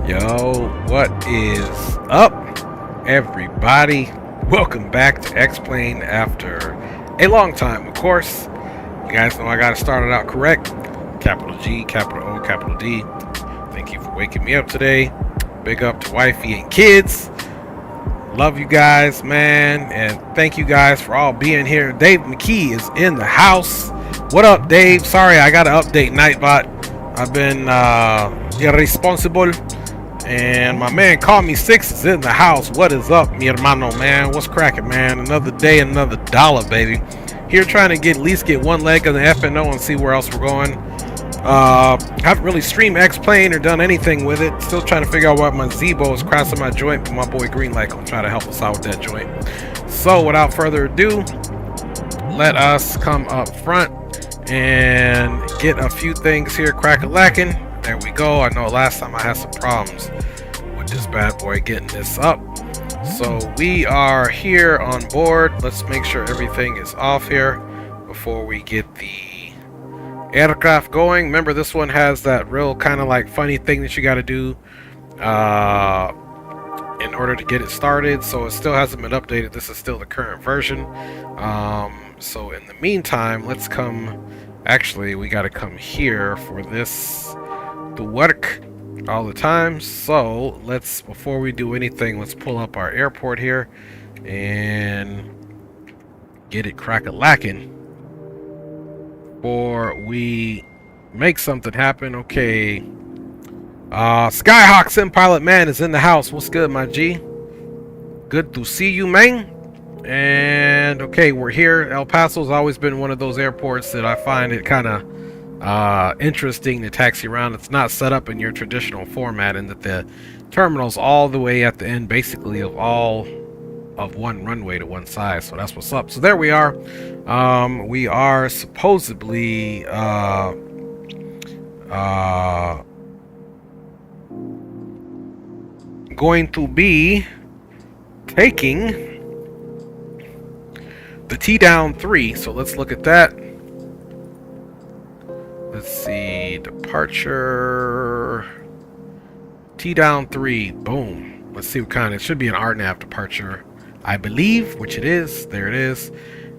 Yo, what is up, everybody? Welcome back to X-Plane after a long time, of course. You guys know I gotta start it out correct. Capital G, capital O, capital D. Thank you for waking me up today. Big up to wifey and kids. Love you guys, man, and thank you guys for all being here. Dave McKee is in the house. What up, Dave? Sorry, I gotta update Nightbot. I've been irresponsible. And my man Call Me Six is in the house. What is up, mi hermano, man? What's cracking, man? Another day, another dollar, baby. Here trying to at least get one leg of the FNO and see where else we're going. Haven't really streamed X-Plane or done anything with it. Still trying to figure out why my Zebo is crossing my joint, but my boy Greenlight will try to help us out with that joint. So without further ado, let us come up front and get a few things here crack-a-lacking. There we go. I know last time I had some problems with this bad boy getting this up. So we are here on board. Let's make sure everything is off here before we get the aircraft going. Remember, this one has that real kind of like funny thing that you got to do in order to get it started. So it still hasn't been updated. This is still the current version. So in the meantime, let's come. Actually, we got to come here for this to work all the time. So let's, before we do anything, let's pull up our airport here and get it crack-a-lacking before we make something happen. Okay, Skyhawk Sim Pilot Man is in the house. What's good, my G? Good to see you, man. And okay, we're here. El Paso's always been one of those airports that I find it kind of interesting to taxi around. It's not set up in your traditional format, and that the terminal's all the way at the end, basically, of all of one runway to one side. So that's what's up. So there we are. We are supposedly going to be taking the T-down 3. So let's look at that. Let's see, departure T-down 3, boom. Let's see what kind. It should be an RNAV departure, I believe, which it is. There it is.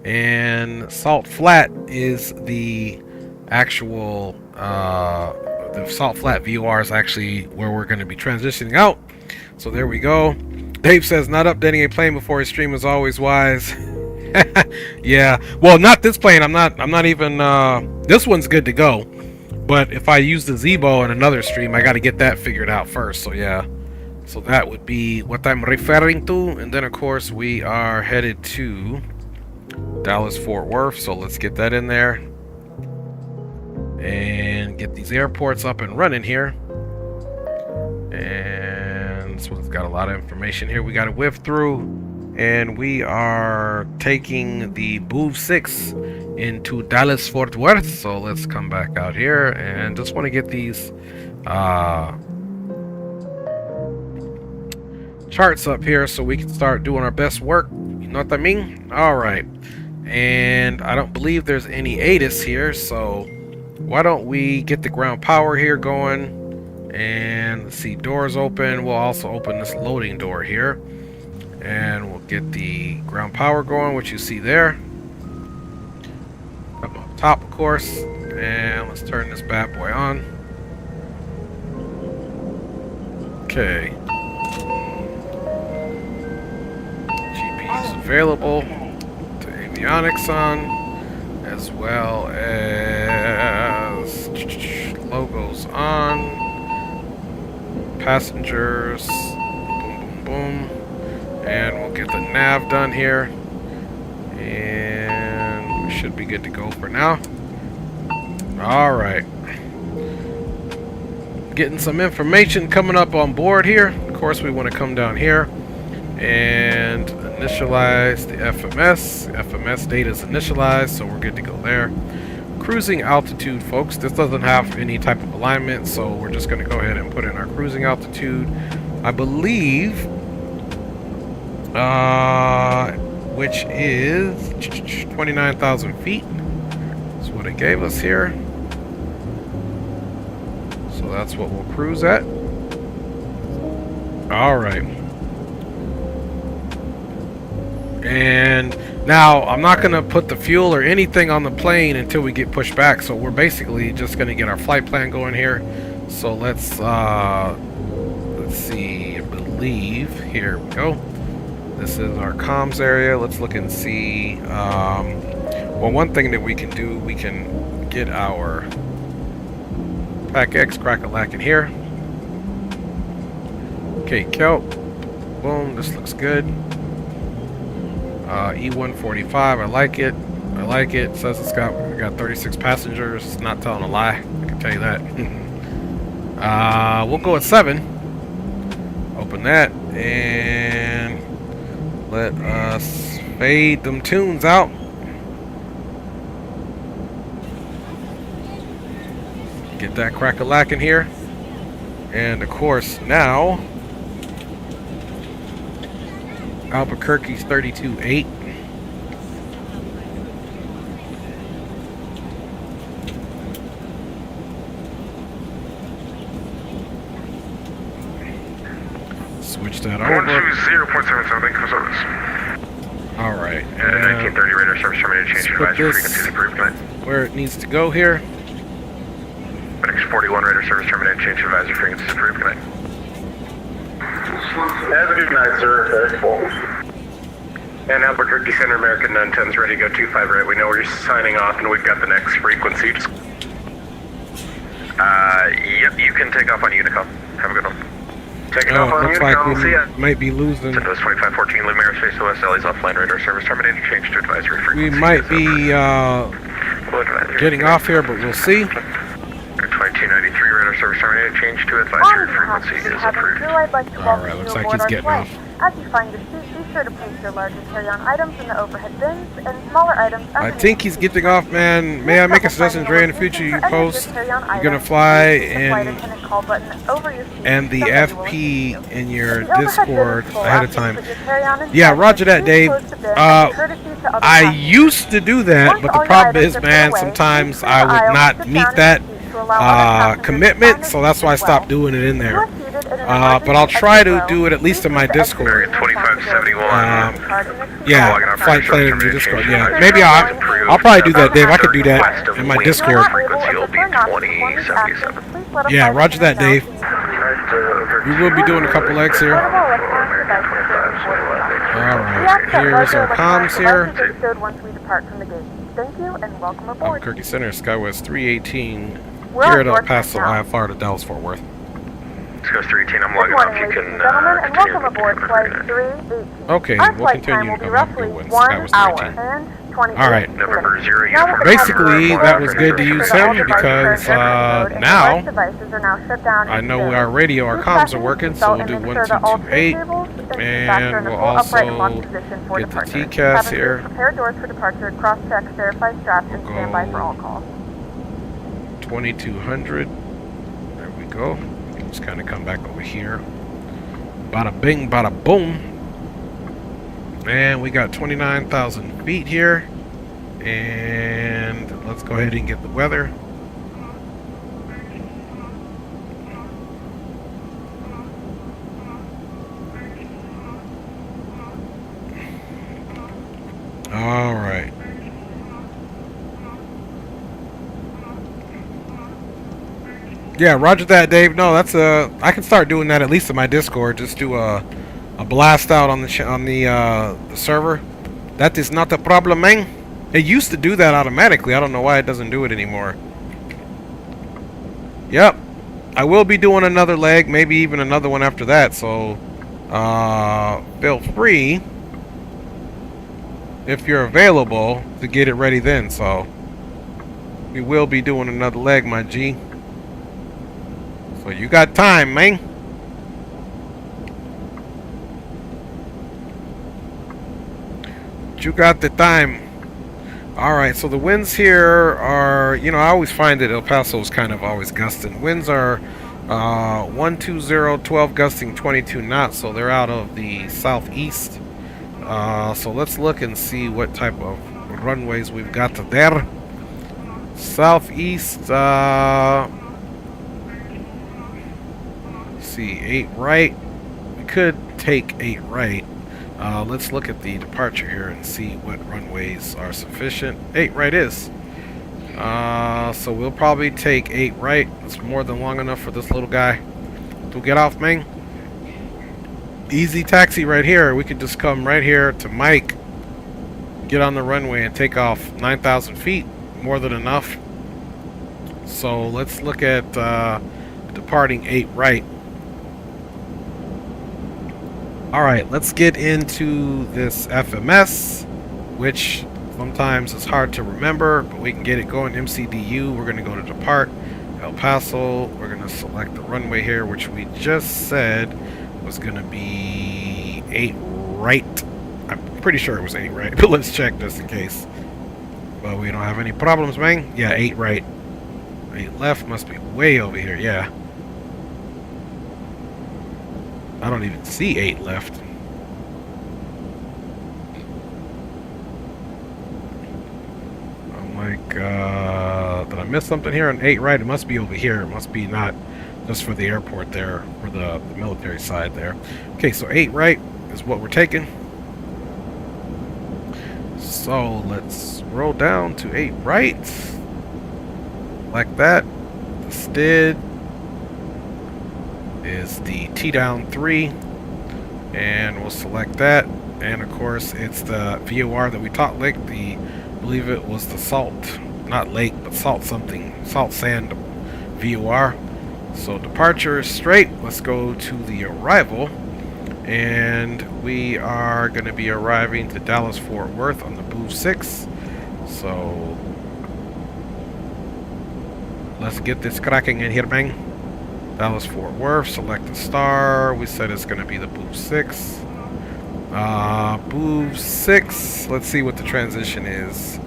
And Salt Flat is the actual the Salt Flat VOR is actually where we're going to be transitioning out. So there we go. Dave says not updating a plane before his stream is always wise. Yeah, well, not this plane. I'm not even this one's good to go, but if I use the Zebo in another stream, I got to get that figured out first. So yeah, so that would be what I'm referring to. And then of course we are headed to Dallas Fort Worth, so let's get that in there and get these airports up and running here. And so it's got a lot of information here we got to whiff through. And we are taking the Booth 6 into Dallas Fort Worth. So let's come back out here and just want to get these charts up here so we can start doing our best work. You know what I mean? All right. And I don't believe there's any ATIS here, so why don't we get the ground power here going? And let's see, doors open. We'll also open this loading door here. And we'll get the ground power going, which you see there. Up on top, of course. And let's turn this bad boy on. Okay. GPS available. To avionics on. As well as logos on. Passengers. Boom, boom, boom. And we'll get the nav done here. And we should be good to go for now. Alright. Getting some information coming up on board here. Of course, we want to come down here and initialize the FMS. FMS data is initialized, so we're good to go there. Cruising altitude, folks. This doesn't have any type of alignment, so we're just going to go ahead and put in our cruising altitude. I believe... which is 29,000 feet. That's what it gave us here. So that's what we'll cruise at. All right. And now I'm not going to put the fuel or anything on the plane until we get pushed back. So we're basically just going to get our flight plan going here. So let's see. I believe here we go. This is our comms area. Let's look and see. Well, one thing that we can do, we can get our Pack X crack-a-lack in here. Okay, kelp. Boom, this looks good. E145, I like it. I like it. It says we got 36 passengers. It's not telling a lie. I can tell you that. We'll go at 7. Open that and let us fade them tunes out. Get that crack-a-lack in here. And of course now Albuquerque's 32.8. Switch that over. 120.77, thank you for service. Alright. 1930 radar service terminated, change advisory frequency approved. Where it needs to go here. FedEx 41 radar service terminated, change advisory frequency approved. Good night. Have a good night, sir. Very full. And Albuquerque Center, American 910's ready to go 25 right. We know we're signing off and we've got the next frequency. Yep, you can take off on Unicom. Have a good one. Taking off on looks Unicom, like see ya. we might be losing. Southwest 2514, Lima Aerospace OS, LA's offline radar service terminated, change to advisory frequency. We might be getting off here, but we'll see. 2293 radar service terminated, change to advisory frequency is approved. Alright, looks like he's getting off. As you find your seat, be sure to place your larger carry-on items in the overhead bins and smaller items. I think he's getting off, man. May I make a suggestion, Dre, in the future you post? You're gonna fly and the FP in your Discord ahead of time. Yeah, roger that, Dave. I used to do that, but the problem is, man, sometimes I would not meet that commitment, so that's why I stopped doing it in there. But I'll try to do it at least in my Discord. 2571. Yeah, flight plan in your Discord. Yeah, maybe I'll probably do that, Dave. I could do that in my Discord. Frequency will be 2077. Yeah, roger that, Dave. We will be doing a couple legs here. Alright, here's our comms here. Thank you and welcome aboard. Albuquerque Center, SkyWest 318. Here at El Paso, IFR to Dallas Fort Worth. Let's go 318, I'm logging off. You can and welcome aboard flight 318. Okay, we'll continue to have a good one. SkyWest 318. Alright. November 0 uniform. Basically, that was good to use him because now I know our radio, our comms are working, so we'll do 1228, and we'll also get the TCAS here. Prepare doors for departure, cross-check, verify straps, and stand by for all calls. 2200. There we go. Just kind of come back over here. Bada bing, bada boom. And we got 29,000 feet here. And let's go ahead and get the weather. All right. Yeah, roger that, Dave. No, that's I can start doing that at least in my Discord. Just do a blast out on the server. That is not a problem, man. It used to do that automatically. I don't know why it doesn't do it anymore. Yep, I will be doing another leg, maybe even another one after that. So feel free, if you're available, to get it ready then. So we will be doing another leg, my G. So you got time, man. You got the time. Alright, so the winds here are, you know, I always find that El Paso is kind of always gusting. Winds are 120, 12 gusting 22 knots, so they're out of the southeast. So let's look and see what type of runways we've got there. Southeast, see, 8 right. We we could take 8 right. Let's look at the departure here and see what runways are sufficient. 8 right is. So we'll probably take 8 right. It's more than long enough for this little guy to get off, man. Easy taxi right here. We could just come right here to Mike, get on the runway and take off 9,000 feet. More than enough. So let's look at departing 8 right. Alright, let's get into this FMS, which sometimes is hard to remember, but we can get it going. MCDU, we're going to go to depart. El Paso, we're going to select the runway here, which we just said was going to be 8 right. I'm pretty sure it was 8 right, but let's check just in case. But we don't have any problems, man. Yeah, 8 right. 8 left must be way over here, yeah. I don't even see 8 left. I'm like, did I miss something here on 8 right? It must be over here. It must be not just for the airport there, for the military side there. Okay, so 8 right is what we're taking. So let's roll down to 8 right. Like that. The STID is the T down 3, and we'll select that. And of course it's the VOR that we taught Lake, I believe it was the salt, not lake, but salt sand VOR. So departure is straight. Let's go to the arrival, and we are going to be arriving to Dallas Fort Worth on the Booth 6. So let's get this cracking in here, bang. Dallas Fort Worth, select the star. We said it's going to be the Booth 6. Booth 6. Let's see what the transition is.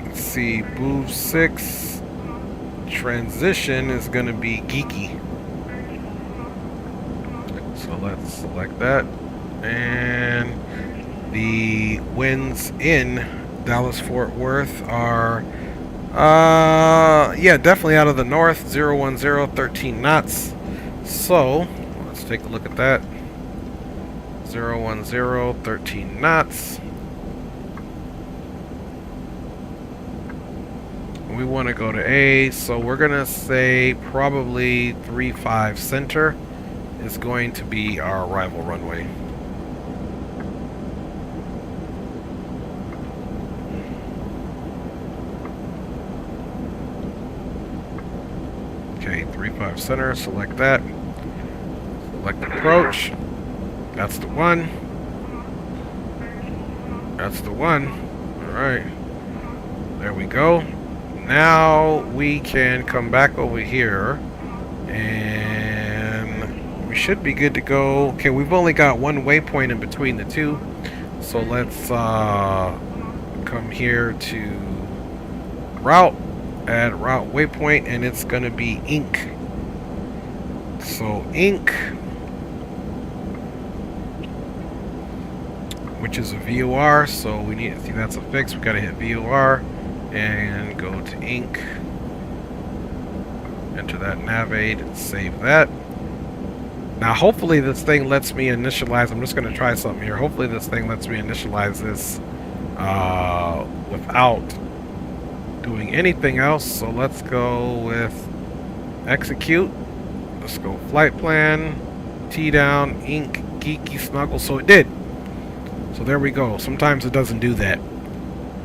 Let's see. Booth 6 transition is going to be geeky. So let's select that. And the winds in Dallas Fort Worth are yeah, definitely out of the north. 010, 13 knots. So let's take a look at that. 010, 13 knots. We want to go to A, so we're gonna say probably 35 center is going to be our arrival runway. Okay, 35 center, select that. Select approach. That's the one. That's the one. Alright. There we go. Now we can come back over here and we should be good to go. Okay, we've only got one waypoint in between the two. So let's come here to route. Add route waypoint, and it's gonna be ink. So ink, which is a VOR, so we need to see that's a fix. We gotta hit VOR and go to ink, enter that nav aid and save that. Now hopefully this thing lets me initialize. I'm just gonna try something here. Hopefully this thing lets me initialize this without doing anything else. So let's go with execute. Let's go flight plan, T down, ink, geeky, snuggle. So it did. So there we go. Sometimes it doesn't do that.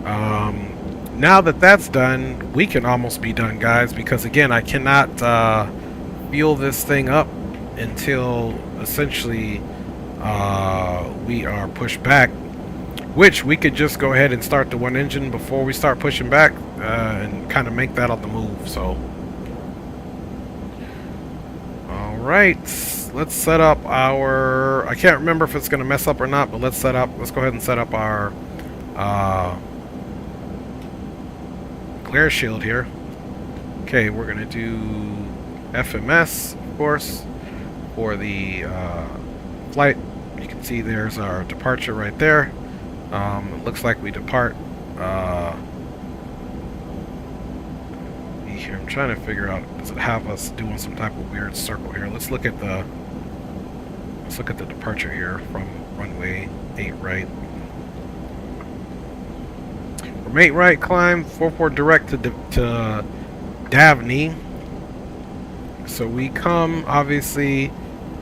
Now that that's done, we can almost be done, guys, because again, I cannot fuel this thing up until essentially we are pushed back, which we could just go ahead and start the one engine before we start pushing back and kind of make that on the move. So alright, let's set up our, I can't remember if it's going to mess up or not, but let's go ahead and set up our glare shield here. Okay, we're going to do FMS, of course, for the flight. You can see there's our departure right there. It looks like we depart here. I'm trying to figure out, does it have us doing some type of weird circle here? Let's look at the Let's look at the departure here from runway 8 right. From 8 right, climb 44 direct to Davney. So we come obviously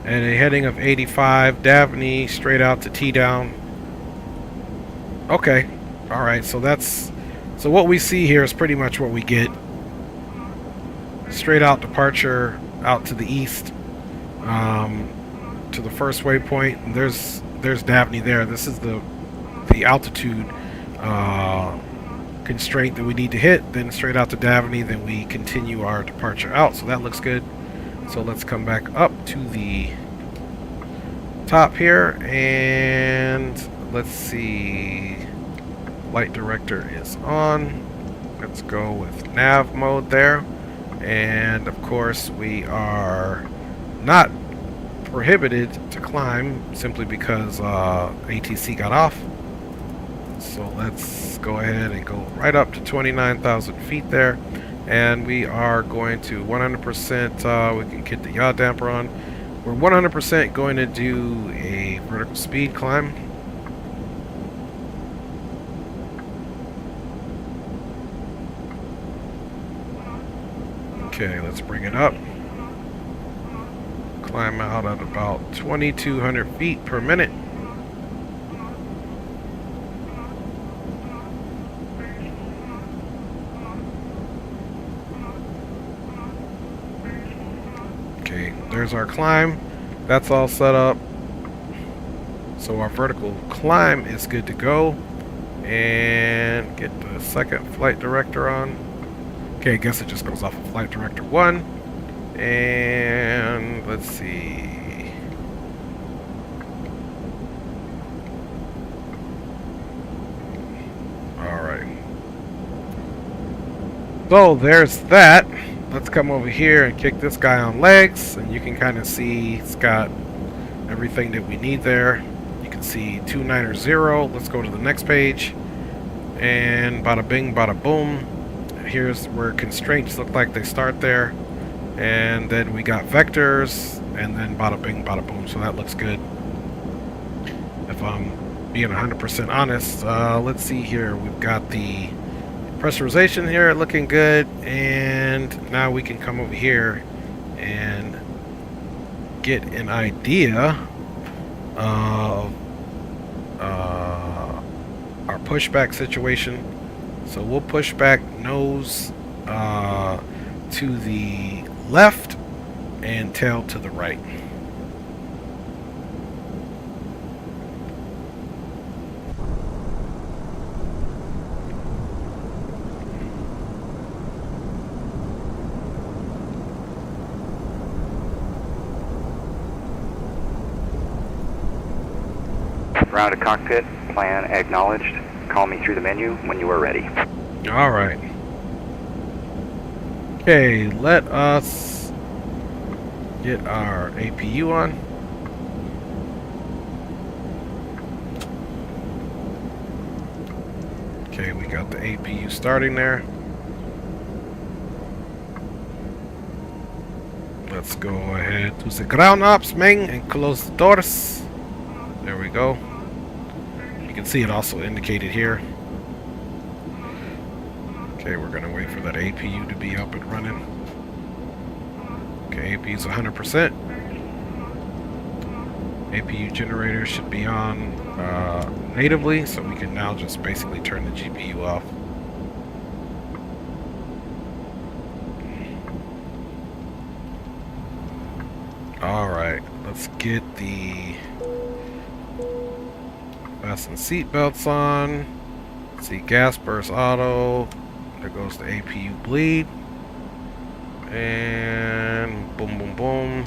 at a heading of 85, Davney straight out to T down. Okay, all right. So what we see here is pretty much what we get. Straight out departure out to the east, to the first waypoint. There's Davney there. This is the altitude constraint that we need to hit. Then straight out to Davney. Then we continue our departure out. So that looks good. So let's come back up to the top here and let's see. Flight director is on. Let's go with nav mode there. And of course we are not prohibited to climb simply because ATC got off. So let's go ahead and go right up to 29,000 feet there. And we are going to 100%, we can get the yaw damper on. We're 100% going to do a vertical speed climb. Okay, let's bring it up. Climb out at about 2,200 feet per minute. Okay, there's our climb. That's all set up. So our vertical climb is good to go. And get the second flight director on. Okay, I guess it just goes off of flight director 1. And let's see. Alright. So there's that. Let's come over here and kick this guy on legs. And you can kind of see it's got everything that we need there. You can see 290. Let's go to the next page. And bada bing, bada boom. Here's where constraints look like they start there. And then we got vectors, and then bada bing, bada boom. So that looks good. If I'm being 100% honest, let's see here. We've got the pressurization here looking good. And now we can come over here and get an idea of our pushback situation. So we'll push back nose to the left and tail to the right. Round to cockpit, plan acknowledged. Call me through the menu when you are ready. Alright. Okay, let us get our APU on. Okay, we got the APU starting there. Let's go ahead to the ground ops, Ming, and close the doors. There we go. You can see it also indicated here. Okay, we're gonna wait for that APU to be up and running. Okay, APU's 100%. APU generator should be on natively, so we can now just basically turn the GPU off. Alright, let's get the fasten seat belts on. Let's see, gas burst auto. There goes the APU bleed. And boom, boom, boom.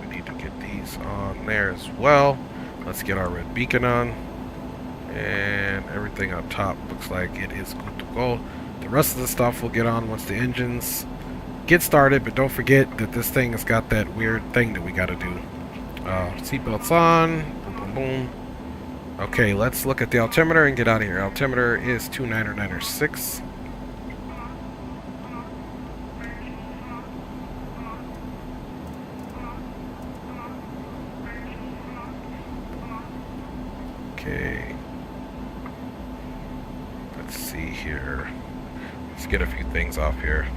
We need to get these on there as well. Let's get our red beacon on. And everything up top looks like it is good to go. The rest of the stuff will get on once the engines get started, but don't forget that this thing has got that weird thing that we got to do. Seatbelts on. Boom, boom, boom. Okay, let's look at the altimeter and get out of here. Altimeter is 2996. Okay. Let's see here. Let's get a few things off here.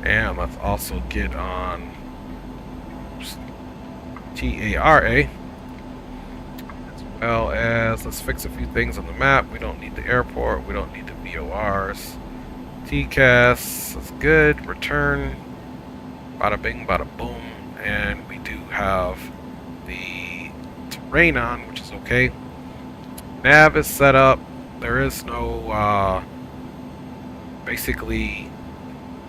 And let's also get on TARA. As well as, let's fix a few things on the map. We don't need the airport. We don't need the VORs. TCAS, that's good. Return. Bada bing, bada boom. And we do have the terrain on, which is okay. Nav is set up. There is no basically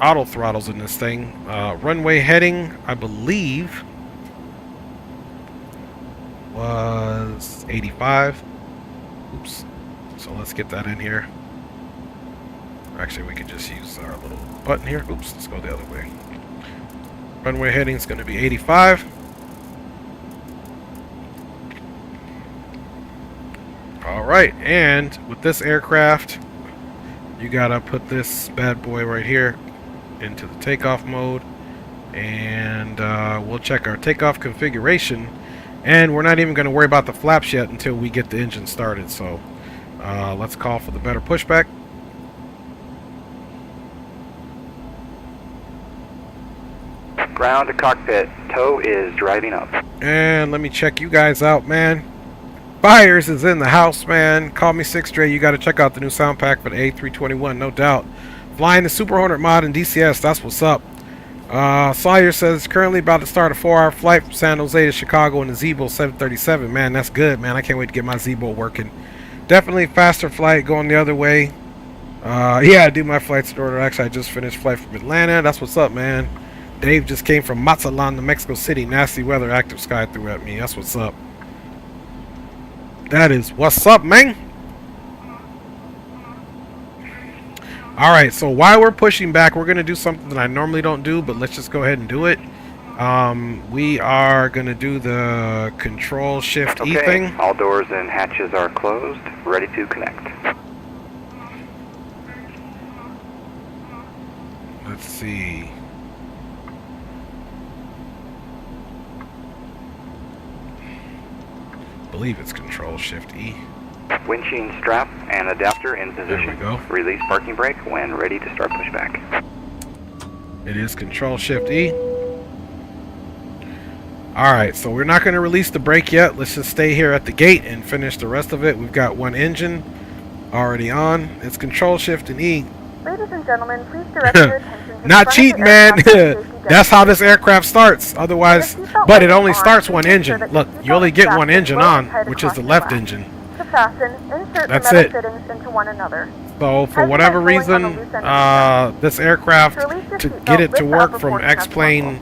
auto throttles in this thing. Runway heading, I believe, was 85. Oops. So let's get that in here. Actually, we could just use our little button here. Oops, let's go the other way. Runway heading is going to be 85. Alright, and with this aircraft, you gotta put this bad boy right here into the takeoff mode, and we'll check our takeoff configuration, and we're not even going to worry about the flaps yet until we get the engine started. So let's call for the better pushback. Ground to cockpit, tow is driving up. And let me check you guys out, man. Fires is in the house, man. Call me 6 Dre. You got to check out the new sound pack for the A321, no doubt. Flying the Super Hornet mod in DCS, that's what's up. Sawyer says currently about to start a 4-hour flight from San Jose to Chicago in the Zebo 737. Man, that's good, man. I can't wait to get my Zebo working. Definitely faster flight going the other way. Yeah, I do my flights in order. Actually, I just finished flight from Atlanta. That's what's up, man. Dave just came from Mazatlan to Mexico City. Nasty weather, active sky threw at me. That's what's up. That is what's up, man. Alright, so while we're pushing back, we're going to do something that I normally don't do, but let's just go ahead and do it. We are going to do the Control Shift E thing. All doors and hatches are closed, ready to connect. Let's see. I believe it's Control Shift E. Windshield strap and adapter in position. There we go. Release parking brake when ready to start pushback. It is Control Shift E. Alright, so we're not going to release the brake yet. Let's just stay here at the gate and finish the rest of it. We've got one engine already on. It's Control Shift and E. Ladies and gentlemen, please direct your attention to Not the cheating, man. That's how this aircraft starts. Otherwise, but it only starts one engine. Look, you only get one engine on, which is the left engine. To fasten, insert That's the metal it. fittings into one another. So for whatever reason, this aircraft, to get it to work from X-Plane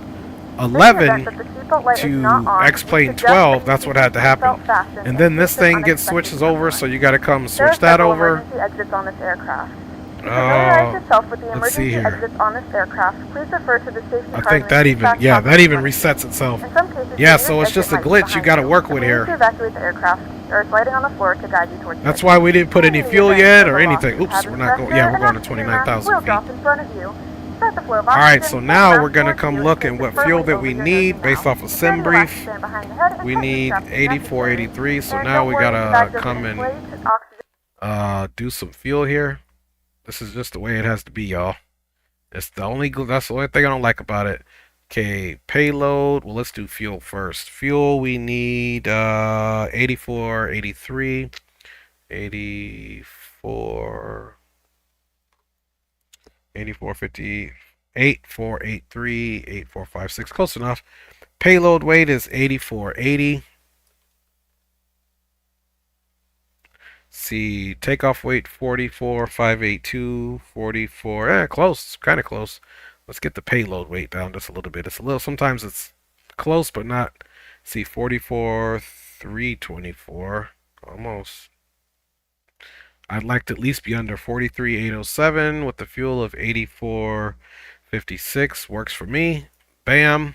11 to X-Plane 12, that's what had to happen. And then this thing gets switches over, so you got to come switch that over. Let's see here. I think that even, yeah, that even resets itself. Yeah, so it's just a glitch you got to work with here. That's why we didn't put any fuel yet or anything. Oops, we're not going, yeah, we're going to 29,000 feet. Alright, so now we're going to come look at what fuel that we need based off of sim brief. We need 84, 83, so now we got to come and do some fuel here. This is just the way it has to be, y'all. That's the only thing I don't like about it. Okay, payload. Well, let's do fuel first. Fuel, we need 84, 83, 84, 84, 58, 483, 8456. Close enough. Payload weight is 8480. See, takeoff weight 44,582, 44. Close, kind of close. Let's get the payload weight down just a little bit. It's a little, sometimes it's close, but not. See, 44,324, almost. I'd like to at least be under 43,807 with the fuel of 84,56. Works for me. Bam.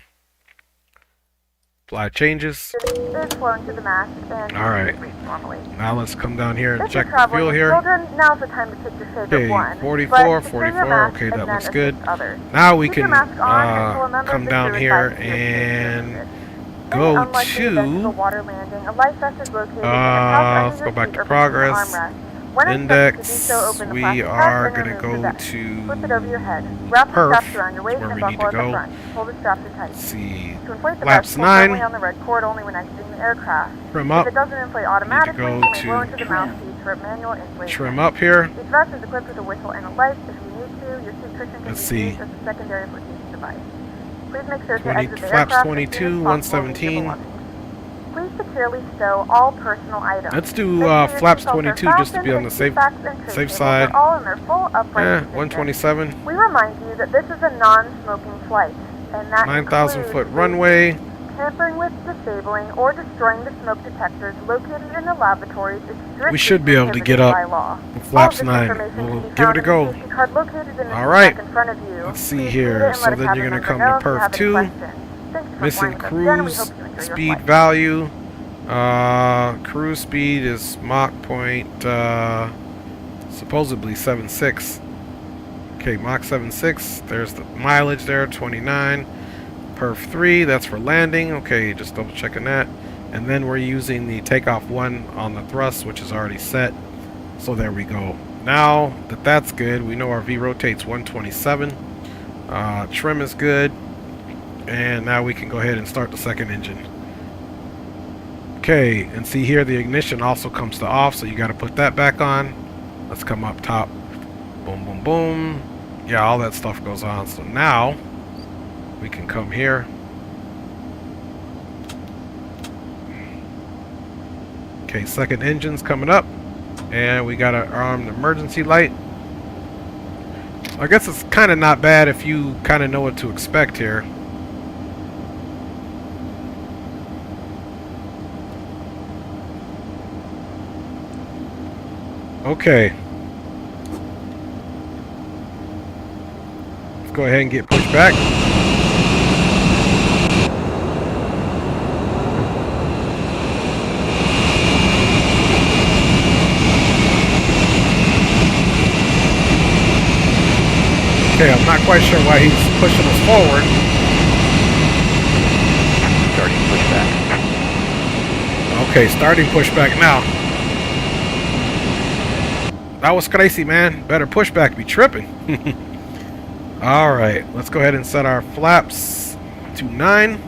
Apply changes. Alright. Now let's come down here and check the fuel here. Okay, 44, 44. Okay, that looks good. Now we can come down here and go unlike the event of a to water landing, a life vest is located in a pouch let's under go back your to seat or between the progress. armrest. When instructed to do Index. so, open the We plastic pouch are and gonna remove go the vest. to Flip it over your head. Wrap the perf. straps around your waist Where and we need buckle to at the go. front. Pull the straps in tight. Let's see. To inflate the Flaps vest, pull firmly 9. on the red cord only when exiting the aircraft. Trim If up. it doesn't inflate automatically, go you may to blow into the mouthpiece for manual inflation. Trim up here. Each vest is equipped with a whistle and a light. If you need to, your seat cushion can Let's be see. used as a secondary flotation device. Please make sure to 20 exit the flaps aircraft 22, as soon as possible with your 117. belongings. Please securely stow all personal items. Let's do Make sure your flaps seatbelts are 22 just to be on the fastened, safe and seat backs and tray tables side. are all in their full upright position. 127. We remind you that this is a non-smoking flight, and that 9,000 includes foot runway. tampering with, disabling, or destroying the smoke detectors located in the lavatories is strictly We should be able to get prohibited up by law. with flaps All of this 9. information can We'll be give found it a in go. the safety card located in the All seat right. back in front of you. Let's see Please here. read it and So let a then cabin you're gonna member come know to if you perf have any 2. questions. Thanks for Missing flying with us again. We cruise hope you enjoy your speed flight. value. Cruise speed is Mach point supposedly 7.6. Okay, Mach 7.6. There's the mileage there, 29. Perf 3, that's for landing. Okay, just double checking that. And then we're using the takeoff 1 on the thrust, which is already set. So there we go. Now that that's good, we know our V rotates 127. Trim is good. And now we can go ahead and start the second engine. Okay, and see here the ignition also comes to off, so you got to put that back on. Let's come up top. Boom, boom, boom. Yeah, all that stuff goes on. So now we can come here. Okay, second engine's coming up. And we got an armed emergency light. I guess it's kind of not bad if you kind of know what to expect here. Okay. Let's go ahead and get pushed back. Okay, I'm not quite sure why he's pushing us forward. Starting pushback. Okay, starting pushback now. That was crazy, man. Better pushback be tripping. Alright, let's go ahead and set our flaps to 9.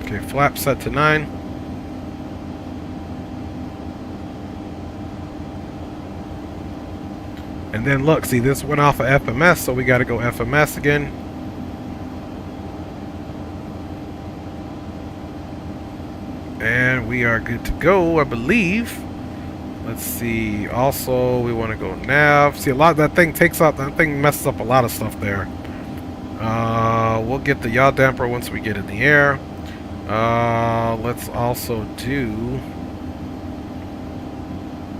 Okay, flap set to 9. And then look, see, this went off of FMS, so we got to go FMS again. And we are good to go, I believe. Let's see. Also, we want to go nav. See, a lot of that thing takes out. That thing messes up a lot of stuff there. We'll get the yaw damper once we get in the air. Let's also do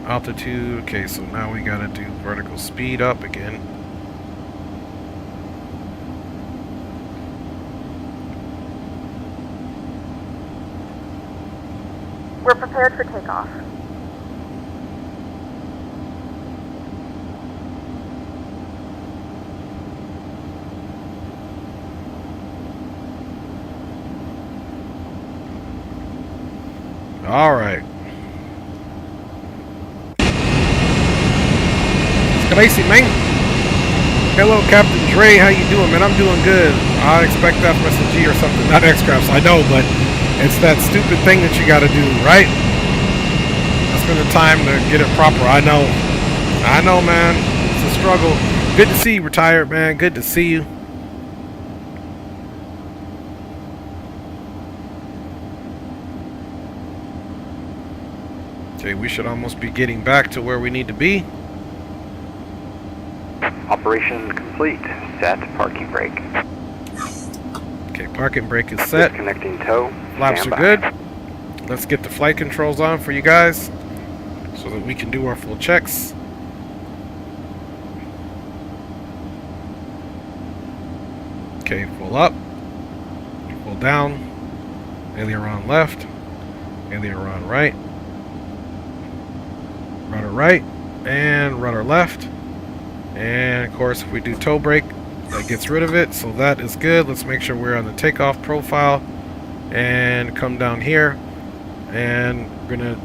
altitude. Okay, so now we got to do vertical speed up again. We're prepared for takeoff. All right. It's crazy, man. Hello, Captain Dre. How you doing, man? I'm doing good. I expect that from SG or something. Not XCrafts, I know, but it's that stupid thing that you got to do, right? That's been the time to get it proper. I know. I know, man. It's a struggle. Good to see you, retired, man. Good to see you. Okay, we should almost be getting back to where we need to be. Operation complete. Set parking brake. Okay, parking brake is set. Disconnecting tow. Flaps are Standby. good. Let's get the flight controls on for you guys so that we can do our full checks. Okay, full up, full down, aileron left, aileron right, rudder right, and rudder left. And of course, if we do toe brake, that gets rid of it, so that is good. Let's make sure we're on the takeoff profile and come down here, and we're gonna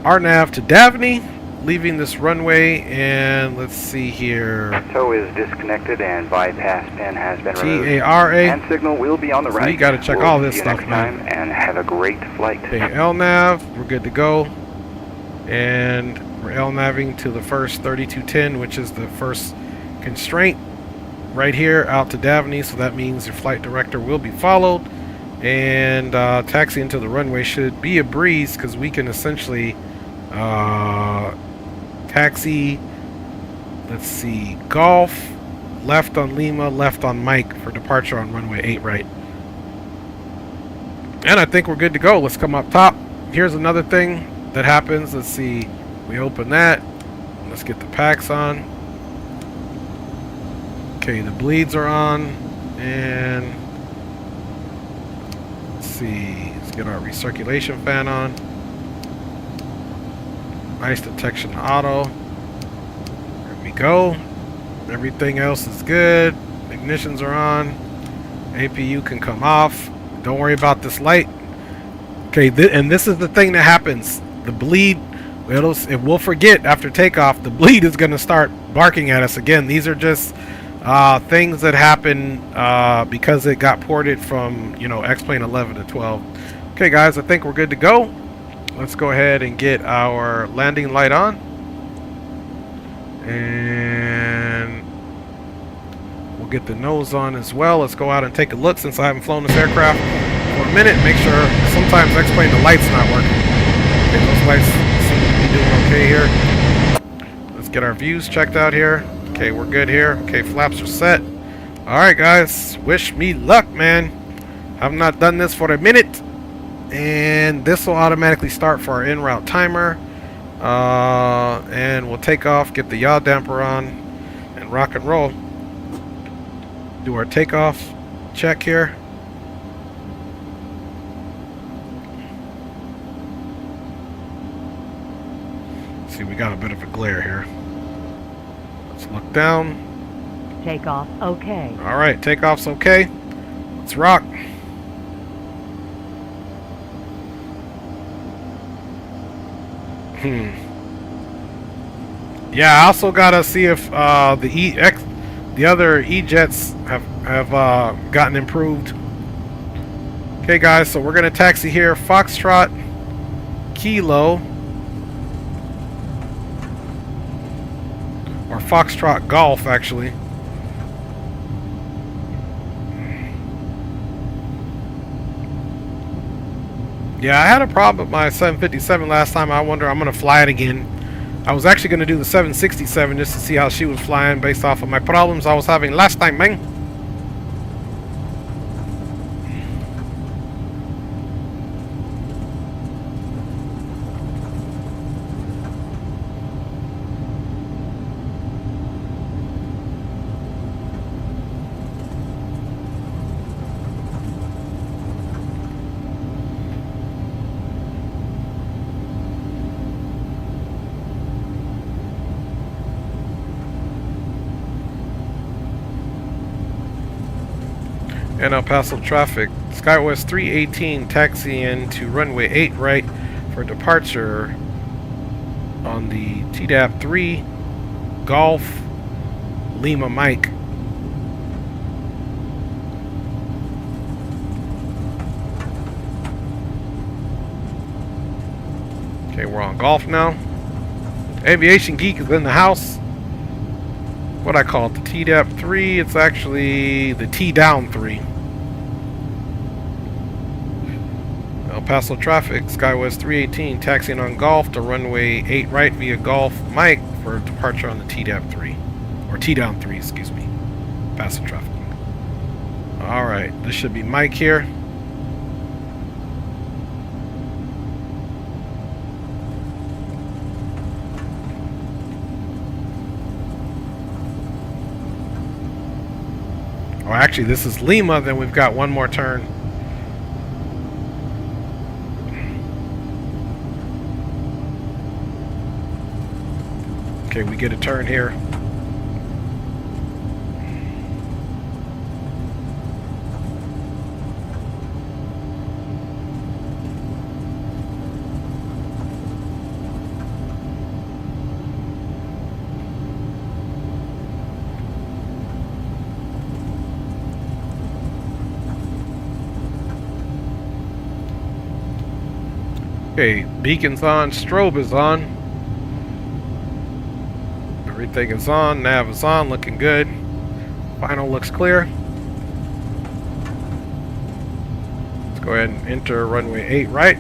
RNAV to Davney, leaving this runway. And let's see here, tow is disconnected and bypass pin has been removed. TARA, And signal will be on the so right. you got to check all this stuff, man. And have a great flight. Okay, LNAV, we're good to go, and we're LNAVing to the first 3210, which is the first constraint right here out to Davney, so that means your flight director will be followed. And taxi into the runway should be a breeze, because we can essentially taxi, let's see, Golf, left on Lima, left on Mike for departure on runway 8 right. And I think we're good to go. Let's come up top. Here's another thing that happens. Let's see, we open that. Let's get the packs on. Okay, the bleeds are on. And let's see, let's get our recirculation fan on. Ice detection auto. There we go. Everything else is good. Ignitions are on. APU can come off. Don't worry about this light. Okay, and this is the thing that happens. The bleed, it will forget after takeoff. The bleed is going to start barking at us again. These are just things that happen because it got ported from, you know, X-Plane 11 to 12. Okay, guys, I think we're good to go. Let's go ahead and get our landing light on. And we'll get the nose on as well. Let's go out and take a look, since I haven't flown this aircraft for a minute. Make sure, sometimes X-Plane, the light's not working. Okay, those lights seem to be doing okay here. Let's get our views checked out here. Okay, we're good here. Okay, flaps are set. Alright, guys. Wish me luck, man. I've not done this for a minute. And this will automatically start for our en route timer. And we'll take off, get the yaw damper on, and rock and roll. Do our takeoff check here. See, we got a bit of a glare here. Let's look down. Takeoff okay. Alright, takeoff's okay. Let's rock. Yeah, I also gotta see if the other E-jets have gotten improved. Okay, guys, so we're gonna taxi here. Foxtrot Kilo, or Foxtrot Golf, actually. Yeah, I had a problem with my 757 last time. I wonder, I'm going to fly it again. I was actually going to do the 767 just to see how she was flying based off of my problems I was having last time, man. And El Paso traffic. SkyWest 318 taxiing to runway 8 right for departure on the TDAP 3 Golf Lima Mike. Okay, we're on Golf now. Aviation Geek is in the house. What I call it, the TDAP 3, it's actually the T down 3. El Paso traffic, SkyWest 318 taxiing on Golf to runway 8 right via Golf Mike for departure on the TDAP 3, or T down 3, excuse me. Paso traffic. Alright, this should be Mike here. Oh, actually, this is Lima, then we've got one more turn. Okay, we get a turn here. Okay, beacon's on, strobe is on. Everything is on, nav is on, looking good. Final looks clear. Let's go ahead and enter runway 8 right.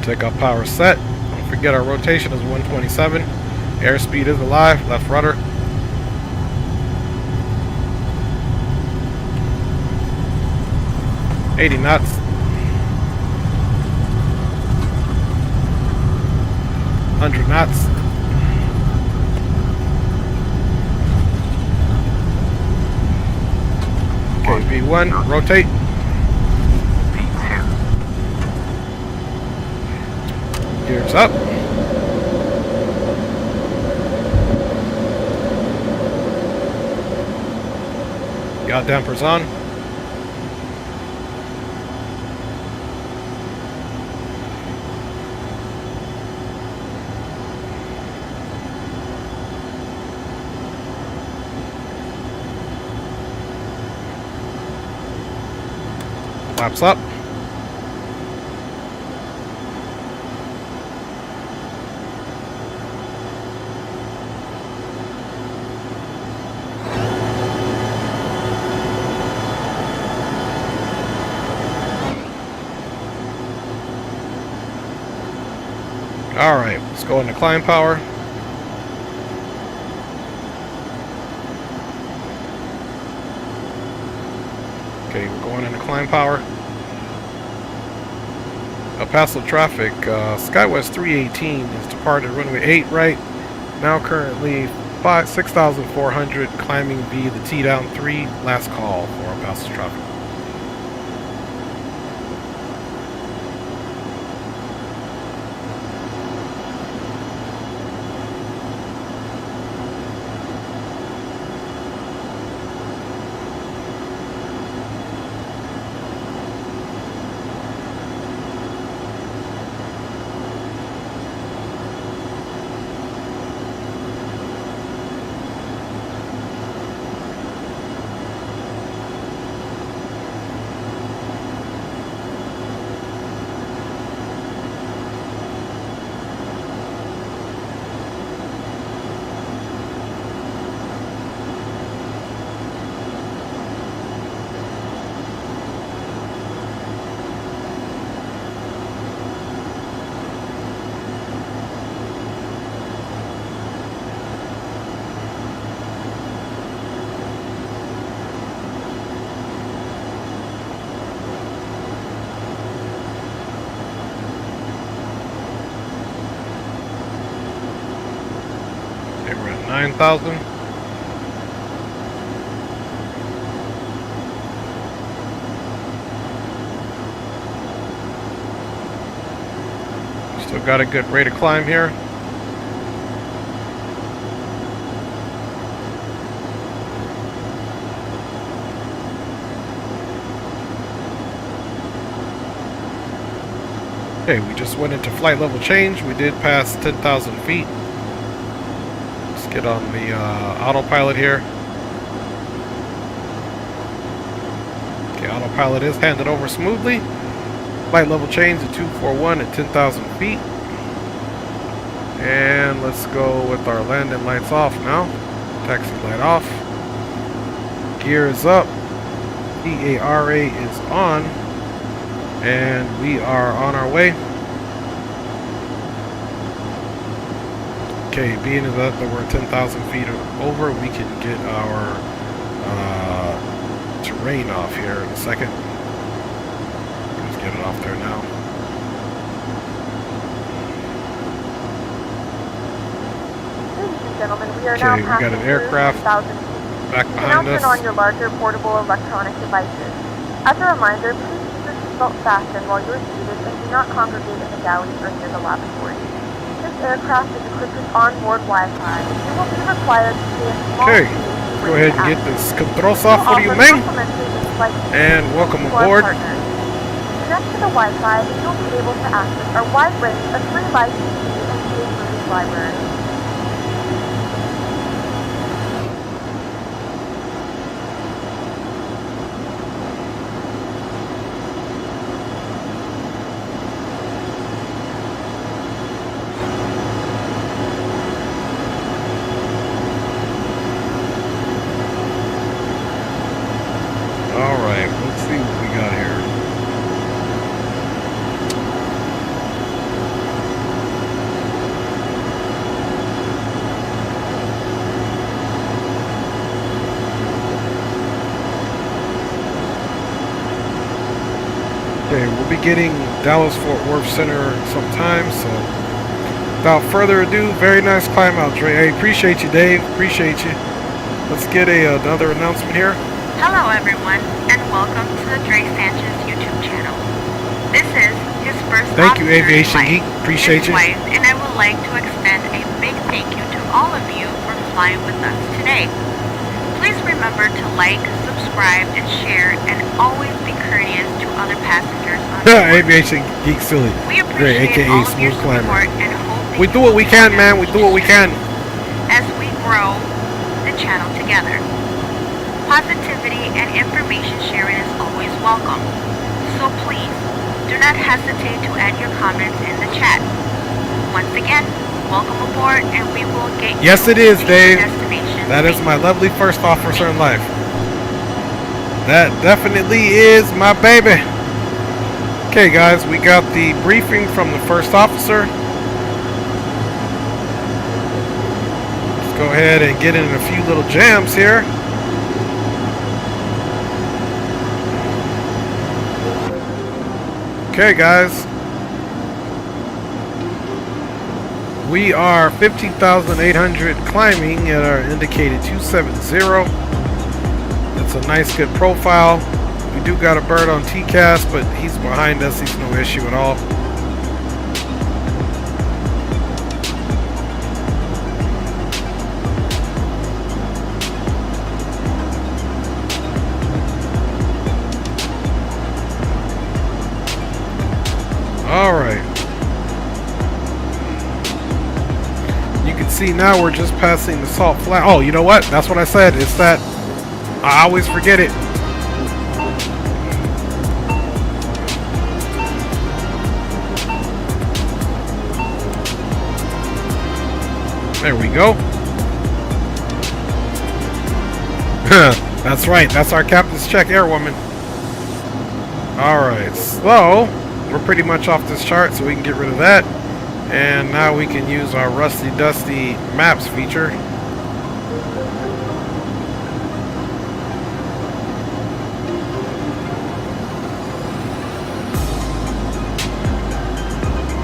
Takeoff power set. Don't forget our rotation is 127. Airspeed is alive. Left rudder. $80 knots. $100 knots. Okay, V1, rotate. Gears up. Yaw dampers on. Flaps up. Alright, let's go into climb power. Okay, we're going into climb power. El Paso traffic, SkyWest 318 is departed runway 8 right. Now currently 6,400 climbing via the T-down 3. Last call for El Paso traffic. We're at 9,000. Still got a good rate of climb here. Okay, we just went into flight level change. We did pass 10,000 feet. Get on the autopilot here. Okay, autopilot is handed over smoothly. Flight level change to 241 at 10,000 feet. And let's go with our landing lights off now. Taxi light off. Gear is up. EARA is on. And we are on our way. Okay, being that we're 10,000 feet over, we can get our terrain off here in a second. Let's get it off there now. Ladies and gentlemen, we are Okay, now we got an passing aircraft through 10,000 feet. back You can behind now us. turn on your larger portable electronic devices. As a reminder, please keep your seatbelt fastened while you are seated and do not congregate in the galley or near the lavatory. This aircraft is equipped with onboard Wi-Fi. You will be required to stay a small Okay, distance go ahead and get this controls off for you, man. And welcome aboard. Connect to the Wi-Fi and you'll be able to access our wide range of free live TV and paid movies library. Alright, let's see what we got here. Okay, we'll be getting Dallas-Fort Worth Center sometime, so without further ado, very nice climb out, Dre. I appreciate you, Dave. Appreciate you. Let's get another announcement here. Hello everyone, and welcome to the Dre Sanchez YouTube channel. This is his first Thank you, officer's Aviation wife, Geek. Appreciate his you. wife, and I would like to extend a big thank you to all of you for flying with us today. Please remember to like, subscribe, and share, and always be courteous to other passengers on board. Aviation Geek Silly. We appreciate AKA all of your Smooth Climber. support and hope that We you do what will we can, join man. us We do what we can. as we grow the channel together. Positivity and information sharing is always welcome. So please, do not hesitate to add your comments in the chat. Once again, welcome aboard and we will get you Yes, it is, to Dave. your destination. That is my lovely first officer in life. That definitely is my baby. Okay, guys, we got the briefing from the first officer. Let's go ahead and get in a few little jams here. Okay, guys. We are 15,800 climbing at our indicated 270. That's a nice, good profile. We do got a bird on TCAS, but he's behind us. He's no issue at all. Alright. You can see now we're just passing the Salt Flat. Oh, you know what? That's what I said. It's that I always forget it. There we go. That's right. That's our captain's check, airwoman. Alright, so we're pretty much off this chart, so we can get rid of that. And now we can use our rusty dusty maps feature.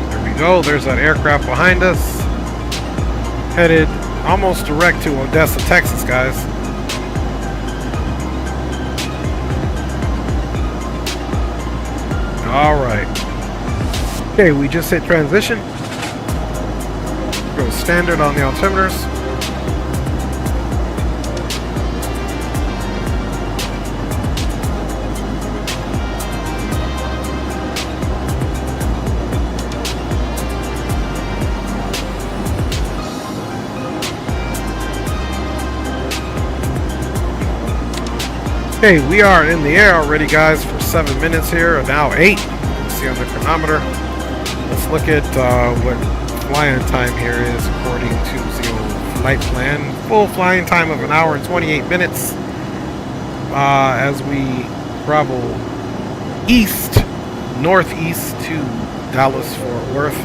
There we go. There's that aircraft behind us. Headed almost direct to Odessa, Texas, guys. Alright. Okay, we just hit transition. Go standard on the altimeters. Okay, we are in the air already, guys, for 7 minutes here. Now 8. You can see on the chronometer. Let's look at what flying time here is according to the flight plan. Full flying time of 1 hour and 28 minutes as we travel east northeast to Dallas Fort Worth.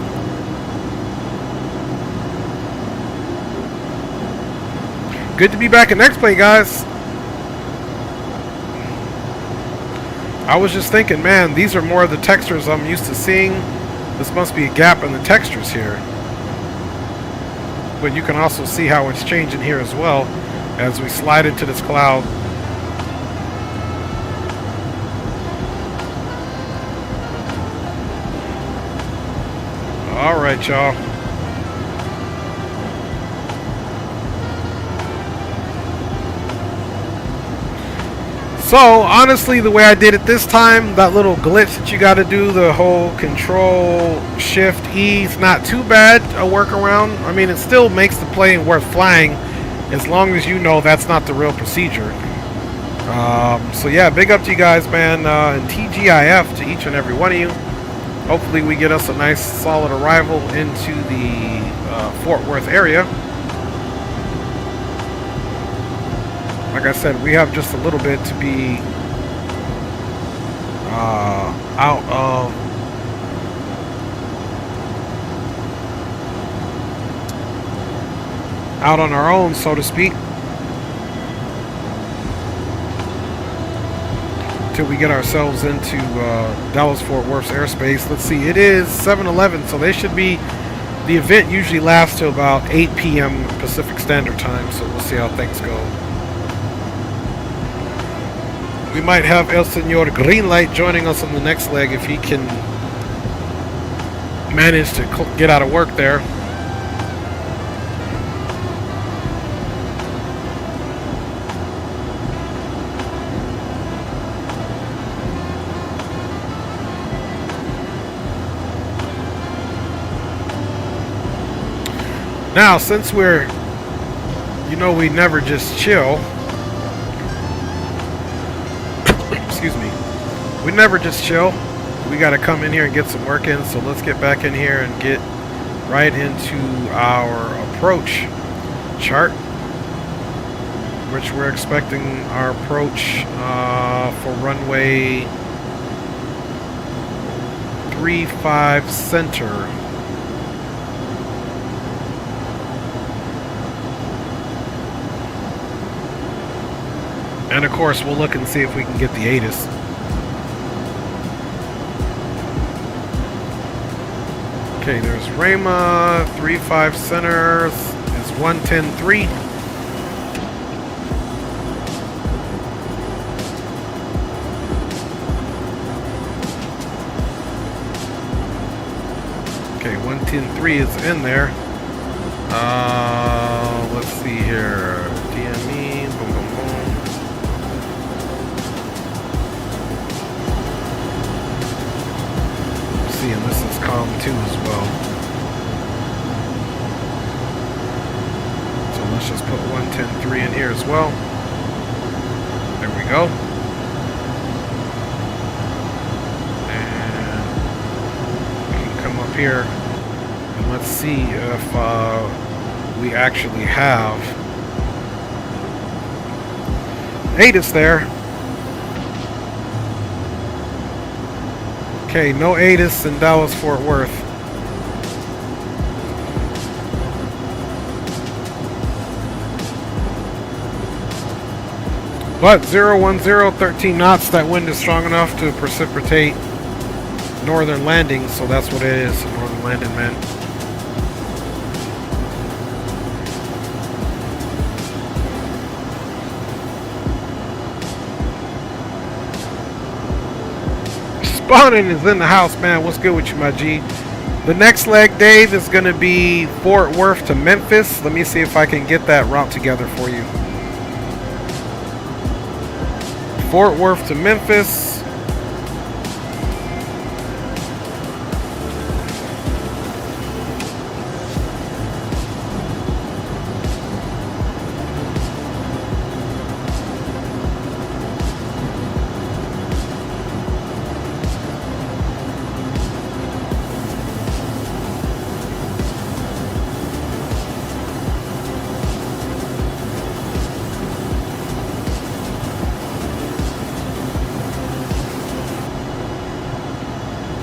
Good to be back in X-Plane, guys. I was just thinking, man, these are more of the textures I'm used to seeing. This must be a gap in the textures here. But you can also see how it's changing here as well as we slide into this cloud. All right, y'all. So, honestly, the way I did it this time, that little glitch that you got to do, the whole Control Shift E, is not too bad a workaround. I mean, it still makes the plane worth flying as long as you know that's not the real procedure. So yeah, big up to you guys, man, and TGIF to each and every one of you. Hopefully we get us a nice solid arrival into the Fort Worth area. Like I said, we have just a little bit to be out on our own, so to speak, till we get ourselves into Dallas Fort Worth's airspace. Let's see, it is 7:11, so they should be. The event usually lasts till about 8 p.m. Pacific Standard Time, so we'll see how things go. We might have El Senor Greenlight joining us on the next leg if he can manage to get out of work there. Now, since we're, we never just chill. Excuse me. We never just chill. We got to come in here and get some work in. So let's get back in here and get right into our approach chart, which we're expecting our approach for runway 35 center. And of course, we'll look and see if we can get the ATIS. Okay, there's Rama, 35 center is 110.3. Okay, 110.3 is in there. Let's see here. DME, boom, boom, boom. And this is COM 2 as well. So let's just put 110.3 in here as well. There we go. And we can come up here and let's see if we actually have ATIS there. Okay, no ATIS in Dallas Fort Worth. But 010, 13 knots, that wind is strong enough to precipitate northern landing, so that's what it is, northern landing, man. Spawning is in the house, man. What's good with you, my G? The next leg, Dave, is going to be Fort Worth to Memphis. Let me see if I can get that route together for you. Fort Worth to Memphis.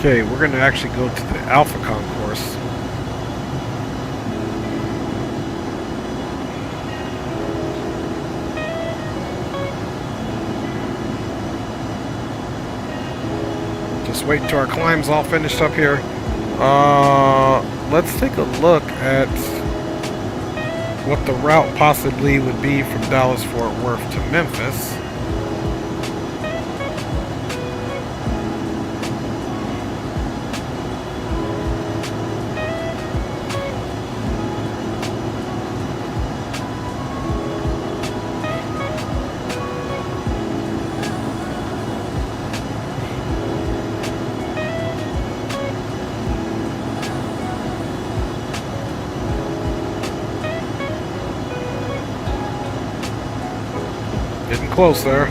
Okay, we're going to actually go to the Alpha Concourse. Just wait until our climb's all finished up here. Let's take a look at what the route possibly would be from Dallas-Fort Worth to Memphis. Getting close there.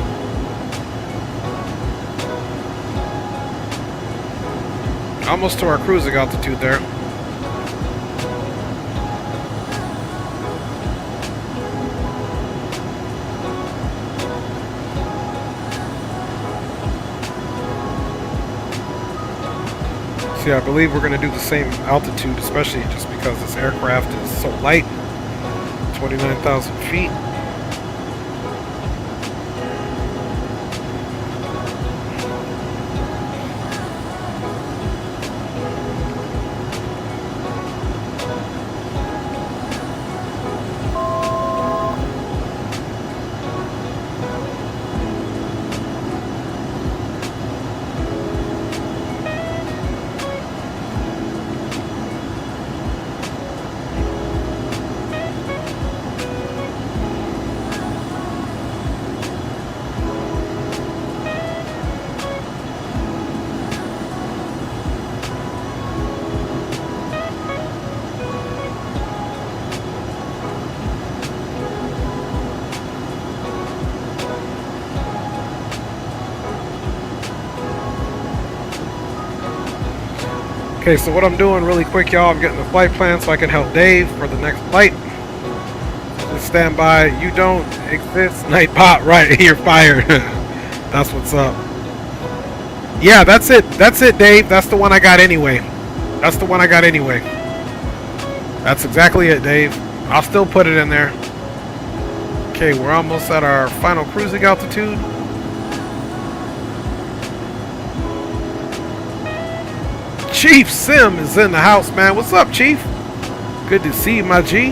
Almost to our cruising altitude there. See, I believe we're going to do the same altitude, especially just because this aircraft is so light. 29,000 feet. Okay, so what I'm doing really quick, y'all, I'm getting the flight plan so I can help Dave for the next flight. Just stand by. You don't exist. Nightbot, right, you're fired. That's what's up. Yeah, that's it. That's it, Dave. That's the one I got anyway. That's the one I got anyway. That's exactly it, Dave. I'll still put it in there. Okay, we're almost at our final cruising altitude. Chief Sim is in the house, man. What's up, Chief? Good to see you, my G.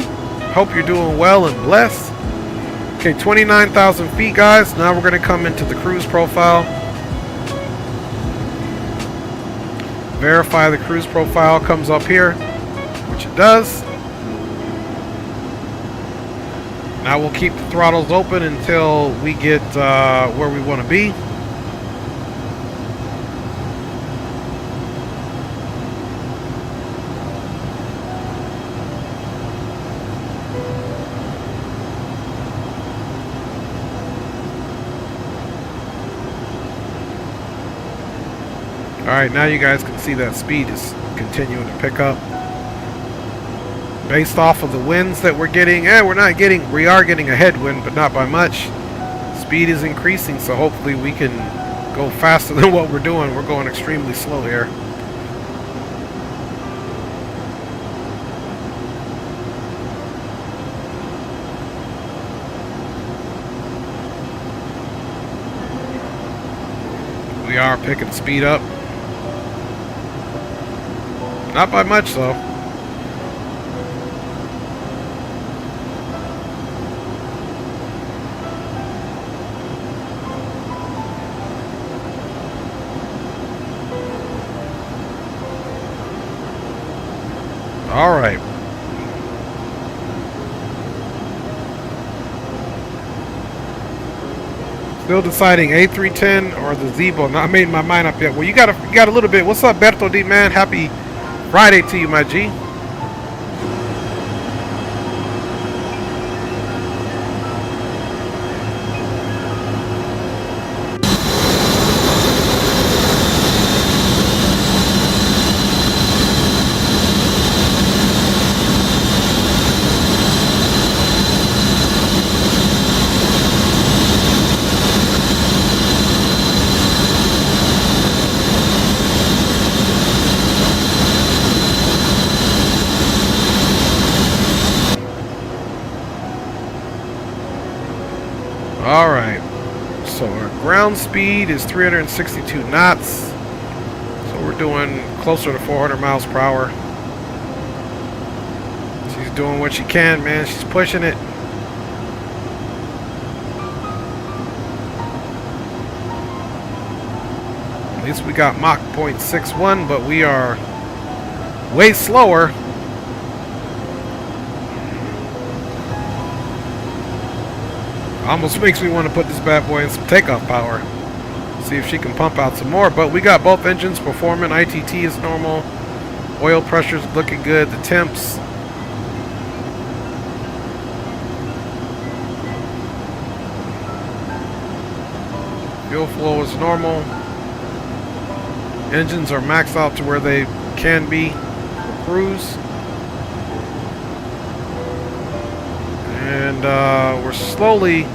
Hope you're doing well and blessed. Okay, 29,000 feet, guys. Now we're going to come into the cruise profile. Verify the cruise profile comes up here, which it does. Now we'll keep the throttles open until we get where we want to be. Alright, now you guys can see that speed is continuing to pick up. Based off of the winds that we're getting, we are getting a headwind, but not by much. Speed is increasing, so hopefully we can go faster than what we're doing. We're going extremely slow here. We are picking speed up. Not by much, though. All right. Still deciding A310 or the Zeebo. Not made my mind up yet. Well, you got a little bit. What's up, Berto D, man? Happy Friday to you, my G. Ground speed is 362 knots. So we're doing closer to 400 miles per hour. She's doing what she can, man. She's pushing it. At least we got Mach 0.61, but we are way slower. Almost makes me want to put this bad boy in some takeoff power. See if she can pump out some more. But we got both engines performing. ITT is normal. Oil pressure is looking good. The temps. Fuel flow is normal. Engines are maxed out to where they can be for cruise. And we're slowly,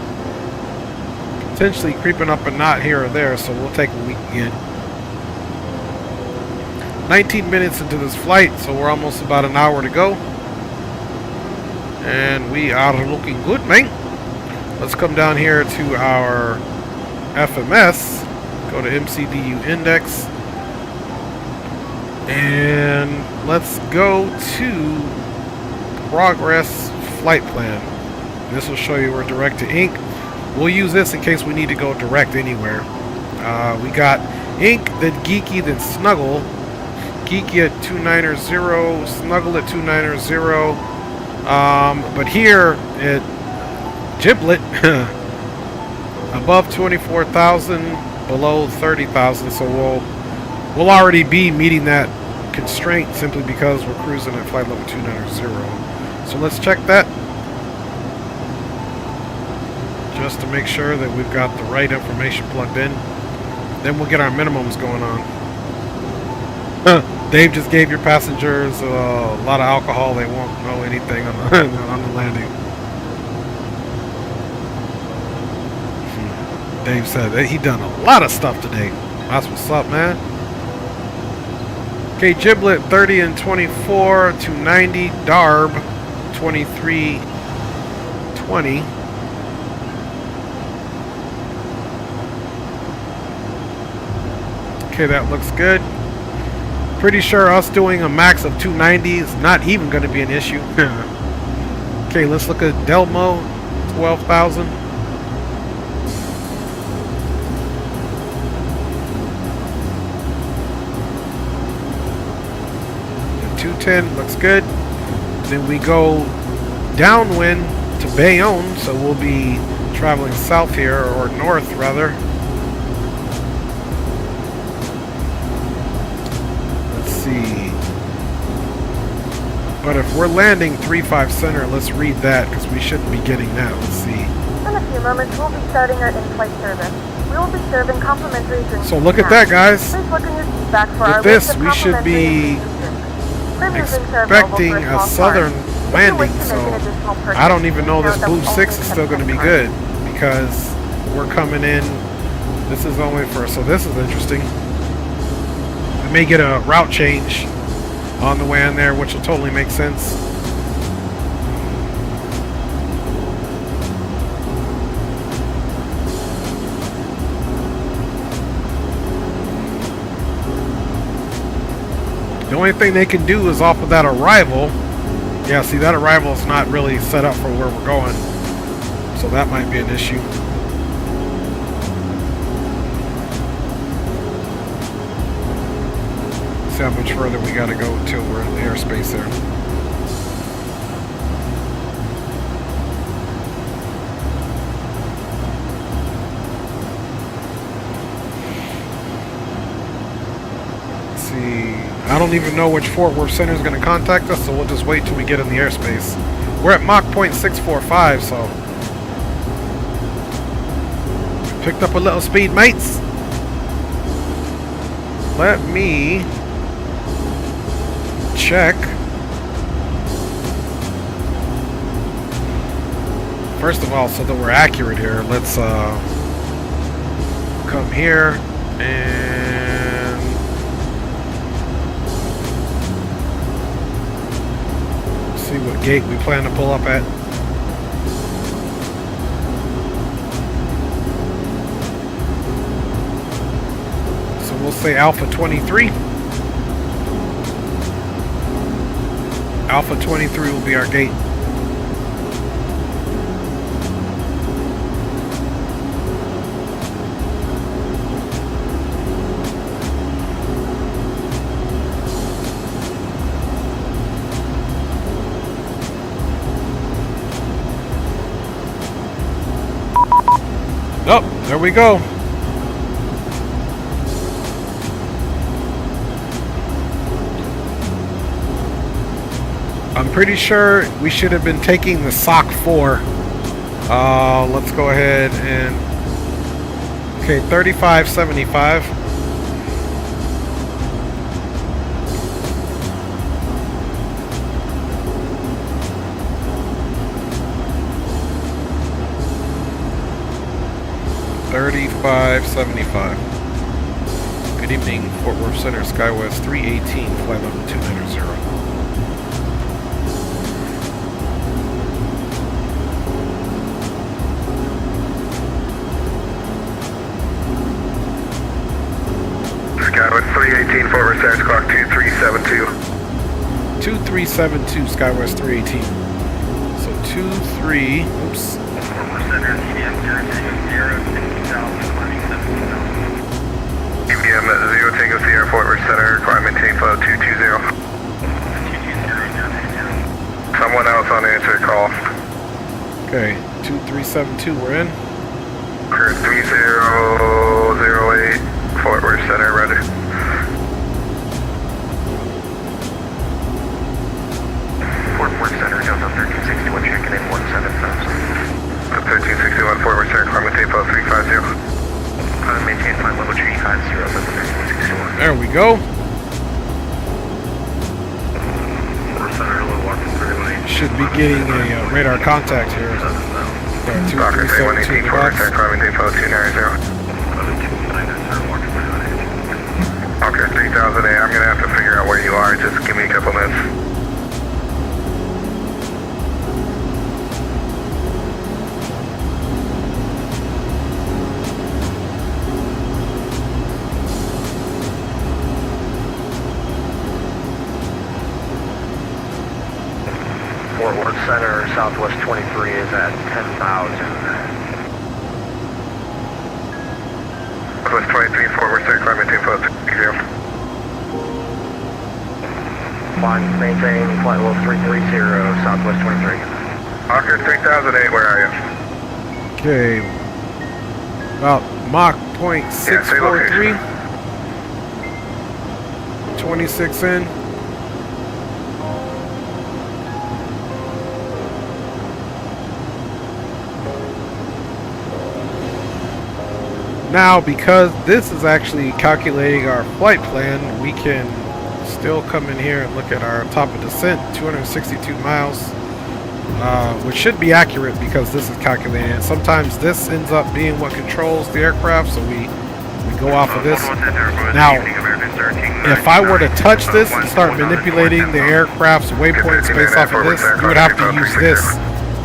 potentially creeping up a knot here or there, so we'll take what we can get. 19 minutes into this flight, so we're almost about an hour to go. And we are looking good, man. Let's come down here to our FMS, go to MCDU index, and let's go to progress flight plan. This will show you we're direct to ink. We'll use this in case we need to go direct anywhere. We got ink, then geeky, then snuggle. Geeky at 290, snuggle at 290. But here at Giblet, above 24,000, below 30,000. So we'll already be meeting that constraint simply because we're cruising at flight level 290. So let's check that, just to make sure that we've got the right information plugged in. Then we'll get our minimums going on. Dave just gave your passengers a lot of alcohol. They won't know anything on the, on the landing. Dave said that he done a lot of stuff today. That's what's up, man. Okay, Giblet 30 and 24, 290, Darb 2320. Okay, that looks good. Pretty sure us doing a max of 290 is not even going to be an issue. Okay, let's look at Delmo 12,000. 210 looks good. Then we go downwind to Bayonne, so we'll be traveling south here, or north rather. Let's see. But if we're landing 35 center, let's read that because we shouldn't be getting that. Let's see. In a few moments, we'll be starting our in-flight service. We will be serving complimentary drinks. So look at that, guys. Please look in your feedback for our With this, list of we should be expecting a southern landing, so I don't even know this Blue 6 is still going to be good because we're coming in. This is only for, so this is interesting. We may get a route change on the way in there, which will totally make sense. The only thing they can do is off of that arrival. Yeah, see, that arrival is not really set up for where we're going. So that might be an issue. See how much further we got to go until we're in the airspace there. Let's see. I don't even know which Fort Worth Center is going to contact us, so we'll just wait till we get in the airspace. We're at Mach 0.645, so picked up a little speed, mates. Let me check. First of all, so that we're accurate here, let's come here and see what gate we plan to pull up at. we'll say Alpha 23. Alpha 23 will be our gate. Oh, there we go. I'm pretty sure we should have been taking the SOC 4. Let's go ahead and... Okay, 3575. Good evening, Fort Worth Center, SkyWest 318, flight level 290. Skywest 318, Fort Worth Center, clock 2372. 2372, Skywest 318. So 23, oops. Fort Worth Center, EVM 0 Tango Sierra, Fort Worth Center, climb maintain flow 220. Someone else on answer call. Okay, 2372, we're in. Clear 3008, Fort Worth Center, Rudder. Fort Worth Center, Delta 1361, checking in 17,000. 1361, Fort Worth Center, climb maintain flow 350. Maintain flight level 350, There we go. Should be getting a radar contact here. 2372 box. Okay, 3008, I'm gonna have to figure out where you are, just give me a couple minutes. Fort Worth Center, Southwest 23 is at 10,000. Southwest 23, Fort Worth Center, climb maintain flow 30. Flying maintain flight level 330, Southwest 23. Oscar 3008, where are you? Okay. About Mach .643. 26 in. Now, because this is actually calculating our flight plan, we can still come in here and look at our top of descent, 262 miles, which should be accurate because this is calculated. Sometimes this ends up being what controls the aircraft, so we go off of this. Now, if I were to touch this and start manipulating the aircraft's waypoints based off of this, you would have to use this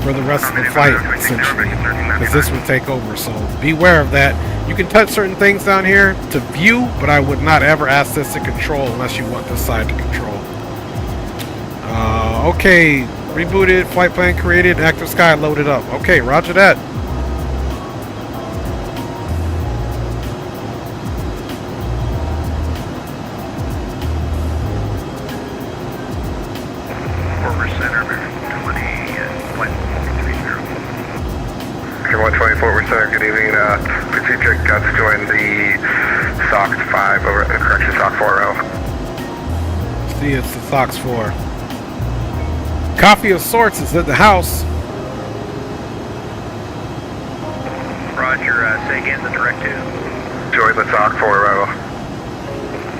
for the rest of the flight, essentially, because this would take over. So beware of that. You can touch certain things down here to view, but I would not ever ask this to control unless you want this side to control. Okay, rebooted, flight plan created, active sky loaded up. Okay, roger that. Good evening. Pacific got to join the SOX 5 over correction SOX 4. See, it's the SOX 4. Coffee of sorts is at the house. Roger. Say again the directive. Join the SOX 4 arrival.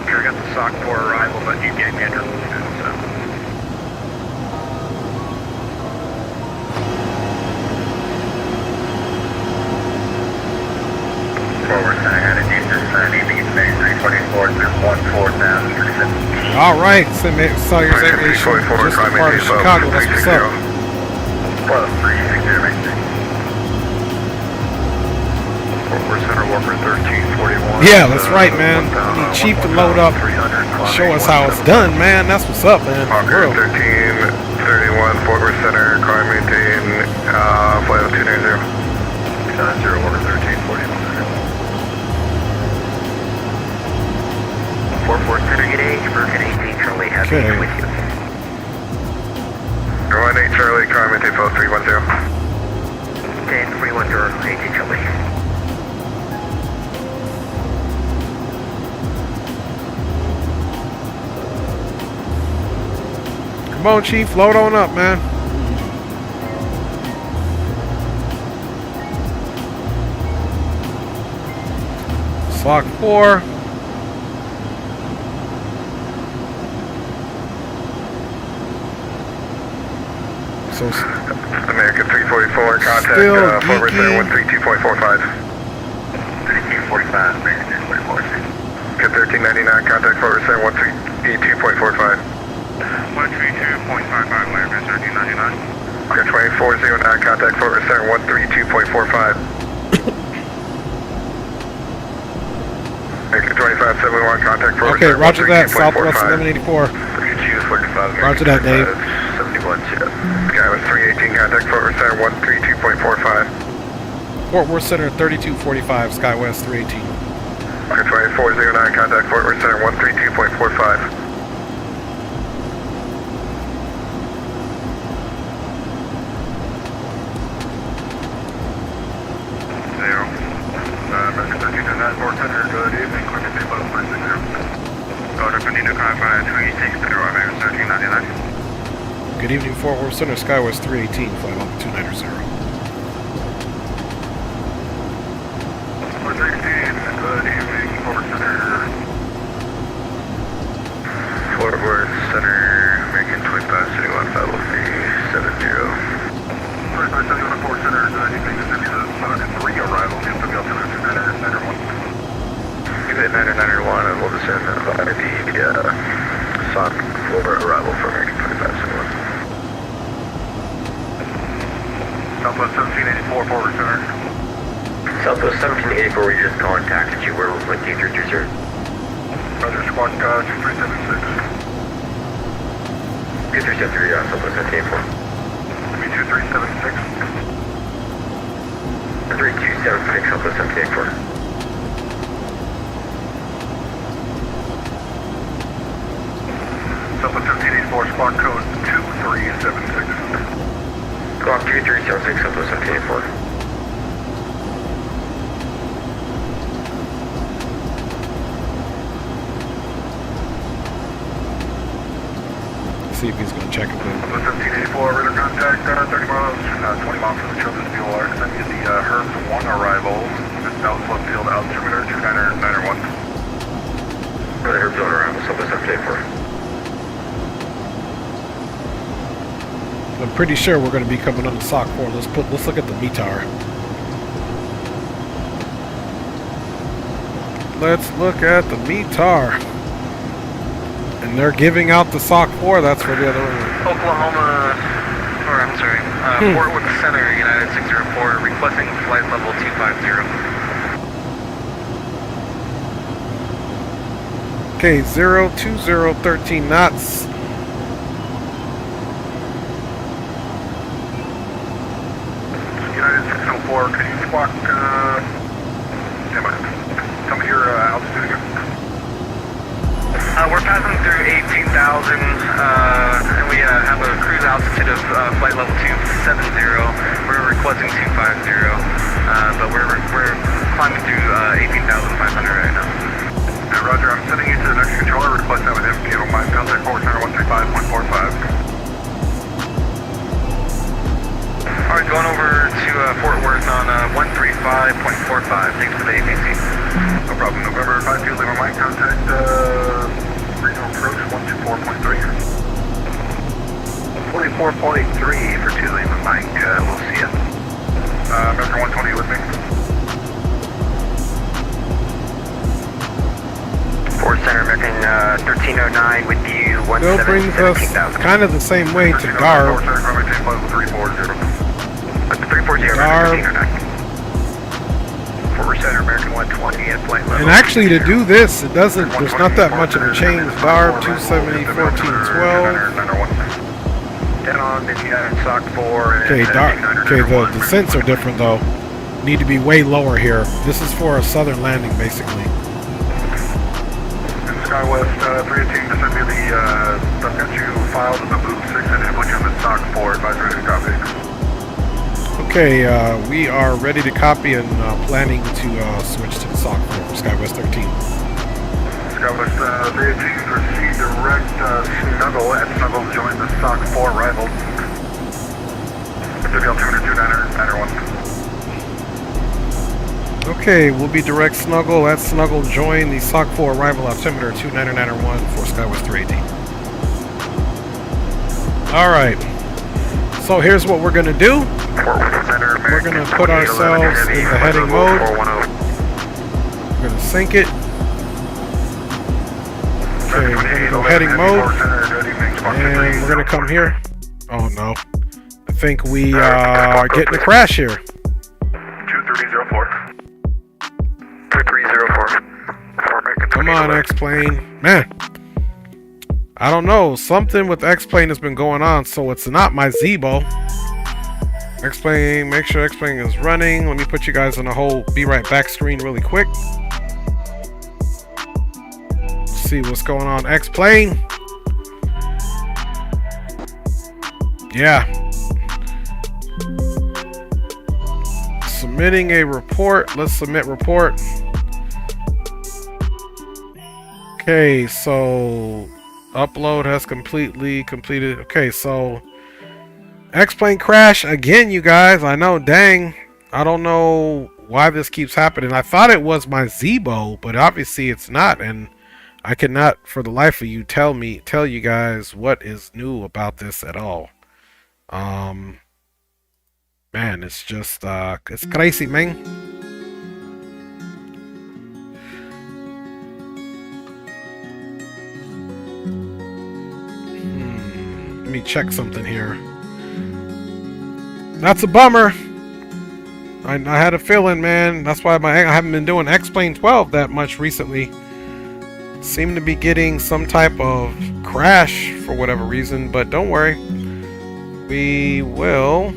Sure, got the SOX 4 arrival, but you gave me a so. All right, Sawyer's Aviation, just a part of Chicago. That's what's up. Fort Worth Center Walker 1341. Yeah, that's right, man. We need Chief to load up, show us how it's done, man. That's what's up, man. Walker For real. 1331, Fort Worth Center, car maintain, flight 290. 290, Walker 1341. Fort Worth Center, get A, Bergen 18, Charlie, happy Okay. with you. 18 Charlie, car maintain, flight 310. 10-310, 18 Charlie. Come on, Chief. Load on up, man. Slot 4. So American 344, contact Still Fort Worth Center geeky. 132.45. 3245, American 344. Get 1399, contact Fort Worth Center 132.45. 132.55, American 1399. Get 2409, contact Fort Worth Center 132.45. American 2571, contact Fort Worth okay, Center roger that. Southwest 132.45. 1184. Roger that, Dave. 71, Skywest 318, contact Fort Worth Center 132.45. Fort Worth Center 3245, SkyWest 318. Okay, 2409, contact Fort Worth Center 132.45. American 1329, Fort Center, good evening, Climate Depot 360. Order for Nino Confi 386, Pedro, American 1399. Good evening, Fort Worth Center, SkyWest 318, flight level 290. 416, good evening, Fort Worth Center. Fort Worth Center, American 2571, level 370. 2571, Fort Center, good evening, this is the 703 arrival, the altimeter 991. Give it 991, and we'll descend by the SOC floor arrival for American 2571. Southwest 1784, Fort Worth Center. Southwest 1784, we just contacted you. We're with you 320. Roger, squad 2376. 2373, Southwest 1784. 2376. 3276, Southwest 1784. Southwest 1784, squad code 2376. Squawk 2376, Southwest 1784. See if he's going to check it with. Southwest 1784, radar contact, 30 miles, 20 miles from the Children's Bureau. Send you the Herbs 1 arrival. This is Dallas Left Field, altimeter 2991. For the Herbs 1 arrival, Southwest 1784. I'm pretty sure we're going to be coming on the SOC 4. Let's look at the METAR. Let's look at the METAR. And they're giving out the SOC 4. That's where the other one went. Oklahoma, or I'm sorry, Fort Worth Center, United 604, requesting flight level 250. Okay, 02013 knots. United 604, can you squawk, tell me your altitude again. We're passing through 18,000, and we have a cruise altitude of flight level 270. We're requesting 250, but we're climbing through 18,500 right now. Roger, I'm sending you to the next controller, request that with him, if you don't mind, contact Fort Center 135.45. Alright, going over to Fort Worth on 135.45. Thanks for the APC. No problem. November 52, leave a mic, contact regional approach 124.3. 44.3 for 2, leave a mic, we'll see ya. American 120 with me. Fort Center, American 1309 with you, Still brings us kind of the same way to Garb. Fort Center, Climate Change, flight 340. 340, Garb. 1309. Forward center, American 120 at flight level. And actually, to do this, it doesn't. There's not that much of a change. Barb 270, 1412. 10 on, SOC 4. Okay, the descents are different though. Need to be way lower here. This is for a southern landing, basically. SkyWest 318, just send me the stuff that you filed in the Boom 6 and put you in the SOC 4. Advisory ready to copy. Okay, we are ready to copy and planning to switch to the SOC 4 for SkyWest 13. SkyWest 318, proceed direct Snuggle at Snuggle to join the SOC 4 arrival. City altimeter 2991. Okay, we'll be direct Snuggle at Snuggle join the SOC 4 arrival altimeter 2991 for SkyWest 318. Alright, so here's what we're going to do. We're going to put ourselves in the heading mode. We're going to sync it. Okay, we're going to go heading mode. And we're going to come here. Oh no. I think we are getting a crash here. 2304. 2304. Come on, X-Plane. Man. I don't know. Something with X-Plane has been going on, so it's not my Zebo. X-Plane, make sure X-Plane is running. Let me put you guys on a whole be right back screen really quick. See what's going on. X-Plane. Yeah. Submitting a report. Let's submit report. Okay, so upload has completely completed. Okay, so X-Plane crash again, you guys. I know, dang. I don't know why this keeps happening. I thought it was my Zebo, but obviously it's not, and I cannot for the life of you tell you guys what is new about this at all. Man, it's just it's crazy, man. Let me check something here. That's a bummer. I had a feeling, man. That's why I haven't been doing X-Plane 12 that much recently. Seem to be getting some type of crash for whatever reason, but don't worry. We will.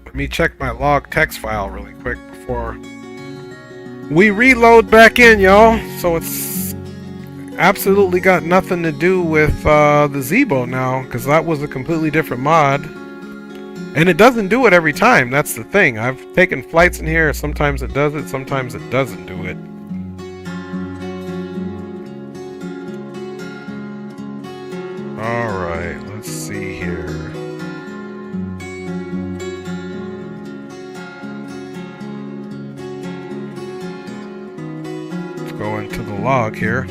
Let me check my log text file really quick before we reload back in, y'all. So it's absolutely got nothing to do with the Zebo now, because that was a completely different mod. And it doesn't do it every time. That's the thing. I've taken flights in here. Sometimes it does it. Sometimes it doesn't do it. Alright, let's see here. Let's go into the log here.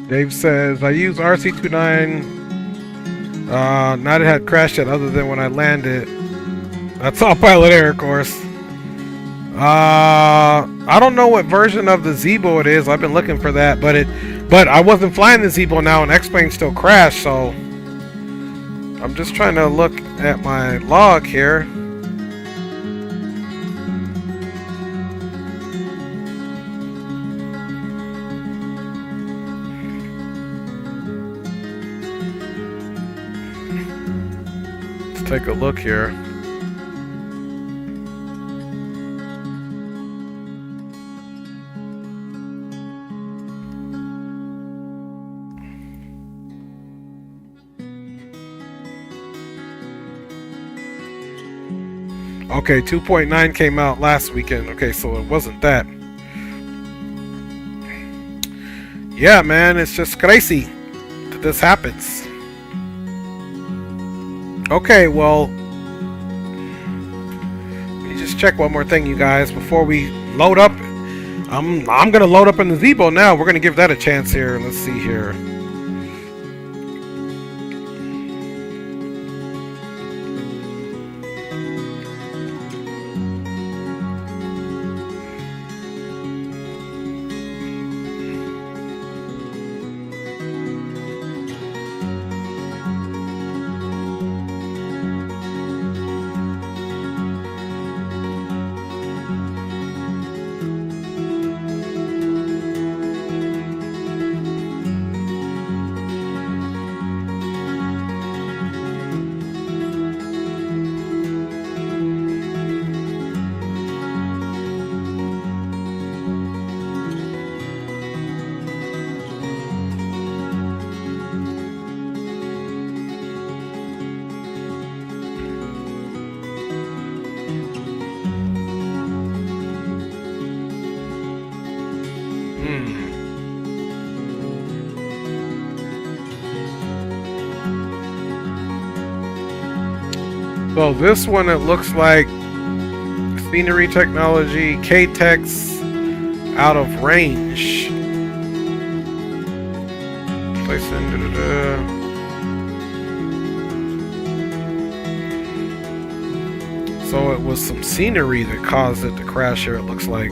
Dave says, I use RC29. Not it had crashed yet other than when I landed. That's all pilot error, of course. I don't know what version of the Zebo it is. I've been looking for that, but I wasn't flying the Zebo now, and X-Plane still crashed, so I'm just trying to look at my log here. Take a look here. Okay, 2.9 came out last weekend. Okay, so it wasn't that. Yeah, man, it's just crazy that this happens. Okay, well, let me just check one more thing, you guys, before we load up. I'm gonna load up in the Zebo now. We're gonna give that a chance here. Let's see here. So this one, it looks like scenery technology, K-Tex out of range. Place in, So it was some scenery that caused it to crash here, it looks like.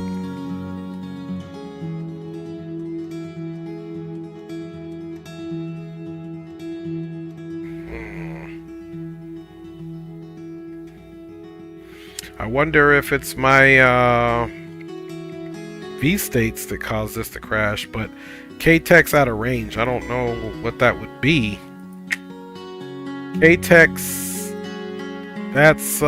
I wonder if it's my V-states that caused this to crash, but K-Tex out of range, I don't know what that would be. K-Tex, that's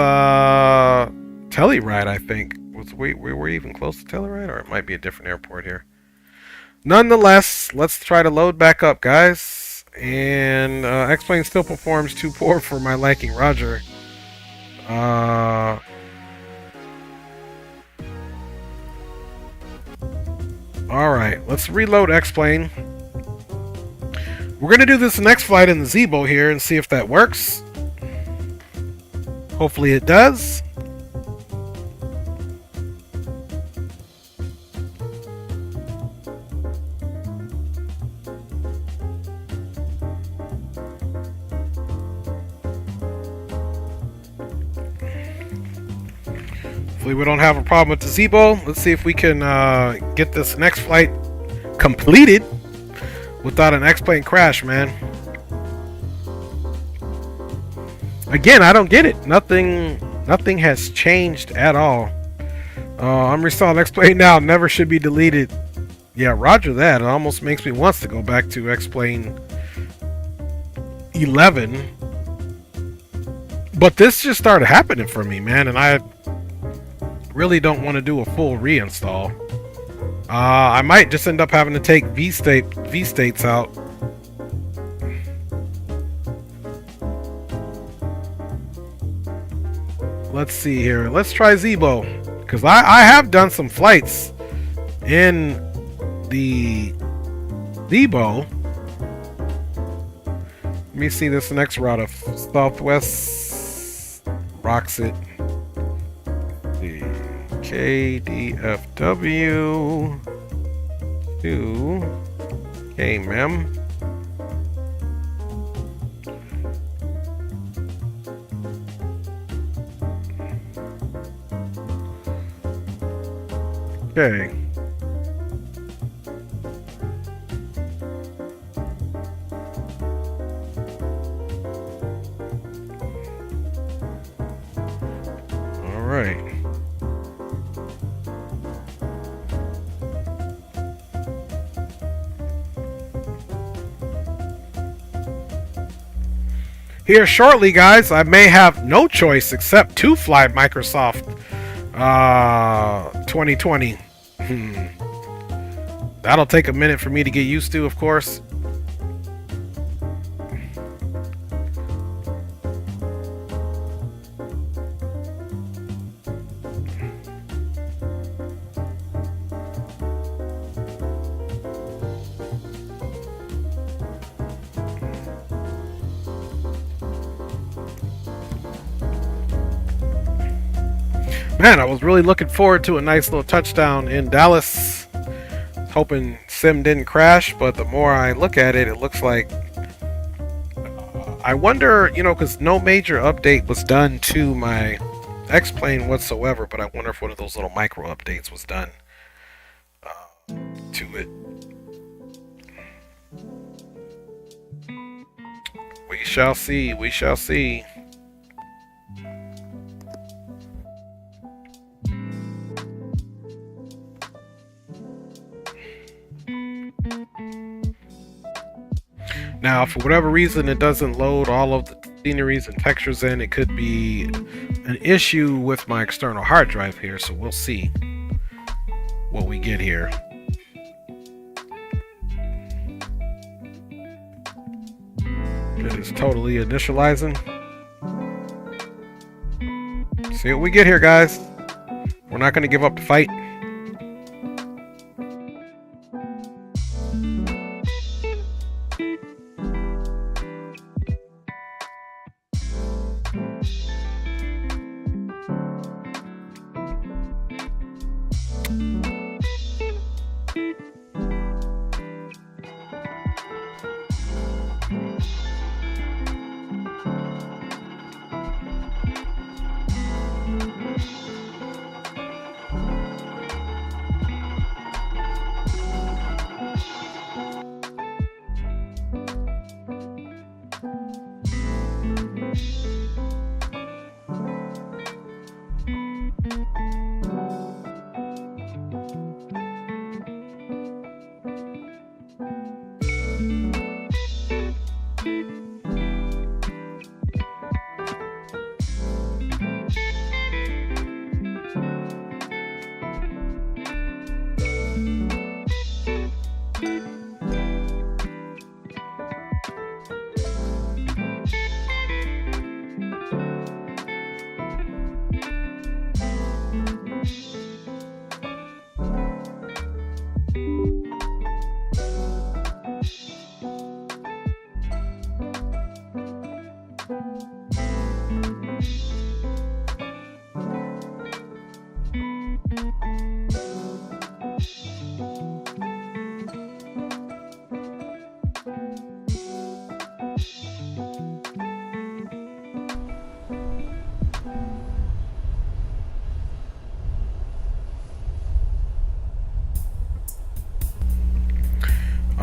Telluride, I think. We were even close to Telluride, or it might be a different airport here. Nonetheless, let's try to load back up, guys. And X-Plane still performs too poor for my liking, Roger. Alright, let's reload X-Plane. We're going to do this next flight in the Zebo here and see if that works. Hopefully it does. We don't have a problem with the Zebo. Let's see if we can get this next flight completed without an X-Plane crash, man. Again, I don't get it. Nothing has changed at all. I'm reinstalling X-Plane now. Never should be deleted. Yeah, roger that. It almost makes me want to go back to X-Plane 11. But this just started happening for me, man, and I really don't want to do a full reinstall. I might just end up having to take V-states out. Let's see here. Let's try Zebo, because I have done some flights in the Zebo. Let me see this next route of Southwest Roxit. KDFW to KMEM. Okay. All right. Here shortly, guys, I may have no choice except to fly Microsoft 2020. That'll take a minute for me to get used to, of course. Man, I was really looking forward to a nice little touchdown in Dallas. Hoping Sim didn't crash, but the more I look at it, it looks like... I wonder, you know, because no major update was done to my X-Plane whatsoever, but I wonder if one of those little micro updates was done to it. We shall see, we shall see. Now, for whatever reason it doesn't load all of the sceneries and textures in, it could be an issue with my external hard drive here, so we'll see what we get here. It is totally initializing. See what we get here, guys. We're not going to give up the fight.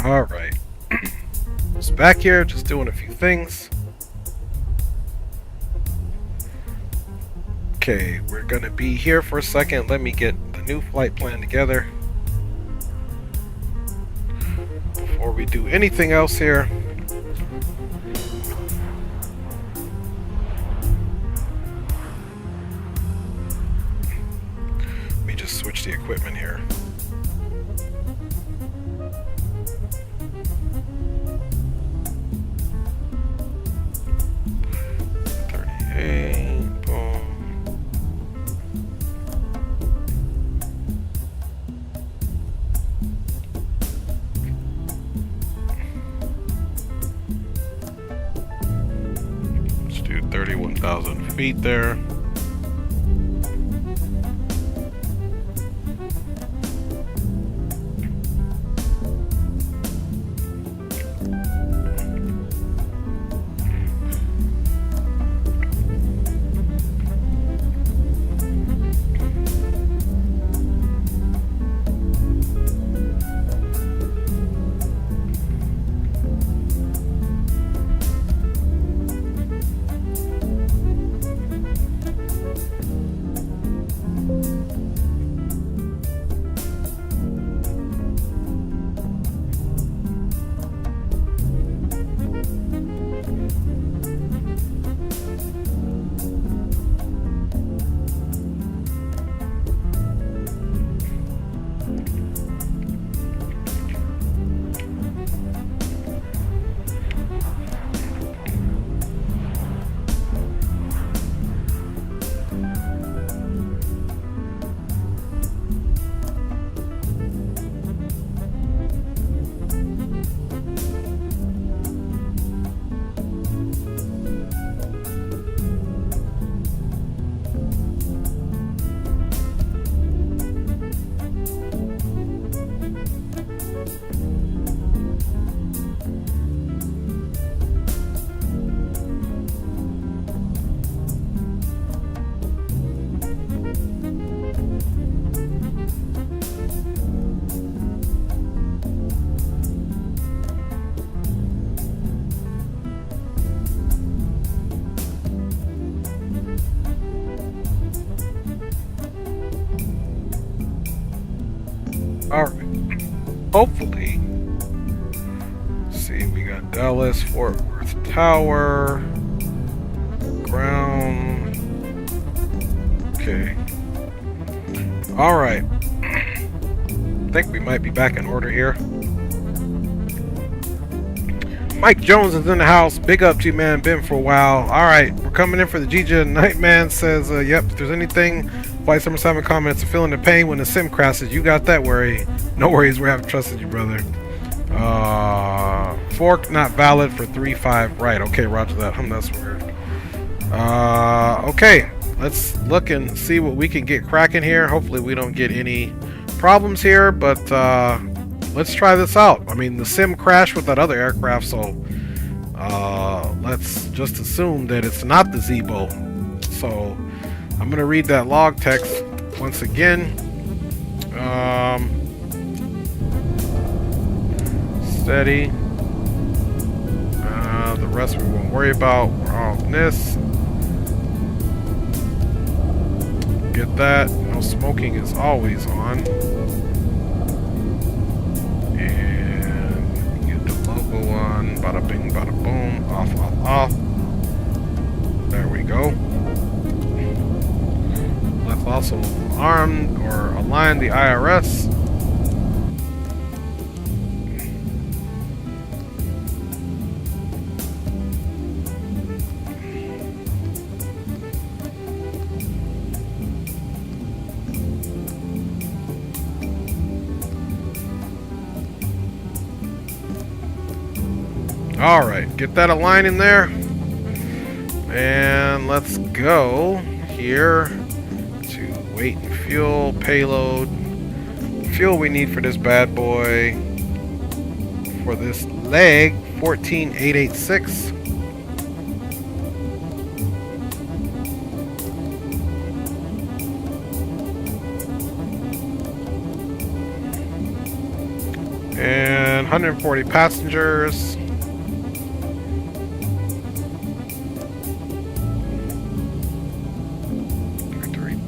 Alright. Just back here, just doing a few things. Okay, we're gonna be here for a second. Let me get the new flight plan together before we do anything else here. Let me just switch the equipment here. Feet there. Alright. Hopefully. Let's see, we got Dallas, Fort Worth Tower, ground. Okay. Alright. I think we might be back in order here. Mike Jones is in the house. Big up to you, man. Been for a while. Alright, we're coming in for the GJ Nightman says, yep, if there's anything, Flight 77 comments are feeling the pain when the sim crashes. You got that worry. No worries, we haven't trusted you, brother. Fork not valid for 3.5. Right, okay, roger that. That's weird. Okay, let's look and see what we can get cracking here. Hopefully we don't get any problems here, but let's try this out. I mean, the sim crashed with that other aircraft, so let's just assume that it's not the Zebo. So I'm gonna read that log text once again. Steady. The rest we won't worry about. We're on this. Get that. No smoking is always on. And get the logo on. Bada bing, bada boom. Off, off, off. There we go. Let's also arm or align the IRS. Alright, get that aligned in there. And let's go here to weight and fuel, payload. Fuel we need for this bad boy. For this leg, 14886. And 140 passengers.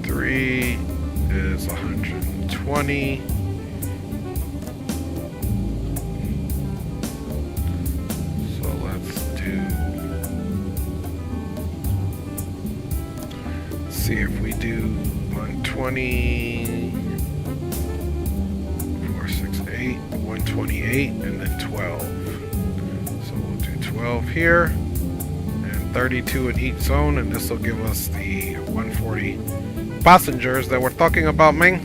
3 is 120. So let's see if we do 120, 468, 128, and then 12. So we'll do 12 here and 32 in each zone, and this will give us the 140 passengers that we're talking about, Ming.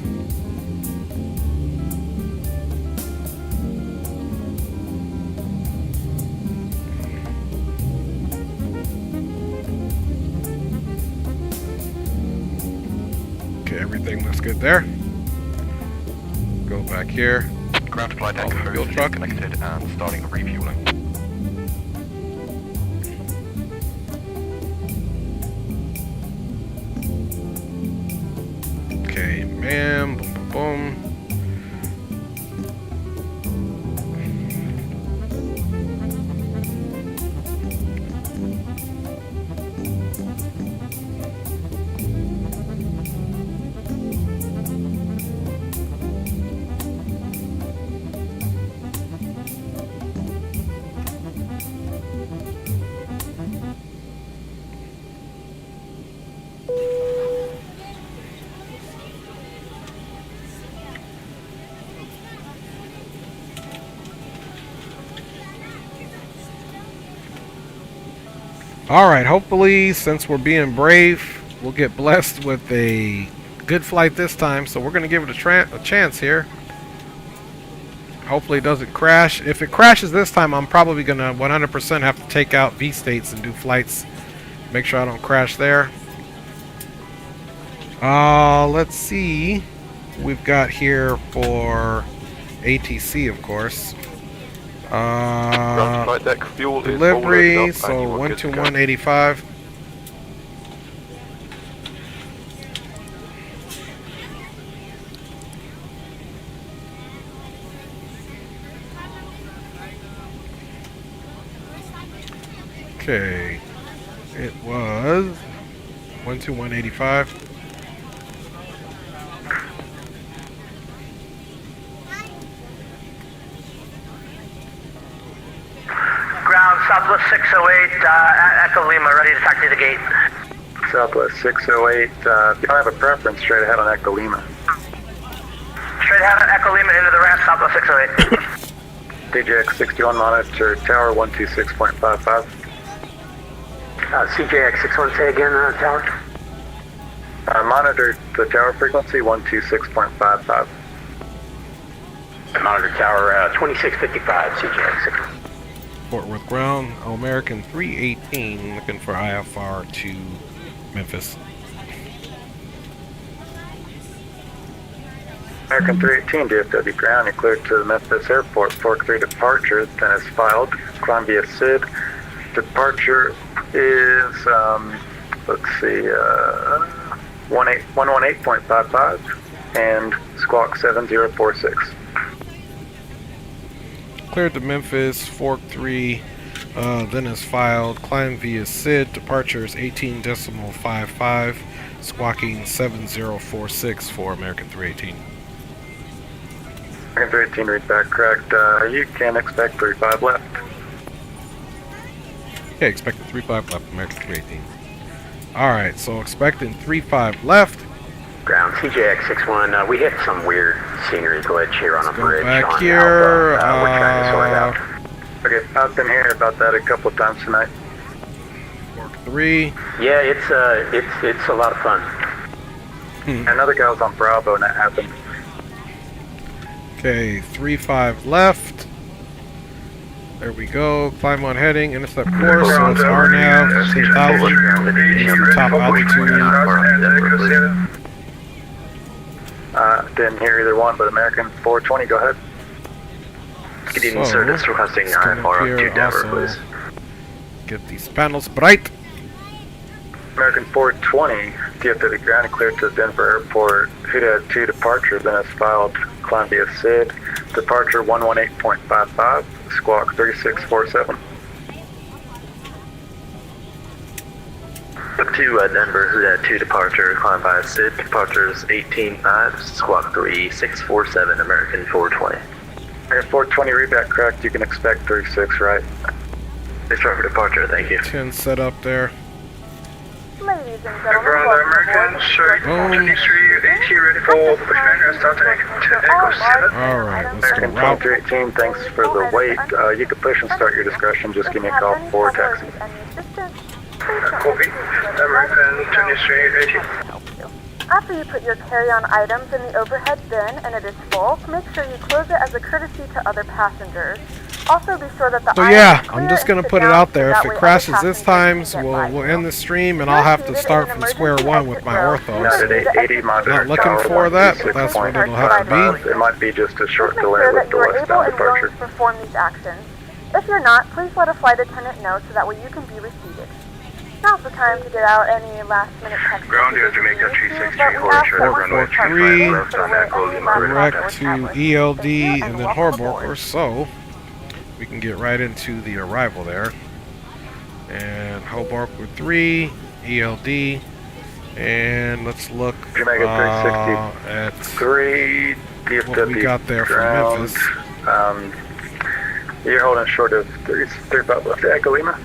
Okay, everything looks good there. Go back here. Ground flight deck fuel truck connected and starting refueling. Okay, bam, boom, boom, boom. Alright, hopefully, since we're being brave, we'll get blessed with a good flight this time. So we're going to give it a chance here. Hopefully it doesn't crash. If it crashes this time, I'm probably going to 100% have to take out V-states and do flights. Make sure I don't crash there. Let's see. We've got here for ATC, of course. Flight deck fuel Delivery, is so 12185. Okay, it was 12185. Southwest 608 at Echo Lima, ready to taxi the gate. Southwest 608, if you don't have a preference, straight ahead on Echo Lima. Straight ahead on Echo Lima into the ramp, Southwest 608. DJX 61 monitor tower 126.55. CJX 61, say again, tower. Monitor the tower frequency 126.55. Monitor tower 2655, CJX. Fort Worth ground, American 318 looking for IFR to Memphis. American 318 DFW ground, you cleared to the Memphis airport. Fork 3 departure, then is filed. Climb via SID. Departure is, let's see, 118.55 and squawk 7046. Cleared to Memphis, Fork 3, then is filed. Climb via SID. Departure is 18.55, squawking 7046 for American 318. American 318 read back correct. You can expect 35 left. Okay, expecting 35 left, American 318. Alright, so expecting 35 left. Ground, CJX 61, we hit some weird scenery glitch here on a bridge. Back on here, Alpha. We're trying to sort it out. Okay, I've been hearing about that a couple of times tonight. Fork 3. Yeah, it's a lot of fun. Another guy was on Bravo and that happened. Okay, 35 left. There we go. Climb on heading, intercept course, so it's RNAV 2000. Top altitude. Didn't hear either one, but American 420, go ahead. Good evening, sir. Just requesting IFR to Denver, please. Get these panels bright. American 420, DFW ground, cleared to Denver Airport. Huda 2 departure, then it's filed. Climb via SID. Departure 118.55, squawk 3647. Up to Denver, Huda 2 departure, climb via SID. Departure is 18.5, squawk 3647, American 420. American 420, read back correct. You can expect 36 right. Thanks for departure, thank you. 10 set up there. Ladies and gentlemen, welcome aboard. ready for pushback. Alright, let's go American route. 2318, thanks for the wait. You can push and start your discussion. Just give me a call for taxi. Copy. American 2318. After you put your carry-on items in the overhead bin and it is full, make sure you close it as a courtesy to other passengers. Also be sure that the So yeah, I'm just gonna put it out there. If it crashes this time, we'll end the stream and I'll have to start from square one with my ortho. So not looking for that, but that's what it'll have to be. It might be just a short Make delay sure with that the you are westbound able and willing departure. to perform these actions. If you're not, please let a flight attendant know so that way you can be reseated. Now's the time to get out any last-minute text. Ground Air Jamaica 363, runway 3, direct to ELD and then Hoboken, so we can get right into the arrival there. And Hoboken 3, ELD, and let's look Jamaica at 3, DFW what we got there from ground. Memphis. You're holding short of 35 left. Echo Lima.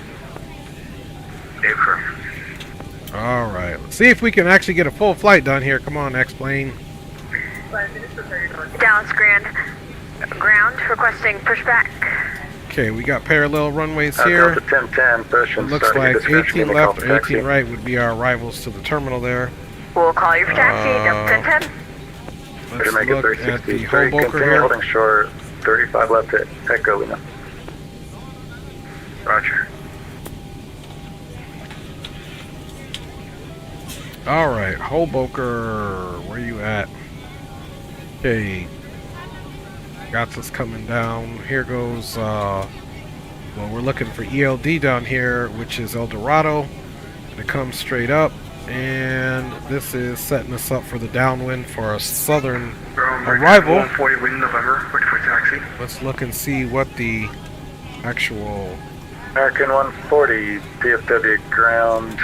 Alright, let's see if we can actually get a full flight done here. Come on, X-Plane. Dallas Grand. Ground, requesting pushback. Okay, we got parallel runways here. Delta 1010, push It and looks start your like discussion. 18 Give me a call left for or taxi. 18 right would be our arrivals to the terminal there. We'll call you for taxi, Delta 1010. Let's Jamaica look at the 363. Hoboken Continue here. holding short. 35 left at Echo Lima. Roger. Alright, Hoboken, where you at? Okay. Got us coming down. Here goes, well, we're looking for ELD down here, which is El Dorado. And it comes straight up. And this is setting us up for the downwind for a southern arrival. 140 wind November, wait for taxi. Let's look and see what the actual... American 140, DFW ground.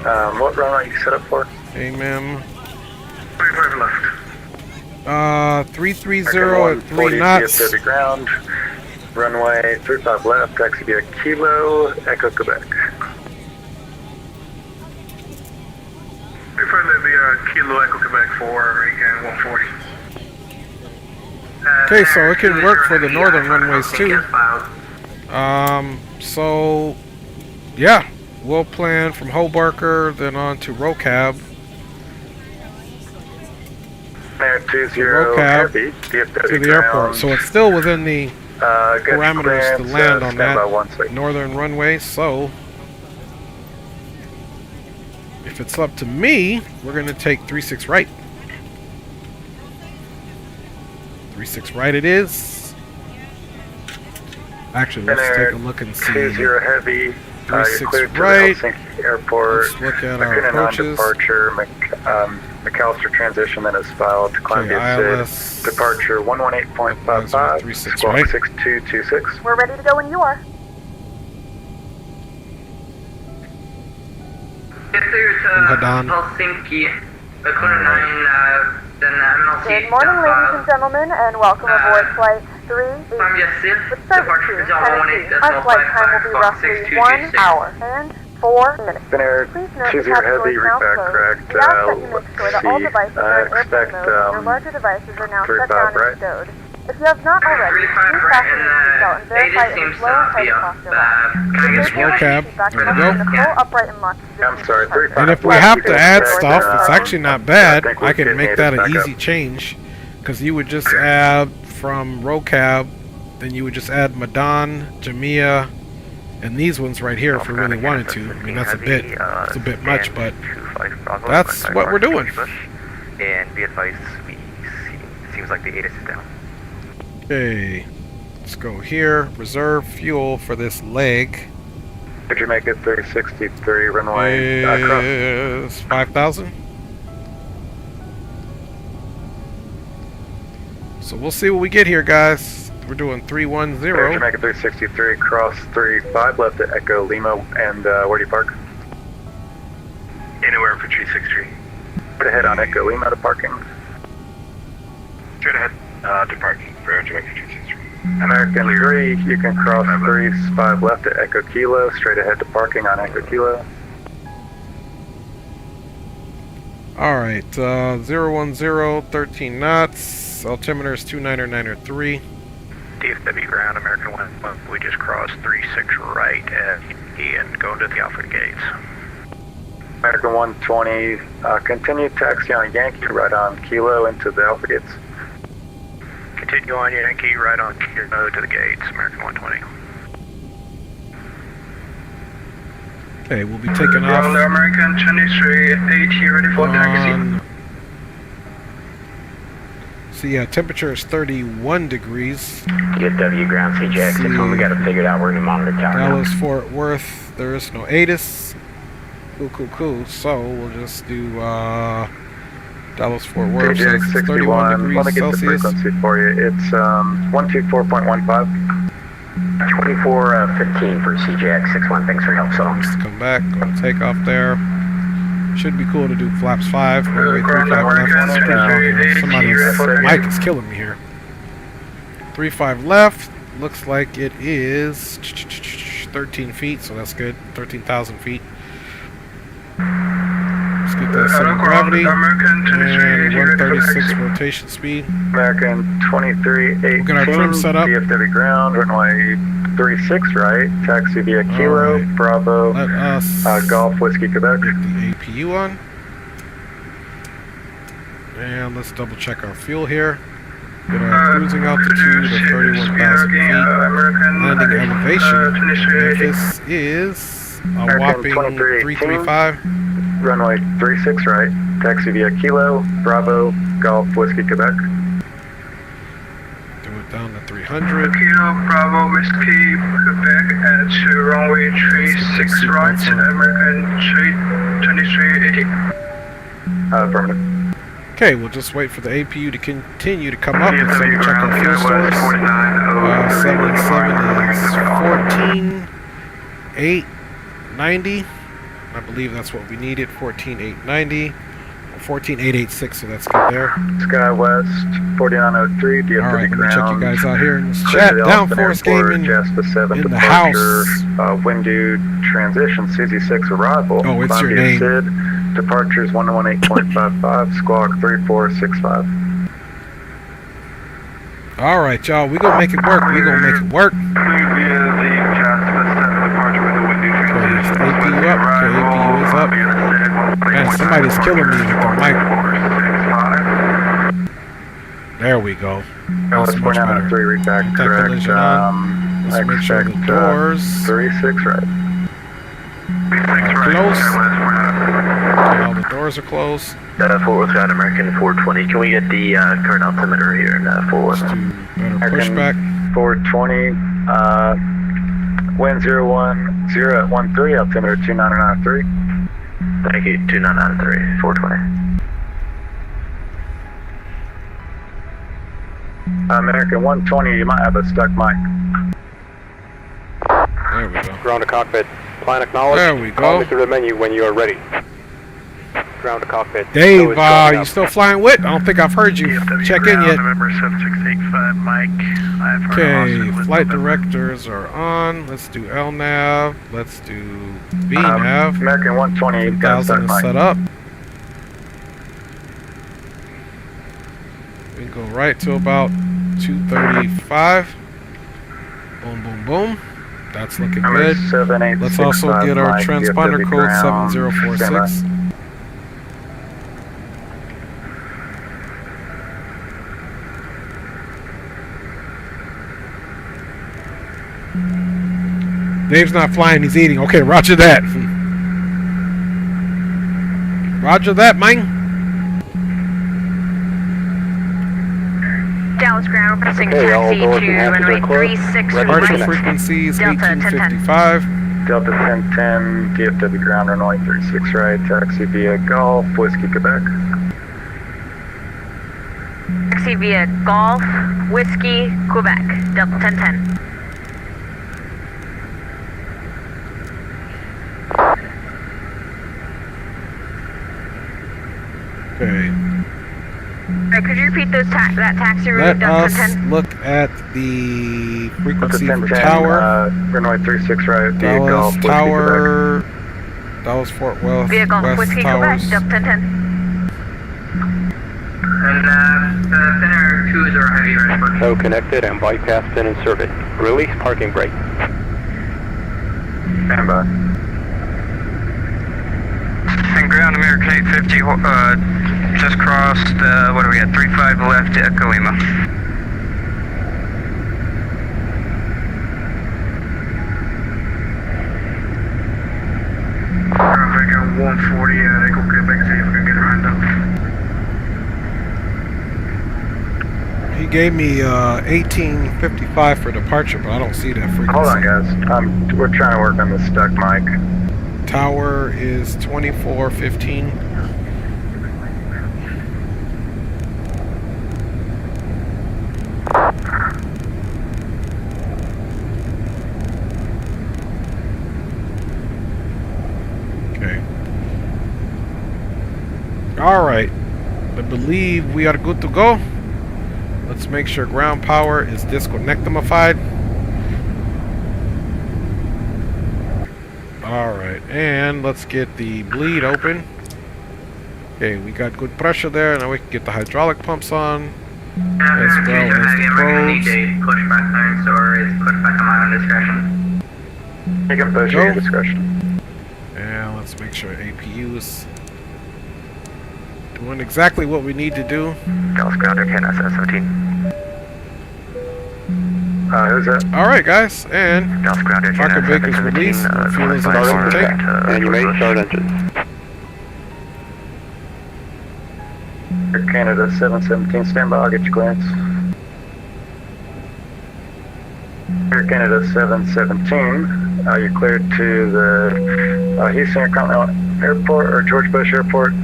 What runway you set up for? AMM. 35 left. 330 at 3 knots. DFW ground. Runway 35 left, taxi via Kilo, Echo Quebec. Refer via Kilo Echo Quebec for Reagan 140. Okay, so it can work for the northern runways too. So yeah, we'll plan from Hobarker, then on to Rocab. Air 20 Rocab Heavy, to the airport. So it's still within the parameters to land on that northern runway. So if it's up to me, we're going to take 36 right. 36 right it is. Actually, let's take a look and see. 20 Heavy, 36 cleared to right. Helsinki Airport. Let's look at our McKinnon on approaches. departure. McAllister transition that is filed to Columbia ILS. Sid. Departure 118.55. 36 Squawk right. 6226. We're ready to go when you are. Yes, sir, Hadan. Helsinki. The corner 9, then MLC. Good morning, ladies and gentlemen, and welcome aboard Flight 3. Columbia Sid. With service to Tennessee, our flight time will be roughly 1 hour and 4 minutes. Finnair Please note 20 the cabin Heavy, door is now repack closed. correct. We ask that you make sure that all devices are in airplane Expect mode and your larger devices are now shut down right. and stowed. If you have not already, please fasten your seatbelt and verify it is low and tight across your lap. This Rocab. There we go. Pull upright and lock position. I'm sorry, 35 And if we left, have you to can add expect, stuff, it's actually not bad. I think we I can can make hit that it an back easy up. change, because you would just add from Rocab, then you would just add Madan, Jamia, and these ones right here if we really wanted to. I mean, that's a bit much, but that's what we're doing. And be advised, seems like the ATIS is down. Okay, let's go here. Reserve fuel for this leg Could you make it 363 runway cross? is 5,000. So we'll see what we get here, guys. We're doing 310. Could you make it 363 cross 35 left at Echo Lima, and where do you park? Anywhere for 363. Straight ahead on Echo Lima to parking. Straight ahead to parking for Jamaica 363. American 3, you can cross 35 left at Echo Kilo, straight ahead to parking on Echo Kilo. Alright, 010, 13 knots. Altimeter is 29903. DFW ground, American 1, we just crossed 36 right and go into the Alpha gates. American 120, continue taxi on Yankee right on Kilo into the Alpha gates. Continue on Yankee, right on Kilo to the gates, American 120. Okay, we'll be taking off American 2380, ready for taxi. on... So yeah, temperature is 31 degrees. DFW ground CJX 61, we got it figured out, we're gonna monitor tower now. Dallas Fort Worth, there is no ATIS. Cool. So we'll just do Dallas Fort Worth. So DJX it's 61, 31 let me degrees get the Celsius. frequency for you. It's 124.15. 2415 for CJX 61, thanks for your help, so. Just come back, go to takeoff there. Should be cool to do flaps 5. Runway 35 left. It's pretty long. Somebody's mic is killing me here. 35 left. Looks like it is 13 feet, so that's good. 13,000 feet. Let's get that center gravity and 136 rotation speed. American 2318, We'll get our trim set up. DFW ground, runway 36 right, taxi via Kilo, Alright. Bravo, Let us Golf Whiskey Quebec. get the APU on. And let's double check our fuel here. Get our cruising altitude of 31,000 feet. Landing elevation. Memphis is a whopping 335. Runway 36 right, taxi via Kilo, Bravo, Golf Whiskey Quebec. Do it down to 300. Kilo Bravo Whiskey Quebec at runway 36 right, American 2380. Affirmative. Okay, we'll just wait for the APU to continue to come up and so we check our fuel source. 77 is 14,890. I believe that's what we needed, 14,890. We'll 14886, so that's good there. Sky West 4903. DFW All right, let me ground. check you guys out here in this chat. Downforce Gaming Jasper 7 in the departure, house. Windu transition, CZ6 arrival. Oh, it's your Columbia name. Sid, departures 118.55, squawk 3465. All right, y'all. We gonna make it work. We gonna make it work. Via the Jasper 7 departure with the Windu transition. APU up. Okay, APU is up. Man, somebody's killing me with their mic. There we go. That's much better. 3 read back Contact correct. collision on. Let's make sure the doors 36 right. are closed. Okay, all the doors are closed. Fort Worth Ground American 420. Can we get the current altimeter here in Fort Worth? Let's do better pushback. 420, wind 010 at 13, altimeter 2993. Thank you. 2993. 420. American 120, you might have a stuck mic. There we go. Ground to cockpit. Plan acknowledged. There we Call go. me through the menu when you are ready. Ground to cockpit. Dave, So it's going you up. still flying with? I don't think I've heard you check in yet. November 7685, Mike. Okay, flight directors are on. Let's do LNAV. Let's do VNAV. American 120, you've got a 1000 stuck is set mic. up. We go right to about 235. Boom, boom, boom. That's looking Number good. 7865, Let's also get our Mike, transponder DFW code ground, 7046. Dave's not flying, he's eating. Okay, roger that. Roger that, man. Dallas ground, pressing Okay, all taxi to doors and hatches are runway closed. 36 Ready Departure right. frequency is Delta 1855. Delta 1010, DFW ground, runway 36 right, taxi via Golf, Whiskey, Quebec. Taxi via Golf, Whiskey, Quebec, Delta 1010. Okay. Alright, could you repeat those that taxi route, Let Delta us 1010? look at the Delta frequency for 1010, tower. runway 36 right, via Golf, Dallas Whiskey, Tower. Dallas Fort Worth Via Golf, West Whiskey, Towers. Quebec, Delta 1010. And thin air 2 is our heavy transport. So connected and bypass pin inserted. Release parking brake. Stand by. And ground American 850, just crossed, what are we at, 35 left at Colima. Traffic at 140, Echo Quebec, see if we can get around up. He gave me 1855 for departure, but I don't see that frequency. Hold on, guys. We're trying to work on the stuck mic. Tower is 2415. Okay. All right. I believe we are good to go. Let's make sure ground power is disconnectified. Alright, and let's get the bleed open. Okay, we got good pressure there. Now we can get the hydraulic pumps on. As well as the probes. Pushback signs, or is pushback on my own discretion? You can push at your discretion. And let's make sure APU is doing exactly what we need to do. Dallas Grounder, KNS 17. Who's that? Alright guys, and Dallas Grounder, rocket KNS brake is 17. released. Fuel is in our Start tank. engine. And you may start engines. Air Canada 717, stand by, I'll get your clearance. Air Canada 717, you're cleared to the Houston Intercontinental Airport, or George Bush Airport,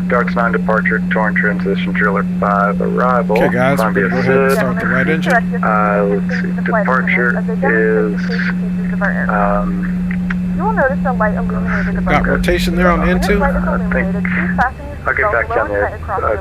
Darts 9 departure, Torn transition, Driller 5 arrival. Okay guys, we're Columbia going to go ahead and Sid. start the right engine. Let's see, departure is, You will notice a light illuminated above Got you. rotation there on When this N2. light is I think- illuminated, please fasten your I'll get back down there.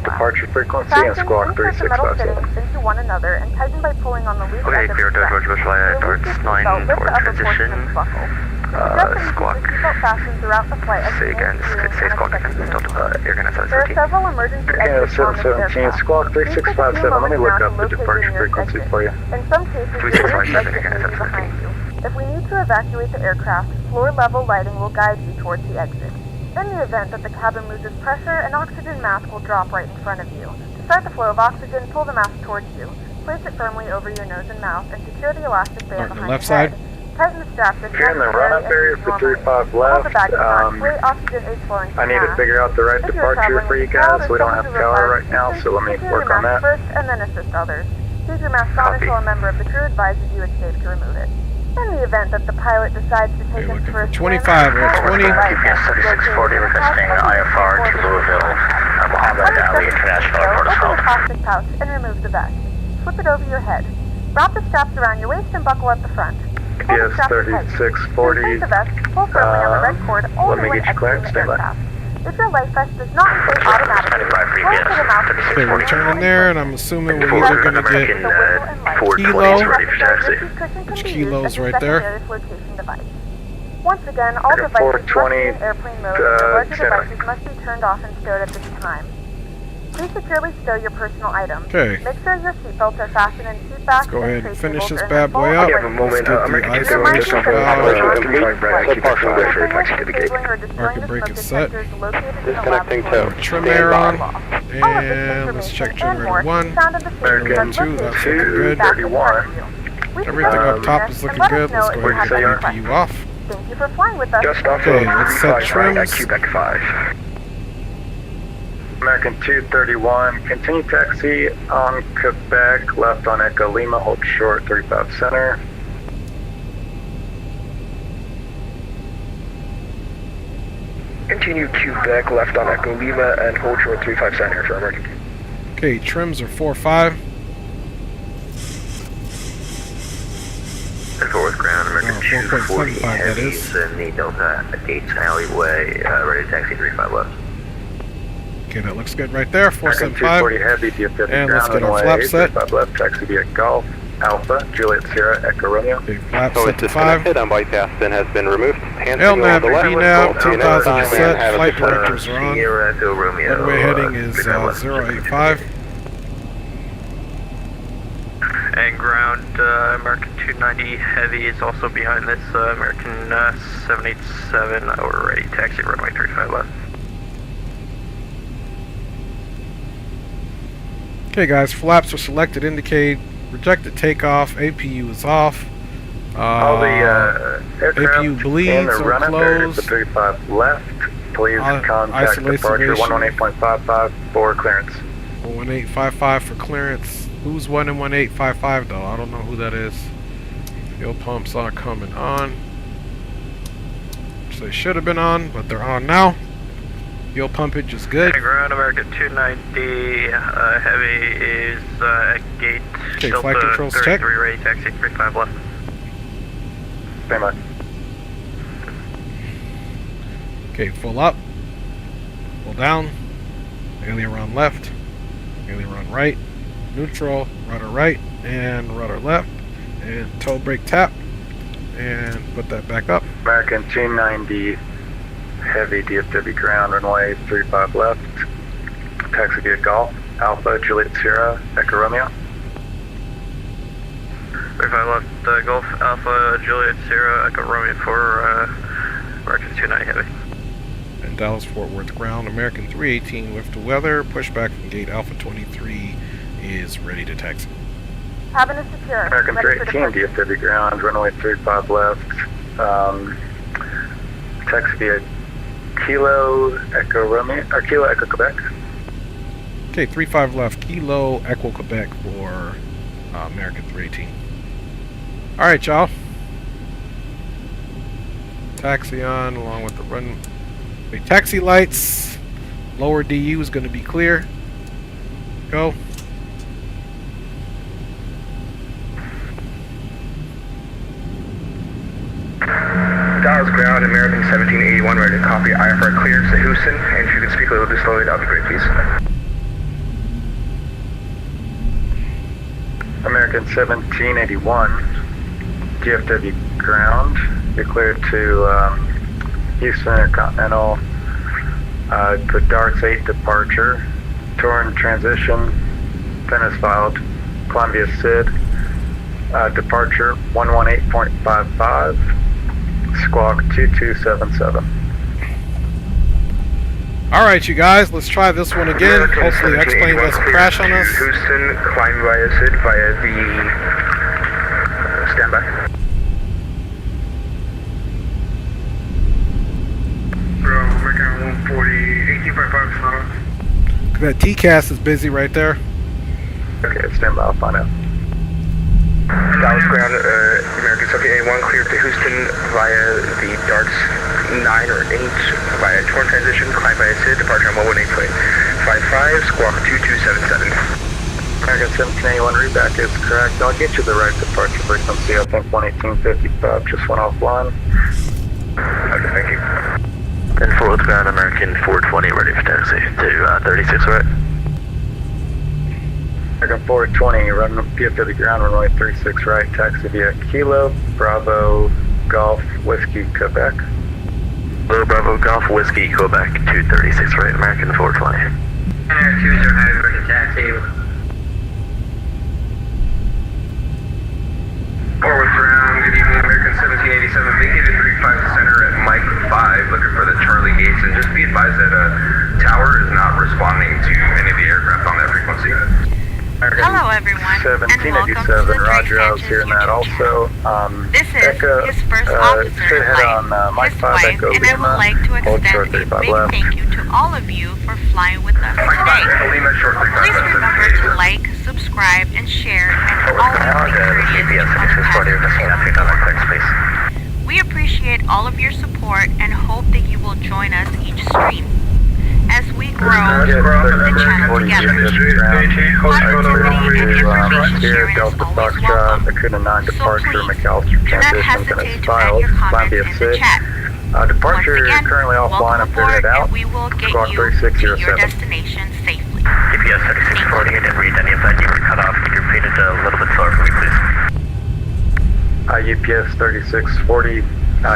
Departure frequency and Fasten squawk insert the metal 3657. fittings into one another and tighten by pulling on the loose Okay, end of clear the George strap. Bush flight To release Darts your 9 seatbelt, lift for the upper portion transition. of the buckle. Adjust Squawk. and keep the seatbelt fastened throughout the flight as Say you again, may experience say squawk again. unexpected Delta, incidents. you're gonna There are 717. several emergency exits on this 717, aircraft. squawk Please take a few 3657. Let me moments look now up to the locate departure your nearest frequency exit. for you. In some cases, your nearest 3657, exit you're may gonna be behind 717. you. If we need to evacuate the aircraft, floor-level lighting will guide you towards the exit. In the event that the cabin loses pressure, an oxygen mask will drop right in front of you. To start the flow of oxygen, pull the mask towards you. Place it firmly over your nose and mouth and secure the elastic band Start on the behind left your head. side. Tighten the straps if You're in the necessary run-up and area breathe for normally. 35 Hold the bag left. down. Way oxygen is flowing I need to fast. figure out the right If you're departure traveling for you with a child guys. or We don't someone have who power requires right now, so let me assistance, work secure on your mask that. first and then assist others. Keep your mask on Copy. until a member of the crew advises you it's safe to remove it. In the event that the pilot decides to take Okay, its looking for first 25, we're at 20. GPS 7640 requesting IFR to Louisville, Mohammed Ali International Airport as Open well. the plastic pouch and remove the vest. Slip it over your head. Wrap the straps around your waist and buckle at the front. Pull the GPS straps tight. 3640. Inflate the vest, pull firmly on the red cord all let the me way get you up cleared. to the Stand by. aircraft. If your life vest does not inflate automatically, 25 for close to the mouth of the Okay, we're seat turning there, and I'm assuming we're Forward, either going to American, get the whistle and light. 420 Kilo. is ready for taxi. Which kilo's right there? Flotation device. Once again, all American devices must be 420, in airplane mode and the larger stand by. devices must be turned off and stowed at this time. Please securely stow your personal items. Okay. Make sure your seatbelts are fastened in seat backs. Go ahead and tray finish tables this are in bad full boy up. You have a moment. Let's get the American isolation Reminder that valve. taxi to the gate. Market break is set. Disconnecting tow. Trim air on. And let's check generator 1. American 2, that's looking good. 31. Everything up top is looking good. Let's go ahead and get the APU off. Thank you for flying with us. Just off Okay, of let's set 35 trims. at Quebec 5. American 231, continue taxi on Quebec, left on Echo Lima, hold short 35 center. Continue Quebec, left on Echo Lima and hold short 35 center for American. Okay, trims are 4-5. And forward ground, American 240 4.75 that is. heavies in the Delta Gates alleyway, ready to taxi 35 left. Okay, that looks good right there. American 475. 240 heavy, DFW And ground, let's get our runway flap set. 35 left, taxi via Golf, Alpha, Juliet Sierra, Echo Romeo. Okay, flap So set it's to 5. disconnected. Unbypass bin has been removed. Hand signal on LNAV, the left. VNAV, Go 2000 is and set. have Flight it directors are on. Sierra Echo Romeo. Runway heading is 085. And ground, American 290 heavy is also behind this, American 787, we're ready, taxi runway 35 left. Okay, guys, flaps are selected, indicate rejected takeoff. APU is off. All the aircraft APU bleeds in the or run-up area closed. for 35 left. Please contact Isolation. departure 118.55 for clearance. 1855 for clearance. Who's 11855 though? I don't know who that is. Fuel pumps are coming on. Which they should have been on, but they're on now. Fuel pumpage is good. And ground, American 290 heavy is at gate Okay, Delta flight controls 33 check. ready, taxi 35 left. Stand by. Okay, full up. Full down. Aileron left. Aileron right. Neutral. Rudder right. And rudder left. And toe brake tap. And put that back up. American 290 heavy DFW ground, runway 35 left. Taxi via Golf, Alpha, Juliet Sierra, Echo Romeo. 35 left, Golf Alpha, Juliet Sierra, Echo Romeo for American 290 heavy. And Dallas Fort Worth ground. American 318 with the weather. Pushback from gate Alpha 23 is ready to taxi. Cabin is secure. American Ready for 318 departure. DFW ground, runway 35 left. Taxi via Kilo Echo Romeo, or Kilo Echo Quebec. Okay, 35 left. Kilo Echo Quebec for American 318. Alright, y'all. Taxi on along with the run. The taxi lights. Lower DU is going to be clear. Go. Tower Dallas ground, American 1781, ready to copy IFR clearance to Houston, and if you can speak a little bit slowly, that would be great, please. American 1781, GFW ground, you're cleared to Houston Intercontinental, the Darts 8 departure, Torn transition, Venice filed, Columbia SID, departure 118.55, squawk 2277. Alright, you guys, let's try this one again. Hopefully X-Plane doesn't crash on us. Houston, climb via SID via the standby. Bro, American 140, 1855 Throttle. That TCAS is busy right there. Okay, stand by, I'll find out. Dallas ground, American 1781 cleared to Houston via the Darts 9 or 8 via Torn transition, climb via SID, departure on 118.55, squawk 2277. American 1781 readback is correct. I'll get you the right departure frequency. I think 118.55 just went offline. Okay, thank you. And Fort Worth ground, American 420, ready for taxi to 36, right? American 420, run PFW ground, runway 36 right, taxi via Kilo, Bravo, Golf, Whiskey, Quebec. Hello, Bravo, Golf, Whiskey, Quebec, 236 right, American 420. Air 20 heavy, ready to taxi. Fort Worth ground, good evening, American 1787, vacated 35 center at Mike 5, looking for the Charlie gates, and just be advised that tower is not responding to any of the aircraft on that frequency. Hello everyone, and welcome to the Roger, I was hearing that also. This is his first officer in life, his wife, and I would like to extend a big thank you to all of you for flying with us today. Please remember to like, subscribe, and share, and always be courteous to one another. We appreciate all of your support and hope that you will join us each stream as we grow the channel together. Positivity and information sharing is always welcome. So please, do not hesitate to add your comments in the chat. Departure Once again, currently offline, I'm welcome figuring aboard, it out. and we will get Squawk you to 3607. your destination safely. GPS 3640, I didn't read any of that. You were cut off. Can you repeat it a little bit slower for me, please? UPS 3640,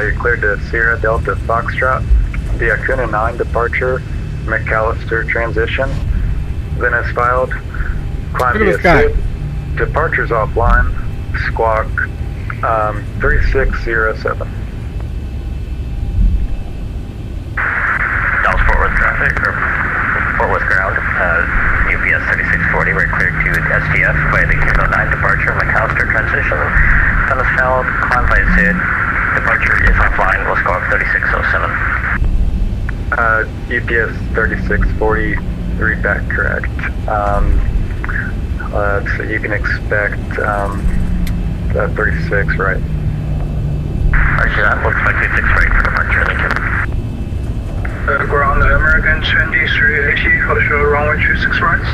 you're cleared to Sierra Delta Foxtrot, via Kuna 9 departure, McAllister transition, Venice filed, climb via SID, departures offline, squawk 3607. Dallas Fort Worth traffic, or Fort Worth ground, UPS 3640, we're cleared to STF by the Kilo 9 departure, McAllister transition, Venice filed, climb via SID, departure is offline, we'll squawk 3607. UPS 3640, readback correct. So you can expect 36 right. Roger that, we'll expect 36 right for departure, thank you. Ground, American 2380, hold short runway 26 right.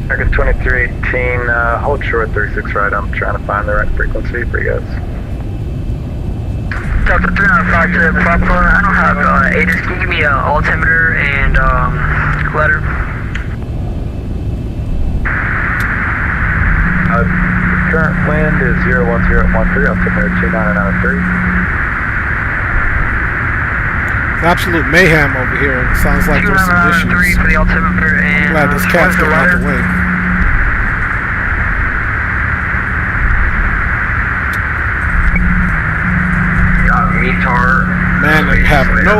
American 2318, hold short 36 right. I'm trying to find the right frequency for you guys. Delta 395 to Papa, I don't have ATIS, can you give me an altimeter and letter? Current wind is 01013, altimeter 2993. Absolute mayhem over here. It sounds like there's some issues. 2993 for the altimeter, and Glad this cat's getting out the way. Man, they have no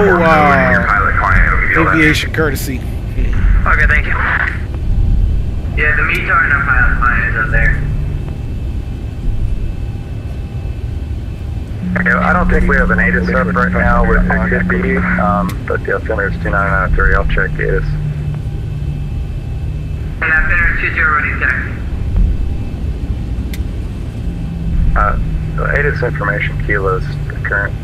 aviation courtesy. Okay, thank you. Yeah, the METAR and our pilot client is up there. Okay, I don't think we have an ATIS up right now, which it could be, but the altimeter is 2993. I'll check ATIS. And altimeter 20 ready taxi. ATIS information, kilos, current.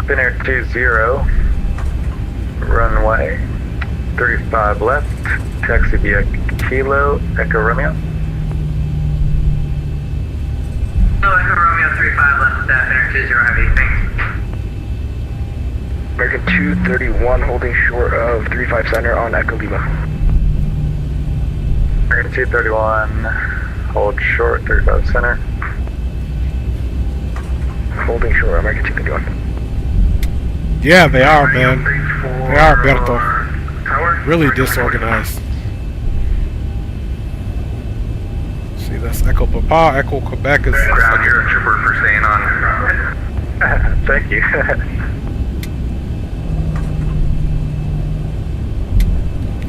Spinner 20, runway 35 left, taxi via Kilo, Echo Romeo. 35 left with that, enter 20 heavy, thanks. American 231 holding short of 35 center on Echo Lima. American 231, hold short, 35 center. Holding short, American 231. Yeah, they are, man. They are, Berto. Really disorganized. See, that's Echo Papa, Echo Quebec is... Ground, you're a trooper for staying on. Thank you.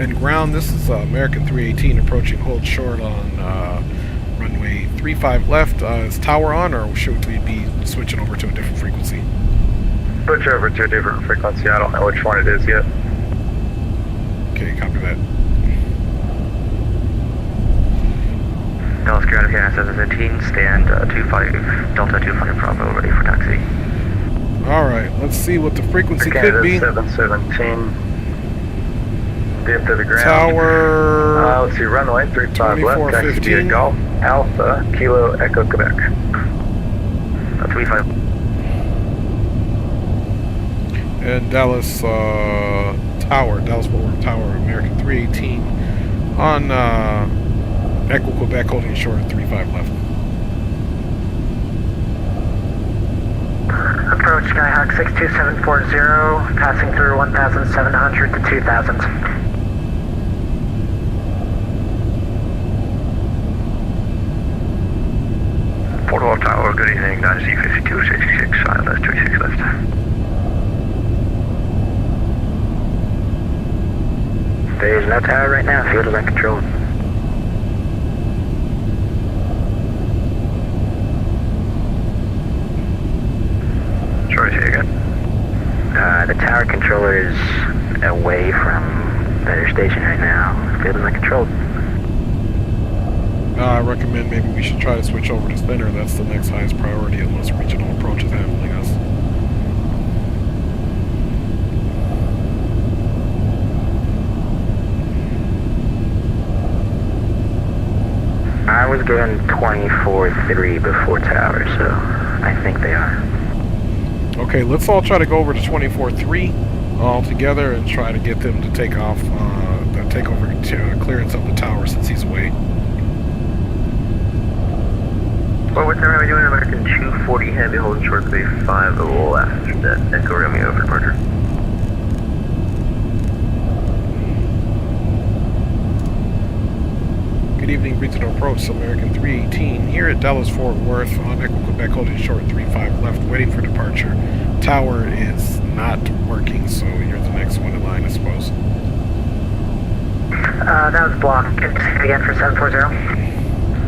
And ground, this is American 318 approaching hold short on runway 35 left. Is tower on, or should we be switching over to a different frequency? Switch over to a different frequency. I don't know which one it is yet. Okay, copy that. Dallas ground here, 717, stand 25, Delta 25 Bravo, ready for taxi. Alright, let's see what the frequency could be. 717. Dip to the ground. Tower... let's see, runway 35 left, taxi via Golf, Alpha, Kilo, Echo, Quebec. 35. And Dallas Tower, Dallas Fort Worth Tower, American 318 on Echo Quebec holding short at 35 left. Approach Skyhawk 62740, passing through 1,700 to 2,000. Fort Worth Tower, good evening, Dynasty 5266, ILS 36 left. There's no tower right now, field is uncontrolled. Sorry, say again? The tower controller is away from the air station right now. Field is uncontrolled. I recommend maybe we should try to switch over to spinner. That's the next highest priority unless regional approach is handling us. I was given 24-3 before tower, so I think they are. Okay, let's all try to go over to 24-3 all together and try to get them to take off, take over clearance of the tower since he's away. Well, what time are we doing? American 240 heavy, holding short bay 50 left. That Echo Romeo for departure. Good evening, regional approach, American 318 here at Dallas Fort Worth on Echo Quebec holding short 35 left, waiting for departure. Tower is not working, so you're the next one in line, I suppose. That was blocked. Again for 740.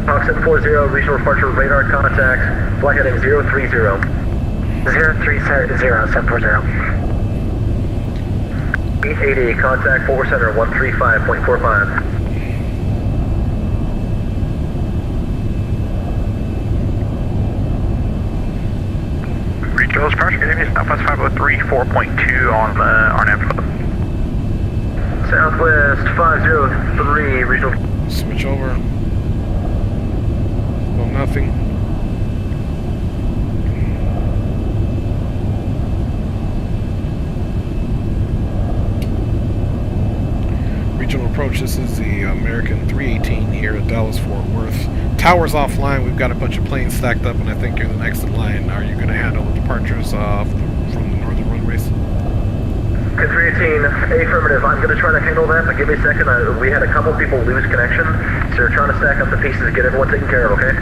Block 740, regional departure, radar contact, flight heading 030. 030, 740. 880, contact forward center 135.45. Regional departure, good evening, Southwest 503, 4.2 on RNAV. Southwest 503, regional. Switch over. Well, nothing. Regional approach, this is the American 318 here at Dallas Fort Worth. Tower's offline, we've got a bunch of planes stacked up, and I think you're the next in line. Are you going to handle the departures from the northern runways? 318, affirmative. I'm going to try to handle that, but give me a second. We had a couple people lose connection, so we're trying to stack up the pieces to get everyone taken care of, okay?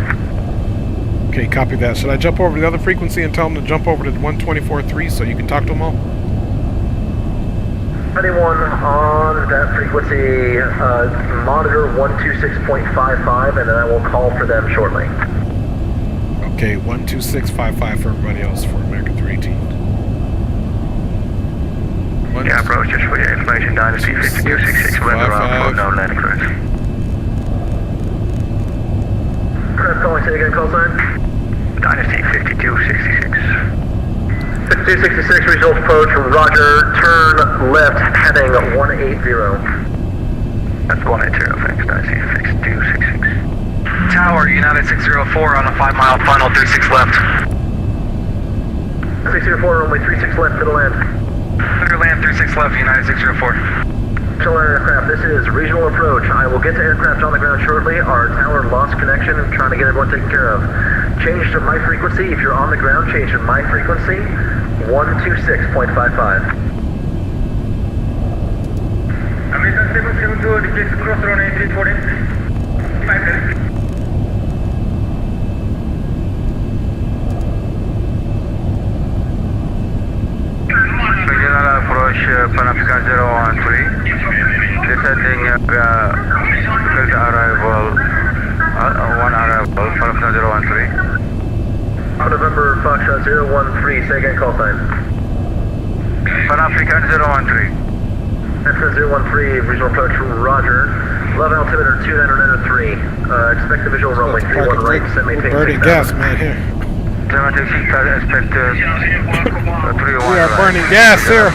Okay, copy that. Should I jump over to the other frequency and tell them to jump over to 124.3 so you can talk to them all? Anyone on that frequency, monitor 126.55, and then I will call for them shortly. Okay, 126.55 for everybody else for American 318. Yeah, approach, just for your information, Dynasty 5266, weather on, no landing clearance. Correct, calling, say again, call sign? Dynasty 5266. 5266, regional approach, roger, turn left, heading 180. That's 180, thanks, Dynasty 5266. Tower, United 604 on a 5-mile final, 36 left. 604, runway 36 left to the land. Clear land, 36 left, United 604. Regional aircraft, this is regional approach. I will get to aircraft on the ground shortly. Our tower lost connection and trying to get everyone taken care of. Change to my frequency. If you're on the ground, change to my frequency. 126.55. American 772, deploy cross runway 340. 5 minutes. Regional approach, Pan African 013. Descending field arrival, one arrival, Pan African 013. November Foxtrot 013, say again, call sign. Pan African 013. African 013, regional approach, Roger. Love altimeter 2903. Expect the visual runway 31 right, set maintain. Burning gas, man, here. We are burning gas here.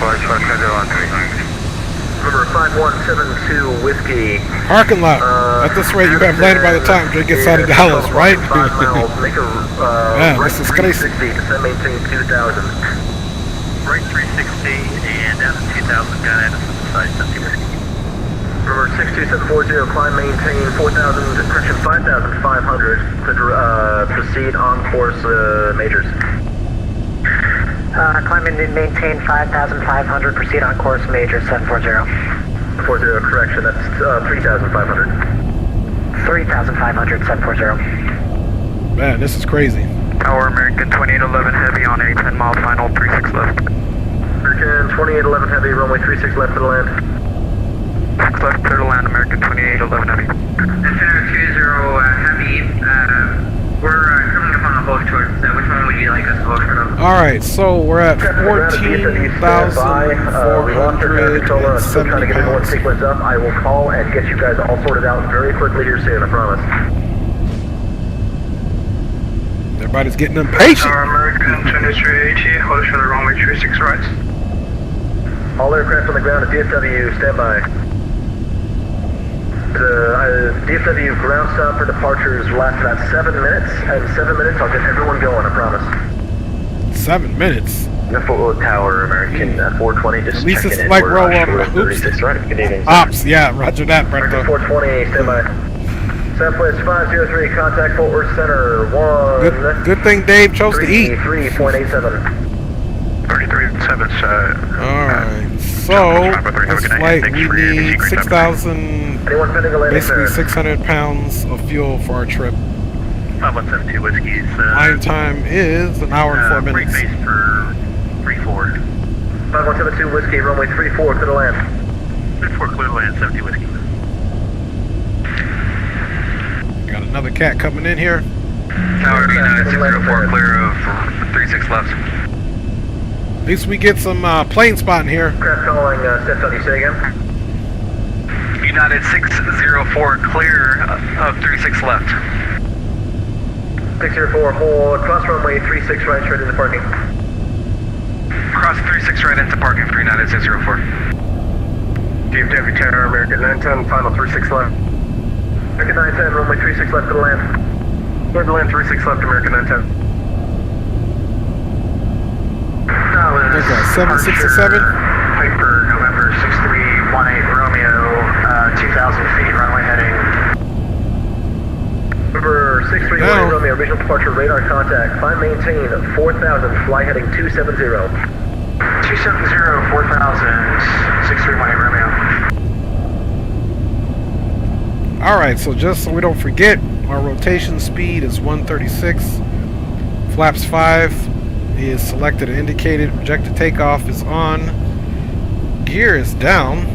Number 5172 Whiskey. Parking lot. At this rate, you have landed by the time Jay gets out of Dallas, right? Yeah, this is crazy. Descend maintain 2000. Right 360 and down to 2000, got in side 70 Whiskey. Number 62740, climb maintain 4000, correction 5500 to proceed on course majors. Climb and maintain 5,500, proceed on course major 740. 40, correction, that's 3,500. 3,500, 740. Man, this is crazy. Tower, American 2811 Heavy on a 10-mile final, 36 left. American 2811 Heavy, runway 36 left to the land. 6 left, clear to land, American 2811 Heavy. Center 20 Heavy, we're coming up on a hold short, so which one would you like us to hold short of? Alright, so we're at 14,470 pounds. Sequence up. I will call and get you guys all sorted out very quickly here soon, I promise. Everybody's getting impatient. American 2380, hold short of runway 36 right. All aircraft on the ground at DFW, stand by. The DFW ground stop for departures lasts about 7 minutes, and 7 minutes I'll get everyone going, I promise. 7 minutes? Fort Worth Tower, American 420, just at least checking it's in. like We're row on one. shore, Oops. 36 right, good evening. Ops, yeah, roger that, American Brento. 420, stand by. Southwest 503, contact Fort Worth Center, 1. Good thing Dave chose to eat. 3.87. 33.7, Alright, so this flight we need 6,000, basically 600 pounds of fuel for our trip. 5172 Whiskey's Flying time is an hour and 4 minutes. base for 34. 5172 Whiskey, runway 34 to the land. 34 clear to land, 70 Whiskey. Got another cat coming in here. Tower, United 604, clear of 36 left. At least we get some plane spotting here. Craft calling, steps on you, say again. United 604, clear of 36 left. 604, hold, cross runway 36 right, straight into parking. Cross 36 right into parking for United 604. DFW Tower, American 910, final 36 left. American 910, runway 36 left to the land. Clear to land 36 left, American 910. There's a 767. Piper, November 6318 Romeo, 2,000 feet, runway heading. November 6318 Romeo, regional departure, radar contact, climb maintain 4,000, fly heading 270. 270, 4,000, 6318 Romeo. Alright, so just so we don't forget, our rotation speed is 136. Flaps 5 is selected and indicated. Projected takeoff is on. Gear is down.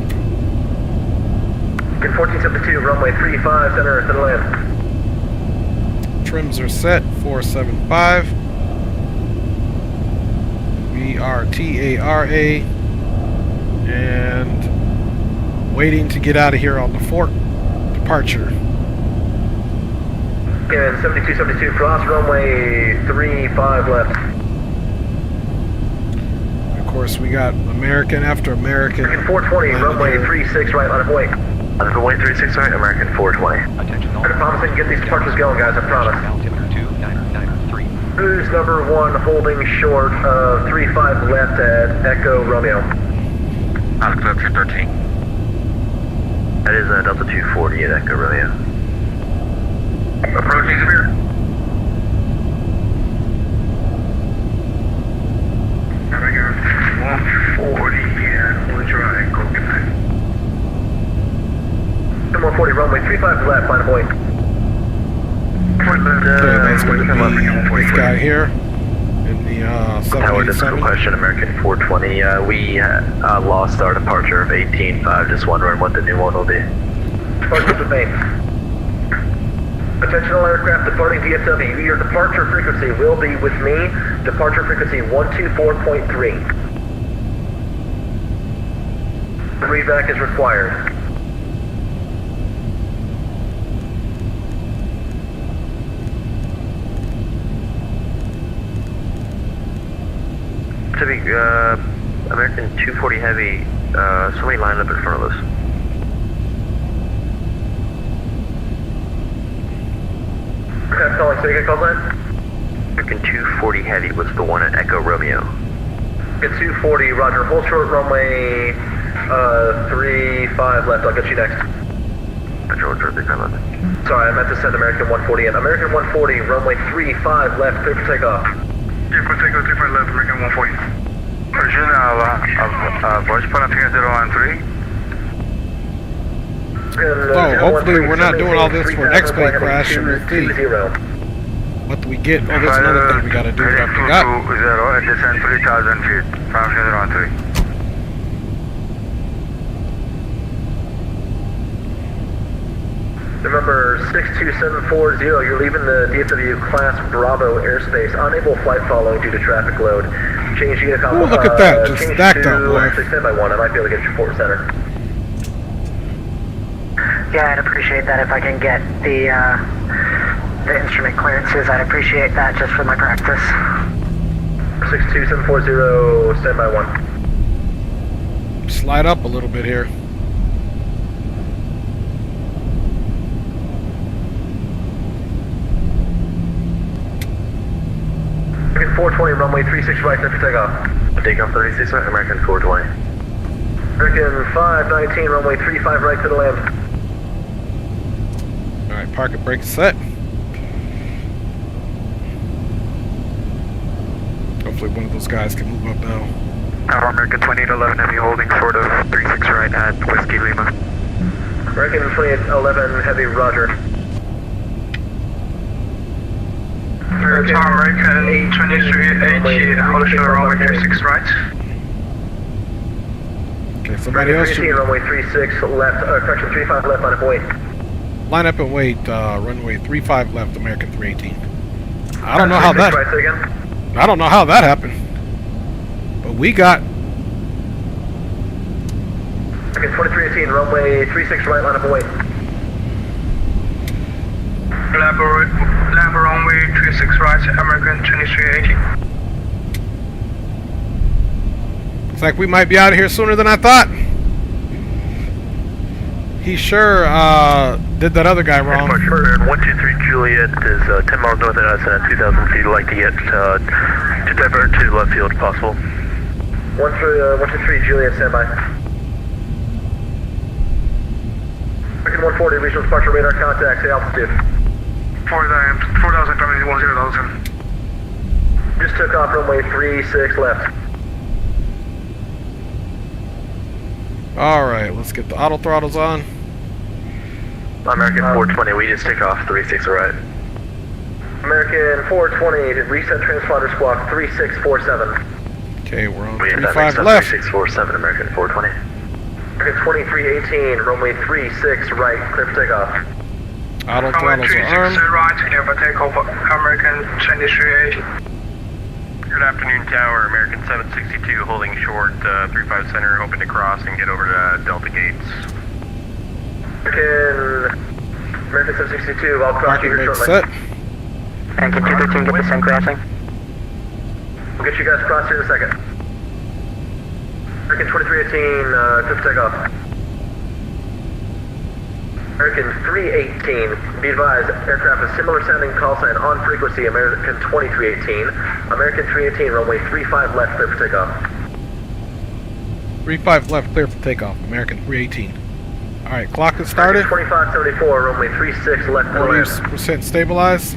1472, runway 35, center to the land. Trims are set, 475. VRTARA. And waiting to get out of here on the fork departure. And 7272, cross runway 35 left. Of course, we got American after American. 420, runway 36 right, line of way. Runway 36 right, American 420. Attention all. I promise I can get these departures going, guys, I promise. Altimeter 2993. Cruise number 1 holding short of 35 left at Echo Romeo. Altimeter 13. That is Delta 240 at Echo Romeo. Approaching Severe. American 140, yeah, we'll try Echo Quebec. 140, runway 35 left, line of point. Okay, that's going to be this guy here in the Tower, just a 787. question, American 420. We lost our departure of 18.5. Just wondering what the new one will be. Departure with me. Attention all aircraft departing DFW. Your departure frequency will be with me. Departure frequency 124.3. Revac is required. To be, American 240 Heavy, somebody lined up in front of us. Okay, calling, so you get called line? American 240 Heavy was the one at Echo Romeo. Get 240, roger. Hold short runway 35 left. I'll get you next. Roger, 35 left. Sorry, I meant to send American 140 in. American 140, runway 35 left, clear for takeoff. Yeah, for takeoff 35 left, American 140. Voice point, I think 013. Oh, hopefully we're not doing all this for an X-plane crash and we'll see. What do we get? Oh, there's another thing we gotta do that I forgot. 220 and descend 3,000 feet from 013. Remember, 62740, you're leaving the DFW Class Bravo airspace. Unable flight following due to traffic load. Change unit Ooh, look at that, just stacked up, boy. Actually, stand by 1, I might be able to get you Port Center. Yeah, I'd appreciate that if I can get the instrument clearances. I'd appreciate that just for my practice. 62740, stand by 1. Slide up a little bit here. American 420, runway 36 right, clear for takeoff. Takeoff 36 right, American 420. American 519, runway 35 right, clear to land. Alright, park and brake set. Hopefully one of those guys can move up now. Tower American 2811 Heavy holding short of 36 right at Whiskey Lima. American 2811 Heavy, roger. Tower American 2380 hold short runway 36 right. Okay, somebody else should runway 36 left, correction 35 left, line of wait. line up and wait. Runway 35 left, American 318. I don't know how that. Right, say again? I don't know how that happened. But we got. American 2318, runway 36 right, line up and wait. Lab runway 36 right, American 2380. Looks like we might be out of here sooner than I thought. He sure did that other guy wrong. 123 Juliet is 10 miles north of us and at 2,000 feet. I'd like to get to divert to left field if possible. 123 Juliet, stand by. American 140, regional departure radar contact, say altitude. 4,000, 10,000. Just took off runway 36 left. Alright, let's get the auto throttles on. American 420, we just took off 36 right. American 420, reset transponder squawk 3647. Okay, we're on We have that 35 next up, left. 3647, American 420. American 2318, runway 36 right, clear for takeoff. Auto Runway throttles are 36 armed. right, clear for takeoff, American 2380. Good afternoon, Tower. American 762 holding short, 35 center, hoping to cross and get over to Delta Gates. American 762, I'll cross Park you and here brake shortly. set. And can 213 get descent crossing? We'll get you guys across here in a second. American 2318, clear for takeoff. American 318, be advised, aircraft with similar sounding call sign on frequency, American 2318. American 318, runway 35 left, clear for takeoff. 35 left, clear for takeoff. American 318. Alright, clock is started. 2574, runway 36 left, clear land. 40% stabilized.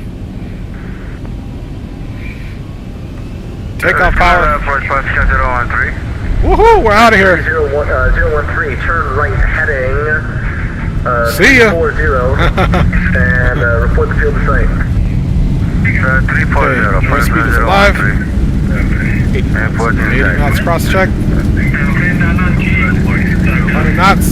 Takeoff power. 451013. Woohoo, we're out of here. 013, turn right heading. See ya. 40, and report the field of sight. 340, airspeed is alive. 80 knots cross check. 100 knots.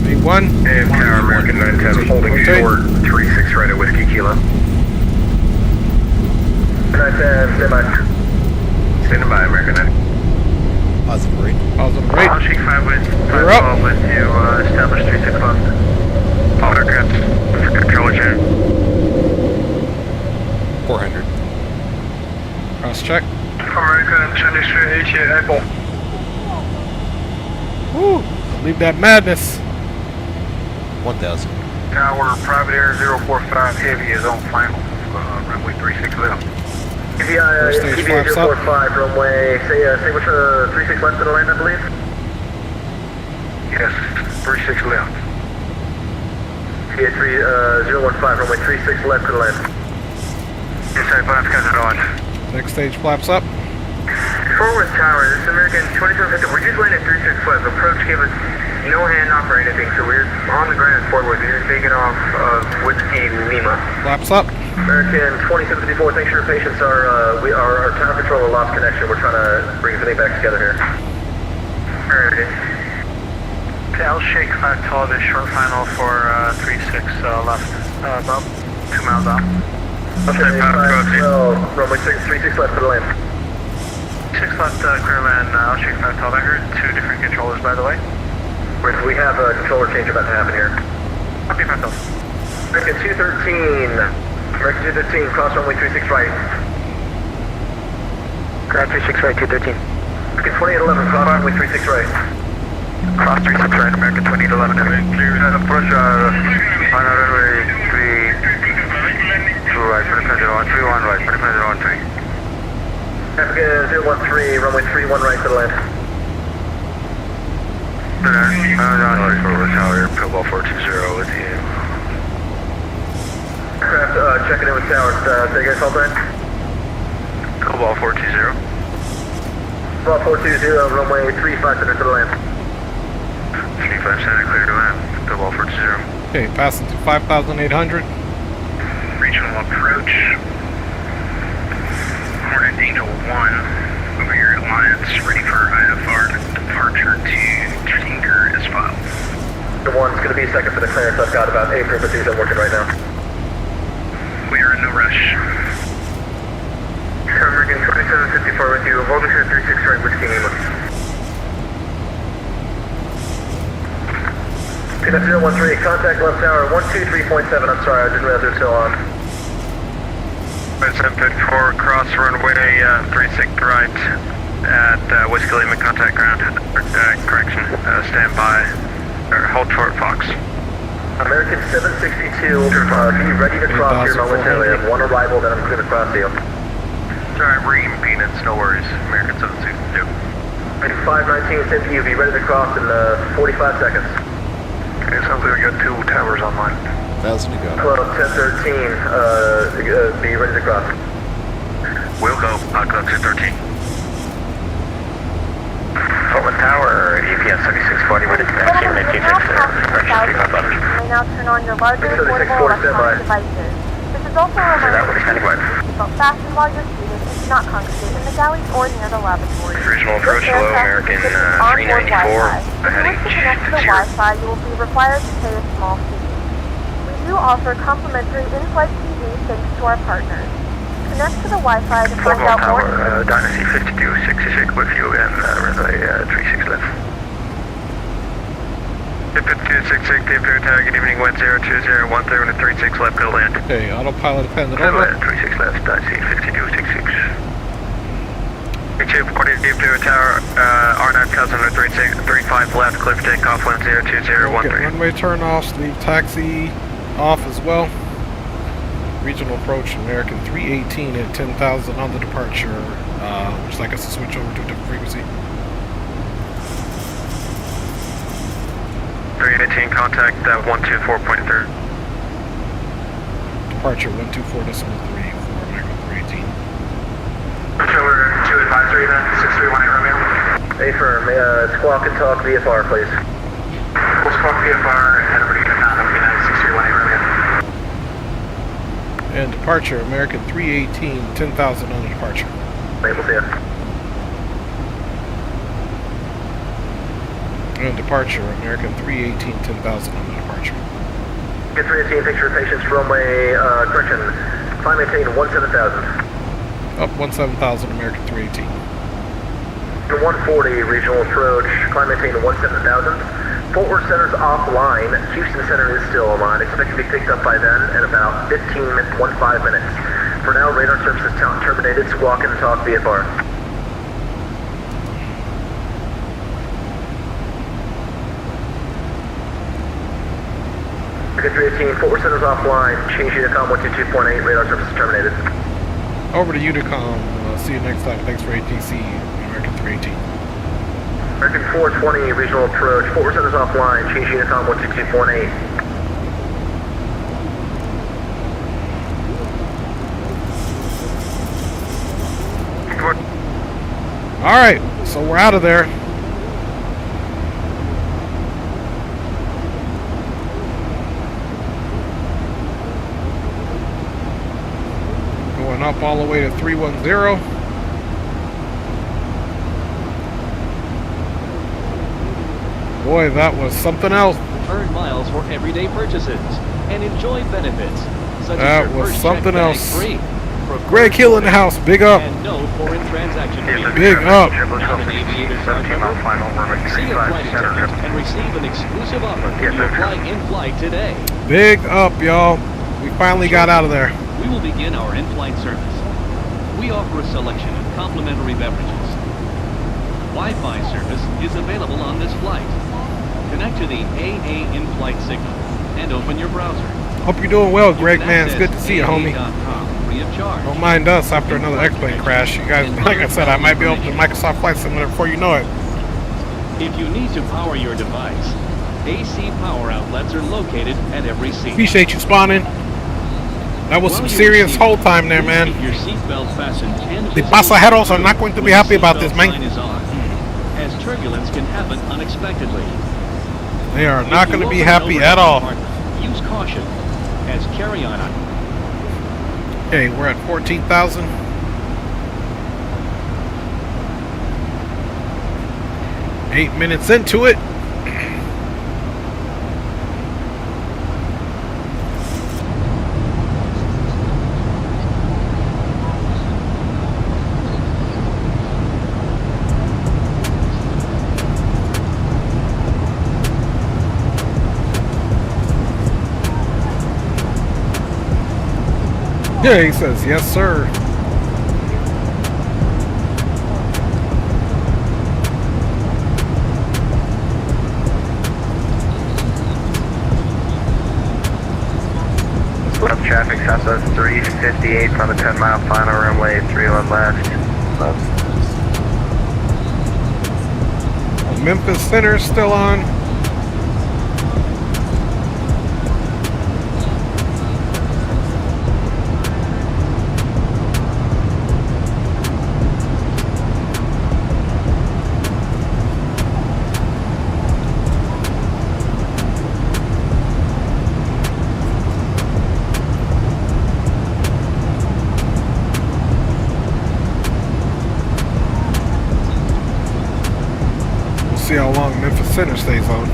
V1. And Tower American 910 holding short, 36 right at Whiskey Kilo. 910, stand by. Standing by, American 9. Positive rate. Positive rate. I'll shake 5 with We're up. with you, establish 36 left. All aircraft, controller channel. 400. Cross check. American 2388 Apple. Woo! Leave that madness. 1000. Tower, private air 045 heavy is on final. Runway 36 left. First stage flaps up. 045, runway, say which 36 left to the land, I believe? Yes, 36 left. PA 015, runway 36 left to the land. Inside flaps cut it on. Next stage flaps up. Forward Tower, this is American 2750. We just landed 36 left. Approach gave us no handoff or anything, so we're on the ground forward. We're just taking off of Whiskey Lima. Flaps up. American 2754, thanks for your patience. Our tower controller lost connection. We're trying to bring everything back together here. Alrighty. Okay, I'll shake 5 tall this short final for 36 left. About 2 miles out. Okay, 5 runway 36 left to the land. 6 left clear land, I'll shake 5 tall. I heard 2 different controllers, by the way. We have a controller change about to happen here. Copy 5 tall. American 213. American 213, cross runway 36 right. Ground 36 right, 213. American 2811, cross runway 36 right. Cross 36 right, American 2811. Clear approach on runway 3 right, pretty on 31 right, pretty on 3. African 013, runway 31 right to the land. Forward Tower, Pillball 420 with you. Aircraft checking in with tower. Say guys, hold on. Pillball 420. Ball 420, runway 35 center to the land. 35 center, clear to land. Pillball 420. Okay, passing to 5,800. Regional approach. Hornet Angel 1 over your Alliance, ready for IFR departure to Tinker as filed. The one's going to be second for the clearance. I've got about 8 frequencies I'm working right now. We are in no rush. American 2754 with you. Hold us at 36 right, Whiskey Lima. Peanut 013, contact left tower 123.7. I'm sorry, I didn't realize it was still on. 754, cross runway 36 right at Whiskey Lima, contact ground, correction, stand by, or hold short Fox. American 762, be ready to cross here momentarily. I have one arrival, then I'm going to cross you. Sorry, I'm reading peanuts, no worries. American 762. And 519, same to you, be ready to cross in 45 seconds. Okay, sounds like we got 2 towers online. 1000 to go. Well, 1013, be ready to cross. We'll go, I'll go 213. Forward Tower, EPS 7640, ready to taxi, maintain 6 You may now turn on your larger portable electronic devices. This is also a reminder to belt fasten while you're seated and do not congregate in the galleys or near the laboratory. Regional approach, hello, American 394, heading If you wish to connect to the Wi-Fi, you will be required to pay a small fee. We do offer complimentary in-flight TV thanks to our partners. Connect to the Wi-Fi to find out more. Dynasty 5266 with you and runway 36 left. 5266, the Imperial Tower, good evening, wind 020, 36 left, go land. Okay, autopilot dependent Go over. land, 36 left, Dynasty 5266. 40 Clear tower, R9 cousin 35 left, clear for takeoff, 102013. Runway turn offs, leave taxi off as well. Regional approach, American 318 at 10,000 on the departure. Would you like us to switch over to a different frequency? 318, contact 124.3. Departure 124.3 for American 318. Over 2 advisory then, 6318 Romeo. Affirm, squawk and talk VFR, please. We'll squawk VFR and head over to United 6318 Romeo. And departure, American 318, 10,000 on the departure. Wait, we'll see ya. And departure, American 318, 10,000 on the departure. Get 318, picture of patients, runway, correction, climb maintain 17,000. Up 17,000, American 318. 140, regional approach, climb maintain 17,000. Fort Worth Center's offline, Houston Center is still online, expect to be picked up by then in about 15 minutes. For now, radar services terminated, squawk and talk VFR. Okay, 318, Fort Worth Center's offline, change Unicom 122.8, radar services terminated. Over to Unicom. See you next time. Thanks for ATC, American 318. American 420, regional approach, Fort Worth Center's offline, change Unicom 122.8. Alright, so we're out of there. Going up all the way to 310. Boy, that was something else. Earn miles for everyday purchases and enjoy benefits such That as your was first something check bag else. free. Greg Hill in the house, big up. And no foreign transaction fee. Big up. Now an aviator's number. See a flight attendant and receive an exclusive offer when you apply in-flight today. Big up, y'all. We finally got out of there. We will begin our in-flight service. We offer a selection of complimentary beverages. Wi-Fi service is available on this flight. Connect to the AA in-flight signal and open your browser. Hope you're doing well, Greg, man. It's good to see you, homie. Free of charge. Don't mind us after another X-plane crash. You guys, like I said, I might be open to Microsoft Flight Simulator before you know it. If you need to power your device, AC power outlets are located at every seat. Appreciate you spawning. That was some serious hold time there, man. Your seatbelt fastened 10 The pasajeros are not going to be happy about this, man. Is on, as turbulence can happen unexpectedly. They are not going to be happy at all. Use caution as carry-on. Okay, we're at 14,000. Eight minutes into it. Yeah, he says, yes, sir. Split up traffic, southwest 358 on the 10-mile final runway, 31 left. Memphis Center still on. See how long Memphis Center stays on.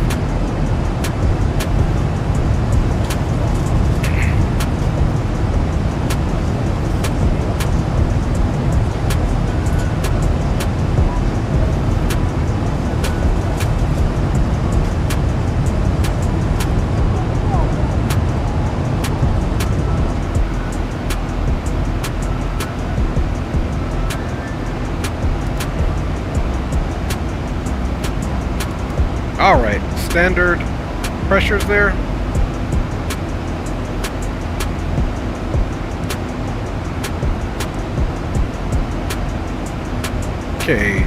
Alright, standard pressures there. Okay.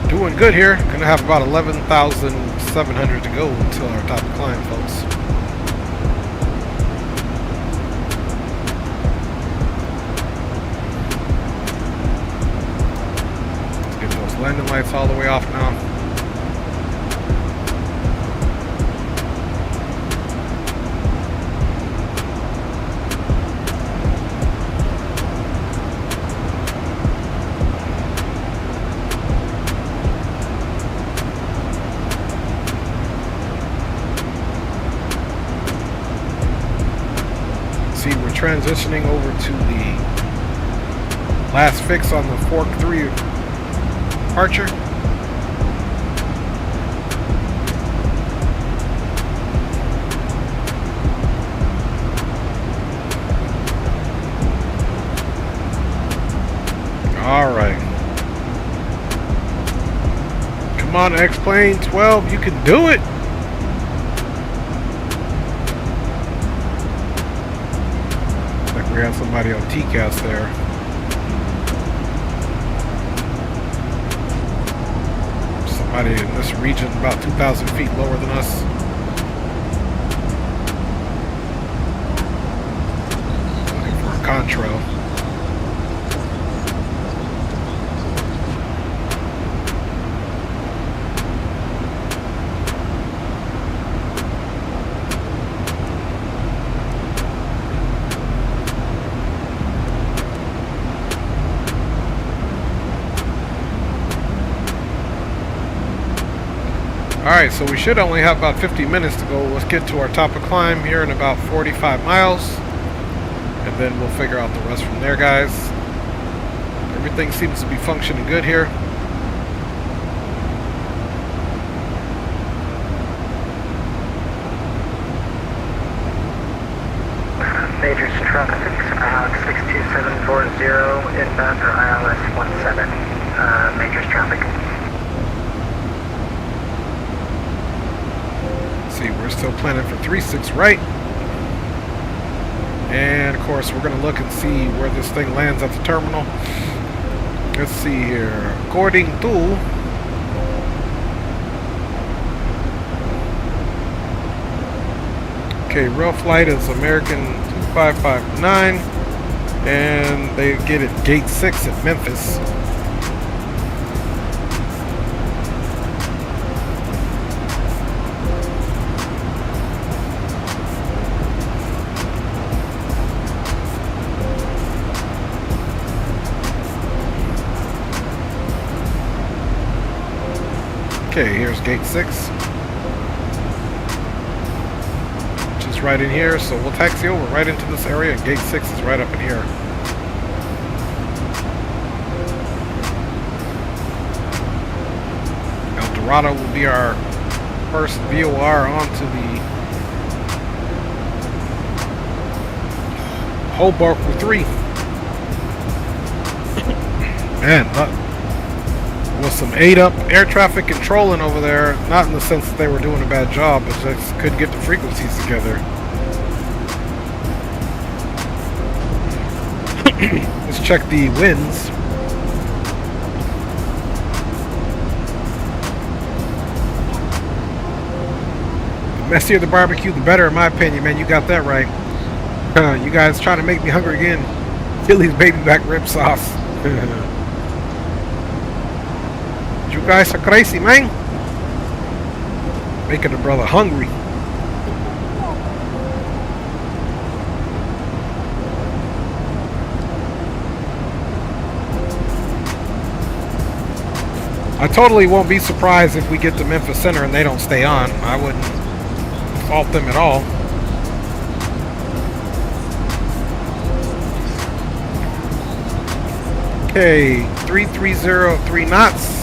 Doing good here. Gonna have about 11,700 to go until our top climb, folks. Get those landing lights all the way off now. Transitioning over to the last fix on the Fork 3 Archer. Alright. Come on, X-Plane 12, you can do it! We have somebody on TCAS there. Somebody in this region about 2,000 feet lower than us. Looking for a contrail. Alright, so we should only have about 50 minutes to go. Let's get to our top of climb here in about 45 miles. And then we'll figure out the rest from there, guys. Everything seems to be functioning good here. Major traffic, 62740 inbound for ILS 17. Major traffic. We're still planning for 3-6 right. And of course we're going to look and see where this thing lands at the terminal. Let's see here. According to real flight is American 2559 and they get it gate 6 at Memphis. Okay, here's gate 6, which is right in here, so we'll taxi over right into this area, and gate 6 is right up in here. El Dorado will be our first VOR onto the Hobart for 3. Man, with some 8-up air traffic controlling over there, not in the sense that they were doing a bad job, but just couldn't get the frequencies together. Let's check the winds. The messier the barbecue, the better, in my opinion, man. You got that right. You guys trying to make me hungry again. Chili's baby back rib sauce. You guys are crazy, man. Making a brother hungry. I totally won't be surprised if we get to Memphis Center and they don't stay on. I wouldn't fault them at all. Okay, 3303 knots.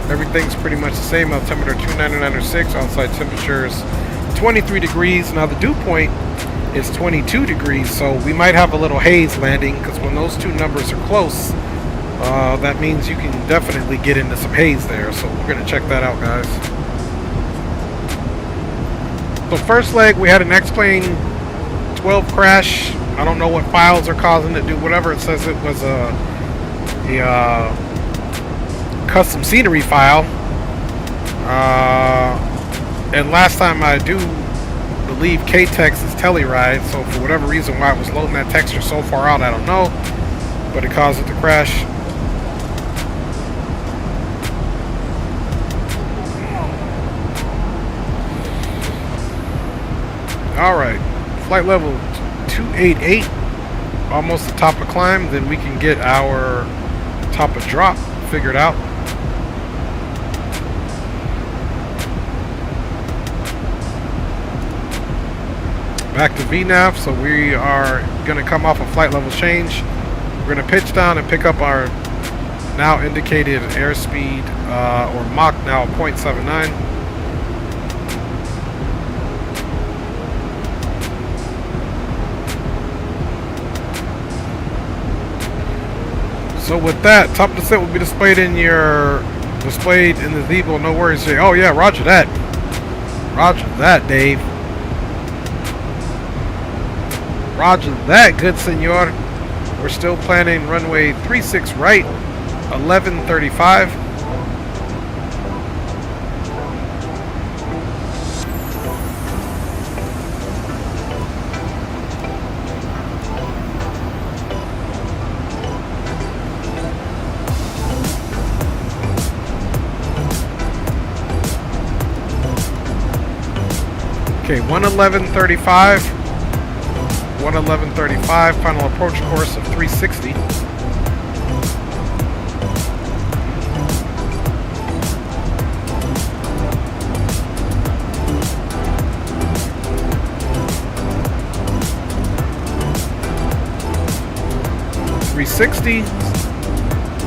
Everything's pretty much the same. Altimeter 299.6. Outside temperatures 23 degrees. Now the dew point is 22 degrees, so we might have a little haze landing because when those two numbers are close, that means you can definitely get into some haze there. So we're going to check that out, guys. So first leg, we had an X-Plane 12 crash. I don't know what files are causing it to do whatever. It says it was a custom scenery file. And last time I do believe K-Tex is Telluride, so for whatever reason why it was loading that texture so far out, I don't know. But it caused it to crash. Alright, flight level 288, almost the top of climb, then we can get our top of drop figured out. Back to VNAV, so we are going to come off a flight level change. We're going to pitch down and pick up our now indicated airspeed, or Mach now 0.79. So with that, top of the set will be displayed in the Zeeble. No worries, Jay. Oh yeah, roger that. Roger that, Dave. Roger that, good senor. We're still planning runway 36 right, 1135. Okay, 111.35, 111.35, final approach course of 360.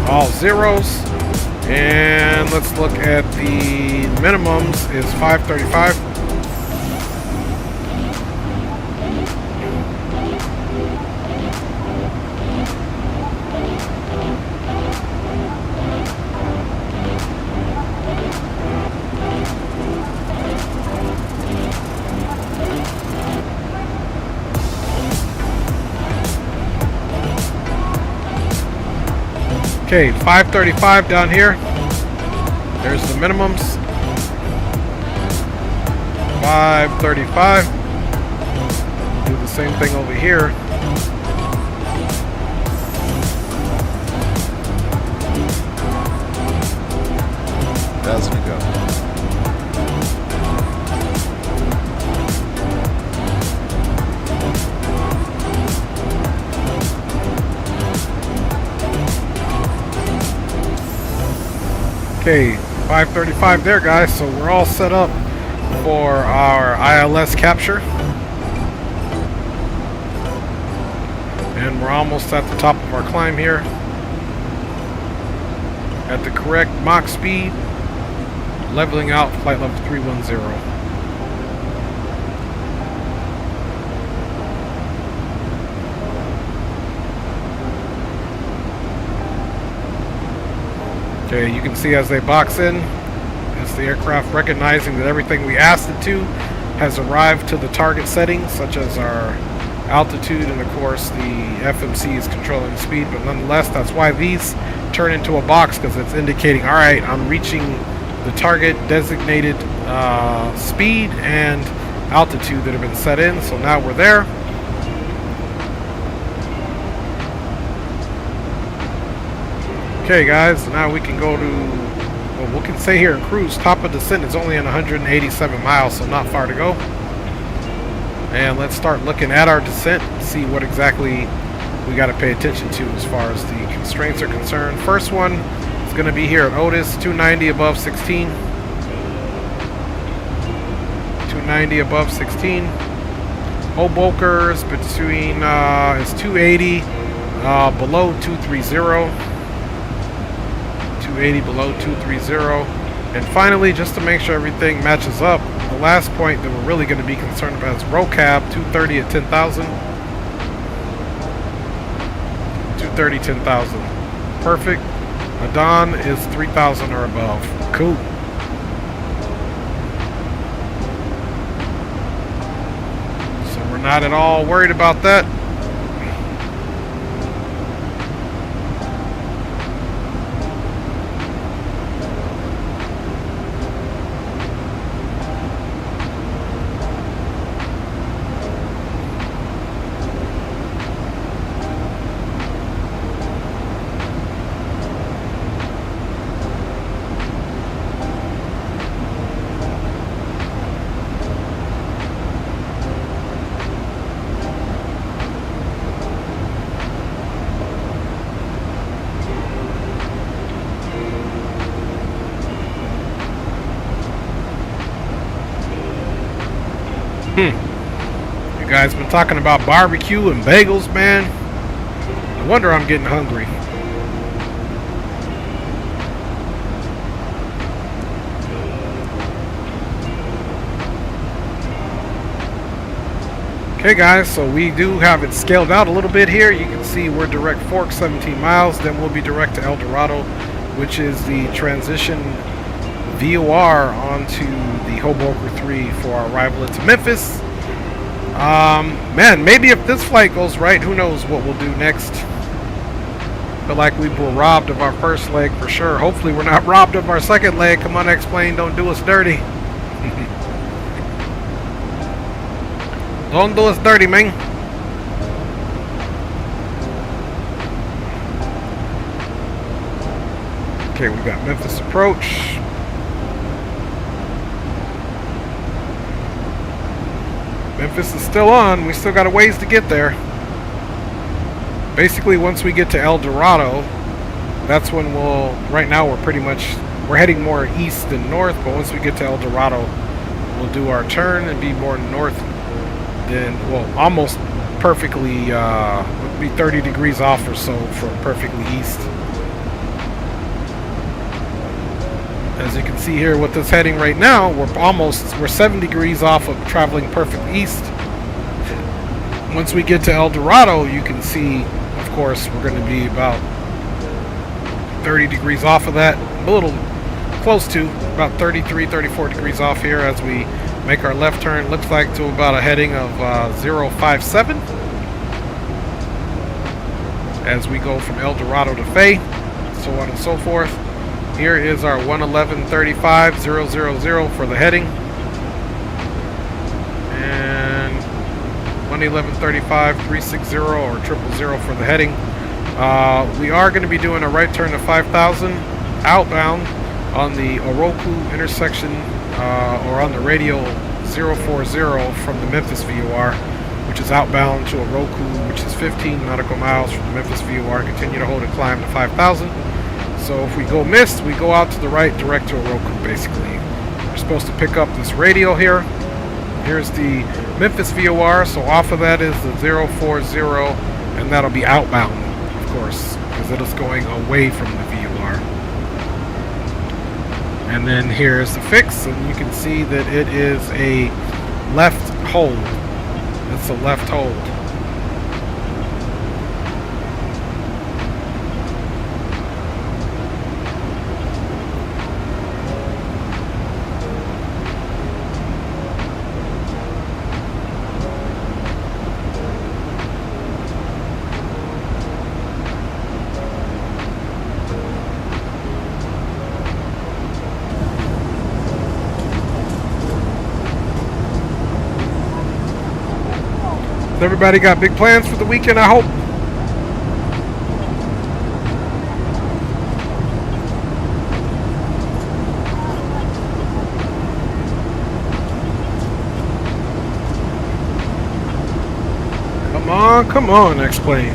All zeros, and let's look at the minimums is 535. Okay, 535 down here. There's the minimums. 535. Do the same thing over here. Doesn't it go? Okay, 535 there, guys. So we're all set up for our ILS capture. And we're almost at the top of our climb here. At the correct Mach speed. Leveling out flight level 310. Okay, you can see as they box in, it's the aircraft recognizing that everything we asked it to has arrived to the target settings, such as our altitude, and of course the FMC is controlling the speed, but nonetheless, that's why these turn into a box, because it's indicating, alright, I'm reaching the target designated speed and altitude that have been set in, so now we're there. Okay guys, now we can go to, well, we can say here in cruise, top of descent is only in 187 miles, so not far to go. And let's start looking at our descent, see what exactly we got to pay attention to as far as the constraints are concerned. First one is going to be here at Otis, 290 above 16. 290 above 16. Hoboken's between, is 280 below 230. 280 below 230. And finally, just to make sure everything matches up, the last point that we're really going to be concerned about is ROCAB 230 at 10,000. 230, 10,000. Perfect. Adon is 3,000 or above. Cool. So we're not at all worried about that. You guys been talking about barbecue and bagels, man. No wonder I'm getting hungry. Okay guys, so we do have it scaled out a little bit here. You can see we're direct fork 17 miles, then we'll be direct to El Dorado, which is the transition VOR onto the Hoboken 3 for our arrival into Memphis. Man, maybe if this flight goes right, who knows what we'll do next. Feel like we were robbed of our first leg for sure. Hopefully we're not robbed of our second leg. Come on, X-Plane, don't do us dirty. Don't do us dirty, man. Okay, we got Memphis approach. Memphis is still on. We still got a ways to get there. Basically, once we get to El Dorado, that's when we'll... Right now, we're heading more east than north, but once we get to El Dorado, we'll do our turn and be more north than... Well, almost perfectly... would be 30 degrees off or so from perfectly east. As you can see here with this heading right now, we're 7 degrees off of traveling perfect east. Once we get to El Dorado, you can see, of course, we're going to be about 30 degrees off of that. A little close to, about 33, 34 degrees off here as we make our left turn. Looks like to about a heading of 057. As we go from El Dorado to Fay, so on and so forth. Here is our 111.35.000 for the heading. And 111.35.360 or 000 for the heading. We are going to be doing a right turn to 5,000 outbound on the Oroku intersection or on the radio 040 from the Memphis VOR, which is outbound to Oroku, which is 15 nautical miles from the Memphis VOR. Continue to hold and climb to 5,000. So if we go missed, we go out to the right, direct to Oroku, basically. We're supposed to pick up this radio here. Here's the Memphis VOR, so off of that is the 040, and that'll be outbound, of course, because it is going away from the VOR. And then here's the fix, and you can see that it is a left hold. It's a left hold. Everybody got big plans for the weekend, I hope. Come on, X-Plane.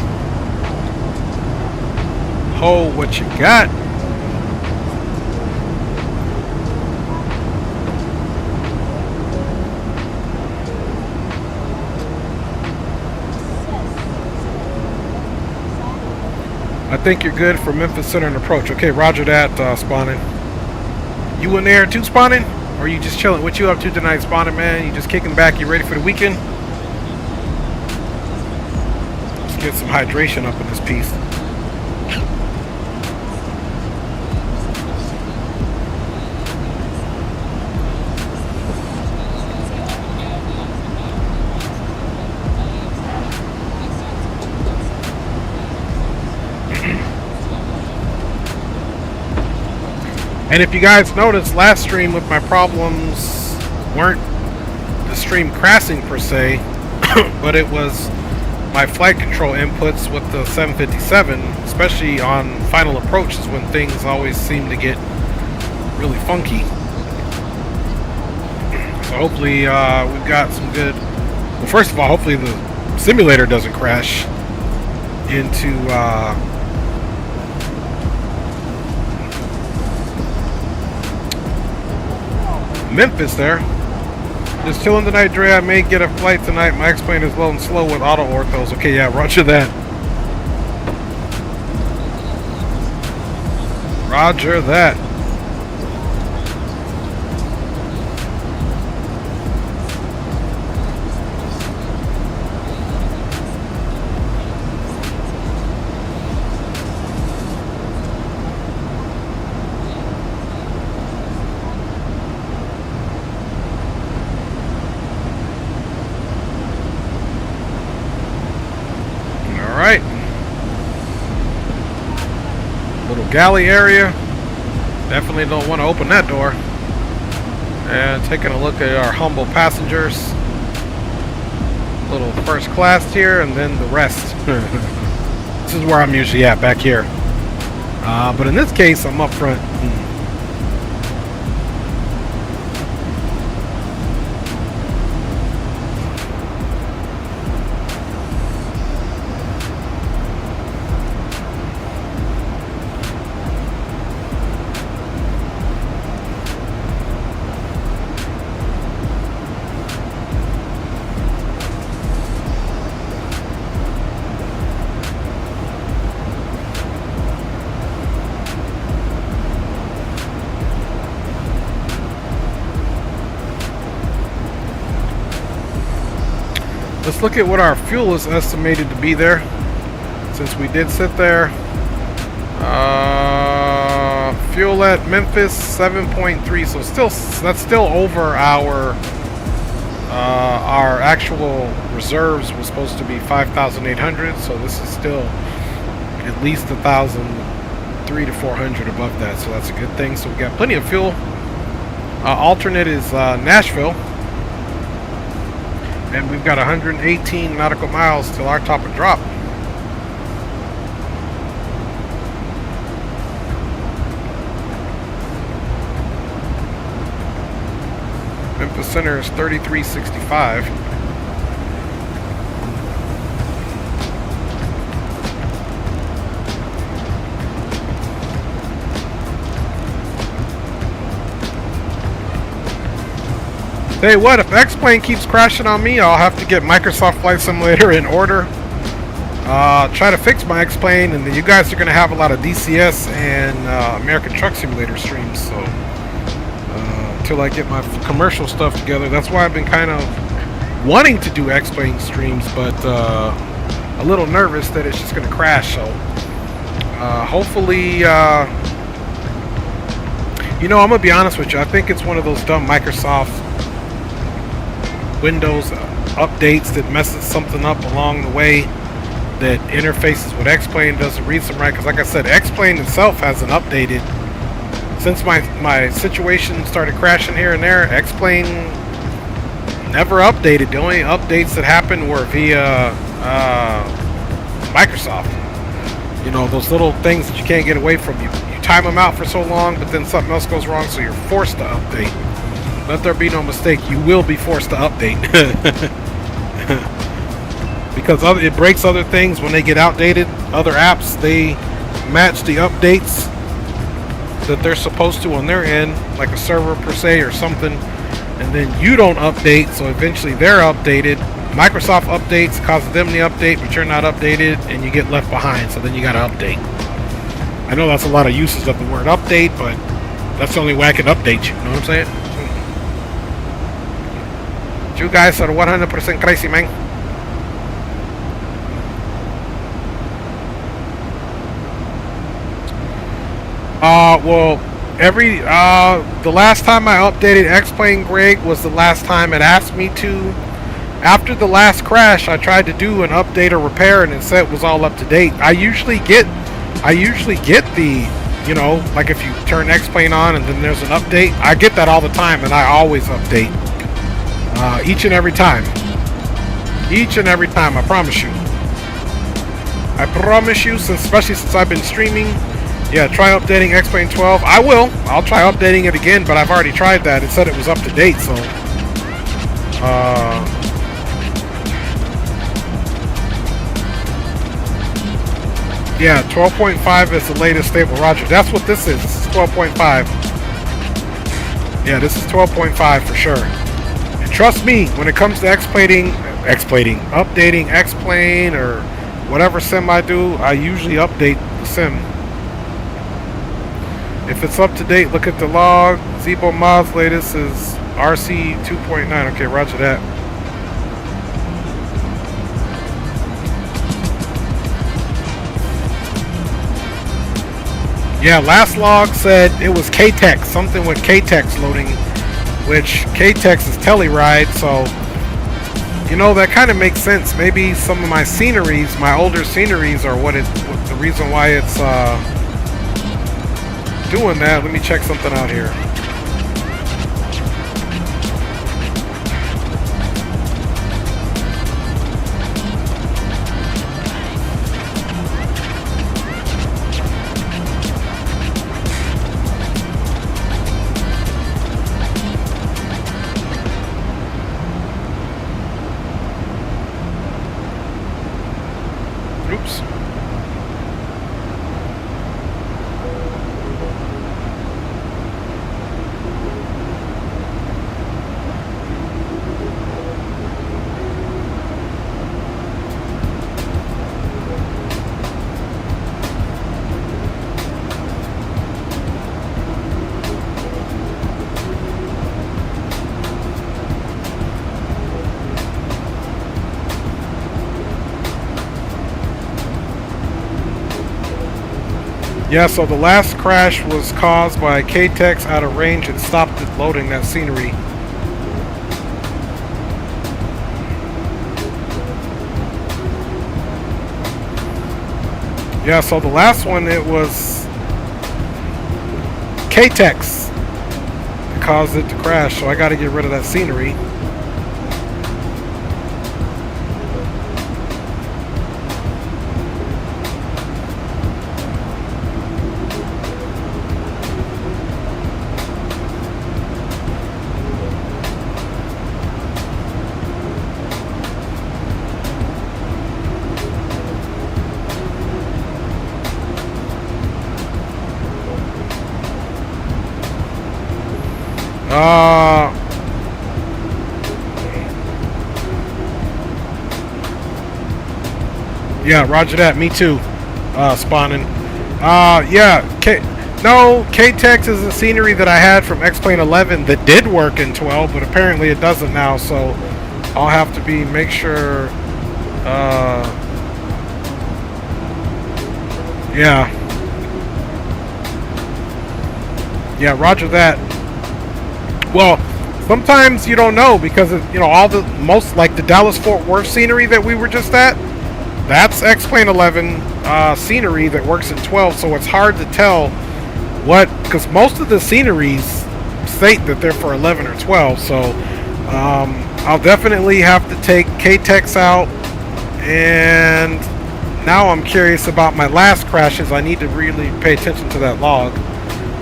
Ho, what you got? I think you're good for Memphis Center and approach. Okay, roger that, Spawning. You in there too, Spawning? Or are you just chilling? What you up to tonight, Spawning, man? You just kicking back? You ready for the weekend? Let's get some hydration up in this piece. And if you guys noticed, last stream with my problems weren't the stream crashing per se, but it was my flight control inputs with the 757, especially on final approach is when things always seem to get really funky. So hopefully we've got some good... Well, first of all, hopefully the simulator doesn't crash into... Memphis there. Just chilling tonight, Dre. I may get a flight tonight. My X-plane is low and slow with auto orthos. Okay, yeah, roger that. Roger that. Galley area. Definitely don't want to open that door. And taking a look at our humble passengers. Little first class here and then the rest. This is where I'm usually at, back here. But in this case, I'm up front. Let's look at what our fuel is estimated to be there, since we did sit there. Fuel at Memphis 7.3, so that's still over our actual reserves was supposed to be 5,800, so this is still at least 1,300 to 400 above that, so that's a good thing. So we got plenty of fuel. Alternate is Nashville. And we've got 118 nautical miles till our top of drop. Memphis Center is 3365. Hey, what if X-plane keeps crashing on me? I'll have to get Microsoft Flight Simulator in order. Try to fix my X-plane, and then you guys are going to have a lot of DCS and American Truck Simulator streams. So until I get my commercial stuff together, that's why I've been kind of wanting to do X-plane streams, but a little nervous that it's just going to crash. So hopefully, you know, I'm gonna be honest with you. I think it's one of those dumb Microsoft Windows updates that messes something up along the way, that interfaces with X-plane, doesn't read them right. Because like I said, X-plane itself hasn't updated since my situation started crashing here and there. X-plane never updated. The only updates that happened were via Microsoft. You know, those little things that you can't get away from. You time them out for so long, but then something else goes wrong, so you're forced to update. Let there be no mistake, you will be forced to update. Because it breaks other things when they get outdated. Other apps, they match the updates that they're supposed to on their end, like a server per se or something, and then you don't update, so eventually they're updated. Microsoft updates, causes them the update, but you're not updated, and you get left behind, so then you gotta update. I know that's a lot of uses of the word update, but that's the only way I can update you, know what I'm saying? You guys are 100% crazy, man. Well, the last time I updated X-plane, Greg, was the last time it asked me to. After the last crash, I tried to do an update or repair, and it said it was all up to date. I usually get the you know, like if you turn X-Plane on and then there's an update. I get that all the time, and I always update. Each and every time. Each and every time, I promise you. I promise you, especially since I've been streaming. Yeah, try updating X-Plane 12. I will. I'll try updating it again, but I've already tried that. It said it was up to date, so... yeah, 12.5 is the latest stable. Roger, that's what this is. This is 12.5. Yeah, this is 12.5 for sure. And trust me, when it comes to updating X-Plane or whatever sim I do, I usually update the sim. If it's up to date, look at the log. Zebo Mod's latest is RC 2.9. Okay, roger that. Yeah, last log said it was KTEX, something with KTEX loading, which KTEX is Telluride, so, you know, that kind of makes sense. Maybe some of my sceneries, my older sceneries, are what the reason why it's doing that. Let me check something out here. Oops. Yeah, so the last crash was caused by KTEX out of range and stopped it loading that scenery. Yeah, so the last one, it was KTEX that caused it to crash, so I got to get rid of that scenery. Yeah, roger that. Me too. Spawning. Yeah. No, KTEX is the scenery that I had from X-Plane 11 that did work in 12, but apparently it doesn't now. So I'll have to make sure. Yeah. Yeah, roger that. Well, sometimes you don't know because you know most like the Dallas Fort Worth scenery that we were just at. That's X-Plane 11 scenery that works in 12, so it's hard to tell because most of the sceneries state that they're for 11 or 12, so I'll definitely have to take KTEX out, and now I'm curious about my last crashes. I need to really pay attention to that log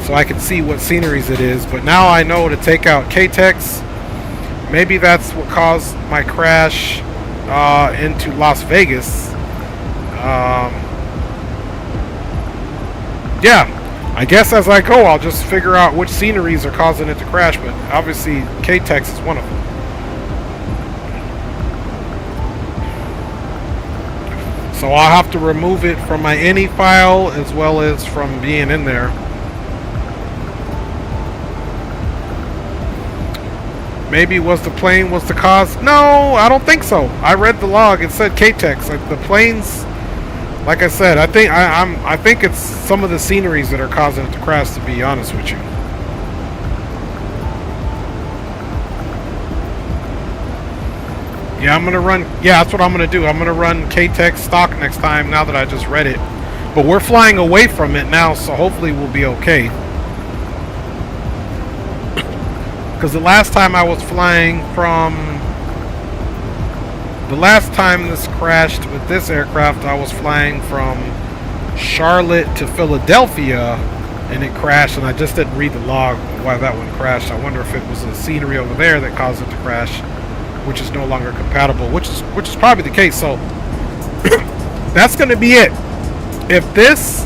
so I can see what sceneries it is, but now I know to take out KTEX. Maybe that's what caused my crash into Las Vegas. Yeah, I guess as I go, I'll just figure out which sceneries are causing it to crash, but obviously KTEX is one of them. So I'll have to remove it from my NE file as well as from being in there. Maybe the plane was the cause? No, I don't think so. I read the log. It said KTEX. Like the planes, like I said, I think it's some of the sceneries that are causing it to crash, to be honest with you. Yeah, I'm gonna run. Yeah, that's what I'm gonna do. I'm gonna run KTEX stock next time. Now that I just read it, But we're flying away from it now, so hopefully we'll be okay. Because the last time I was flying from... The last time this crashed with this aircraft, I was flying from Charlotte to Philadelphia, and it crashed, and I just didn't read the log why that one crashed. I wonder if it was the scenery over there that caused it to crash, which is no longer compatible, which is probably the case. So that's going to be it. If this,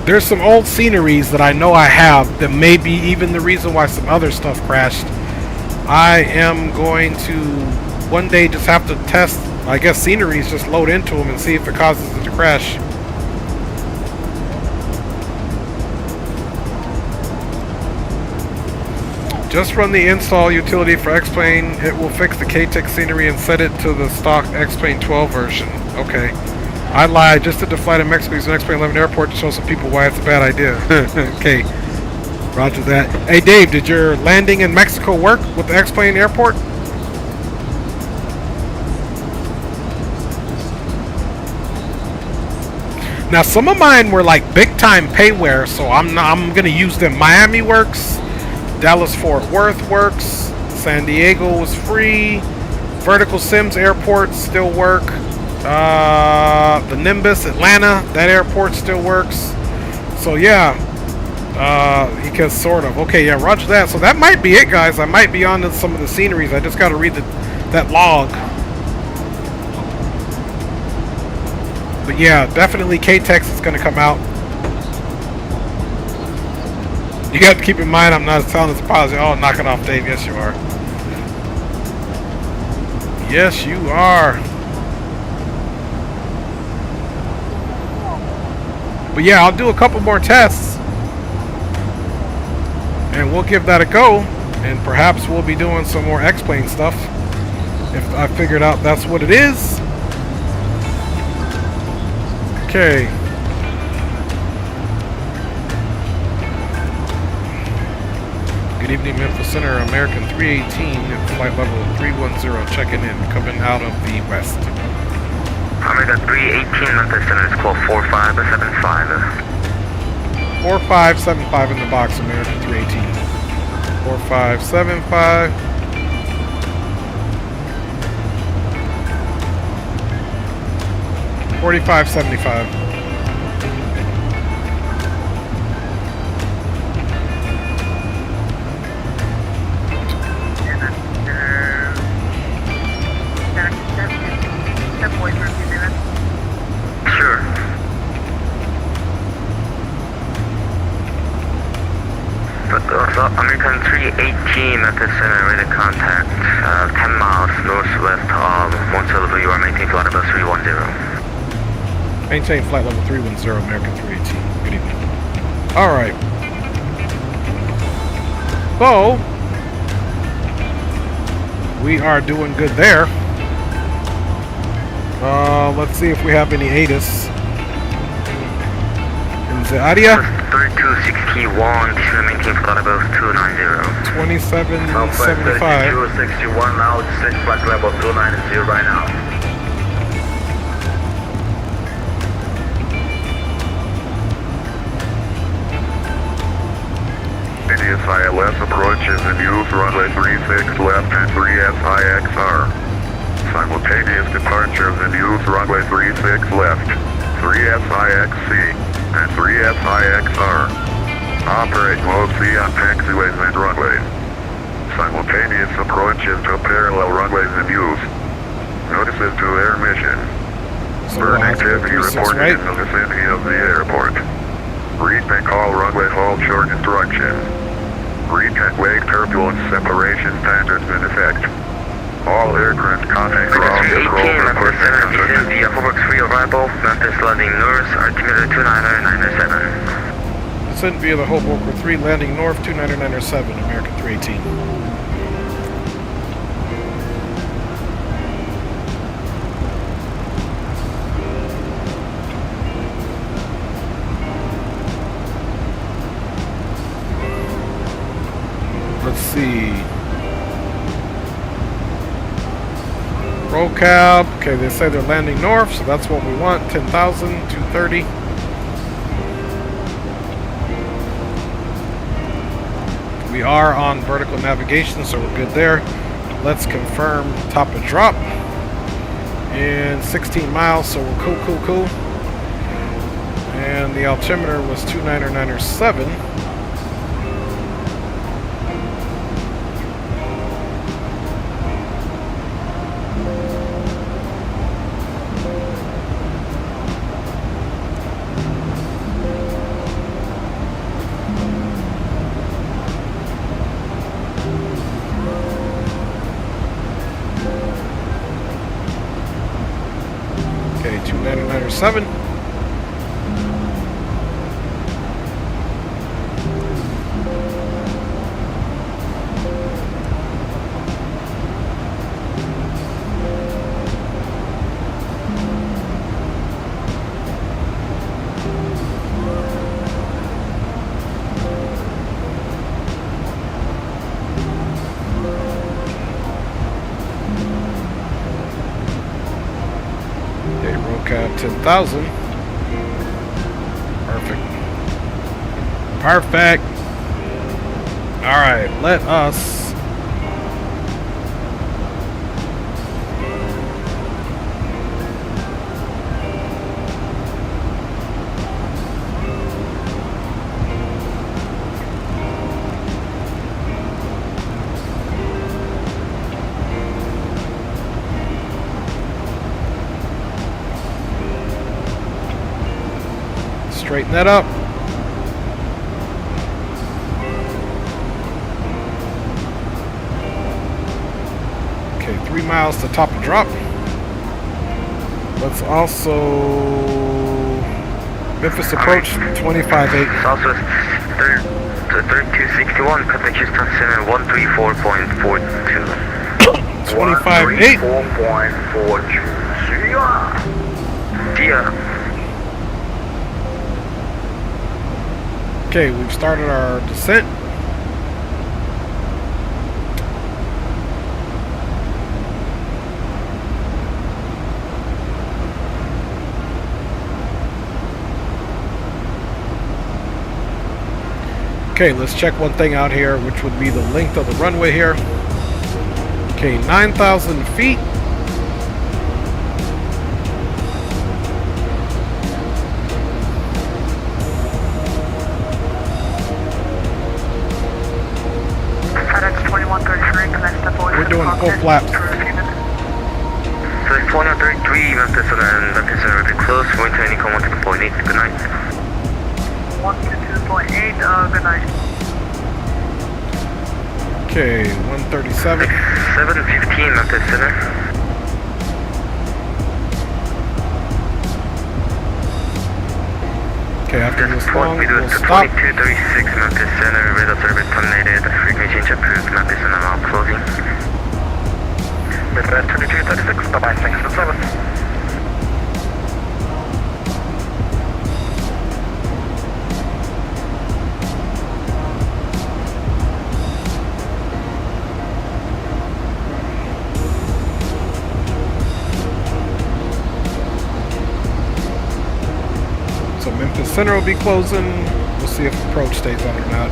there's some old sceneries that I know I have that may be even the reason why some other stuff crashed. I am going to one day just have to test, I guess, sceneries, just load into them and see if it causes it to crash. Just run the install utility for X-Plane. It will fix the KTEX scenery and set it to the stock X-Plane 12 version. Okay. I lied. Just did the flight in Mexico using X-Plane 11 airport to show some people why it's a bad idea. Okay. Roger that. Hey, Dave, did your landing in Mexico work with the X-Plane airport? Now, some of mine were like big-time payware, so I'm going to use them. Miami works. Dallas-Fort Worth works. San Diego was free. Vertical Sims airports still work. The Nimbus, Atlanta, that airport still works. So, yeah. He can sort of. Okay, yeah, roger that. So that might be it, guys. I might be on to some of the sceneries. I just got to read that log. But yeah, definitely KTEX is going to come out. You got to keep in mind, I'm not telling this apology. Oh, knock it off, Dave. Yes, you are. Yes, you are. But yeah, I'll do a couple more tests. And we'll give that a go. And perhaps we'll be doing some more X-Plane stuff. If I figured out that's what it is. Okay. Good evening, Memphis Center, American 318 at flight level 310, checking in, coming out of the west. American 318, Memphis Center, is call 4575. 4575 in the box, American 318. 4575. $45.75. Sure. So American 318 at the center, ready to contact 10 miles northwest of Montreal. You are maintaining flight level 310. Maintain flight level 310, American 318. Good evening. Alright. So, we are doing good there. Let's see if we have any ATIS. In the area? 3261, this is maintaining flight level 290. 2775. 3261 now, six flight level 290 right now. ILS approaches in use, runway 36 left and 3SIXR. Simultaneous departures in use, runway 36 left, 3SIXC, and 3SIXR. Operate mode C on taxiways and runways. Simultaneous approaches to parallel runways in use. Notices to air mission. Bird activity reported in the vicinity of the airport. Read all runway hold short instructions. Recheck wake turbulence separation standards in effect. All aircraft contact ground control report. This is the Forward 3 arrival, Memphis landing north, altimeter 29097. Descend via the Hoboken 3, landing north 29097, American 318. Let's see. roll cab. Okay, they say they're landing north, so that's what we want. 10,000, 230. We are on vertical navigation, so we're good there. Let's confirm top of drop. And 16 miles, so we're cool. And the altimeter was 29907. Okay, 29907. Okay, roll cab 10,000. Perfect. Alright, let us straighten that up. Okay, 3 miles to top of drop. Let's also Memphis approach 25.8. Southwest 3261, contact Houston Center 134.42. 25.8. 134.42. Yeah. Okay, we've started our descent. Okay, let's check one thing out here, which would be the length of the runway here. Okay, 9,000 feet. We're doing full flaps. So it's 2033, Memphis and Memphis are a bit close. Going to any command to 2.8. Good night. 122.8, good night. Okay, 137. 715 Memphis Center. Okay, after this long, we do it we'll to stop. 2236 Memphis Center. Radar service terminated. Frequency change approved. Memphis Center now closing. Midwest 2236. Bye-bye. Thanks for the service. So Memphis Center will be closing. We'll see if approach stays on or not.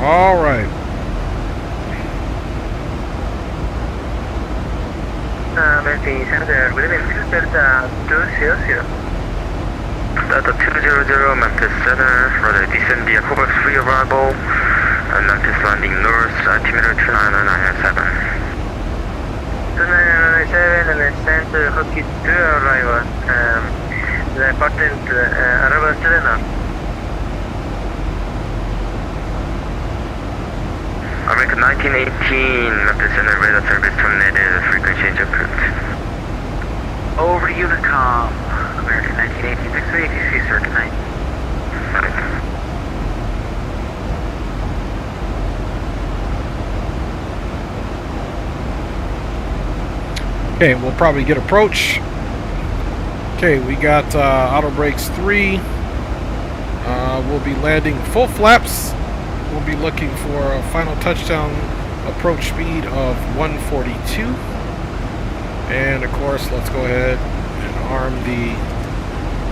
All right. Memphis Center, good evening. Delta 200. Delta 200, Memphis Center, for the descent via Corsair free arrival. Memphis landing north, altimeter 2997. 2997 and then stand to hook you through arrival. The patent arrival still enough. American 1918, Memphis Center radar service terminated, frequency change approved. Over to Unicom. American 1918, 63 ATC, sir, good night. Okay, we'll probably get approach. Okay, we got auto brakes 3. We'll be landing full flaps. We'll be looking for a final touchdown approach speed of 142. And of course, let's go ahead and arm the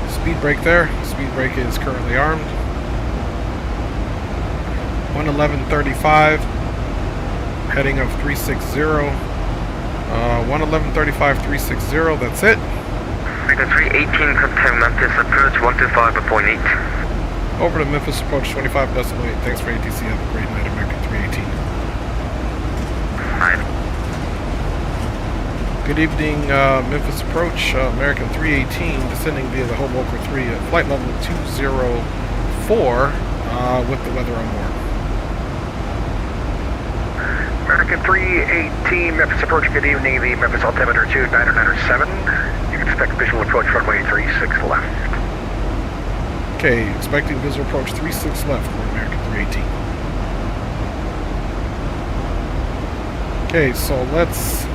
speed brake there. Speed brake is currently armed. 111.35, heading of 360. 111.35, 360, that's it. American 318, contact Memphis approach 125.8. Over to Memphis approach 25.8. Thanks for ATC. Have a great night, American 318. Hi. Good evening, Memphis approach, American 318, descending via the Hoboken 3 at flight level 204 with the weather on board. American 318, Memphis approach, good evening. The Memphis altimeter 2997. You can expect visual approach runway 36 left. Okay, expecting visual approach 36 left for American 318. Okay, so let's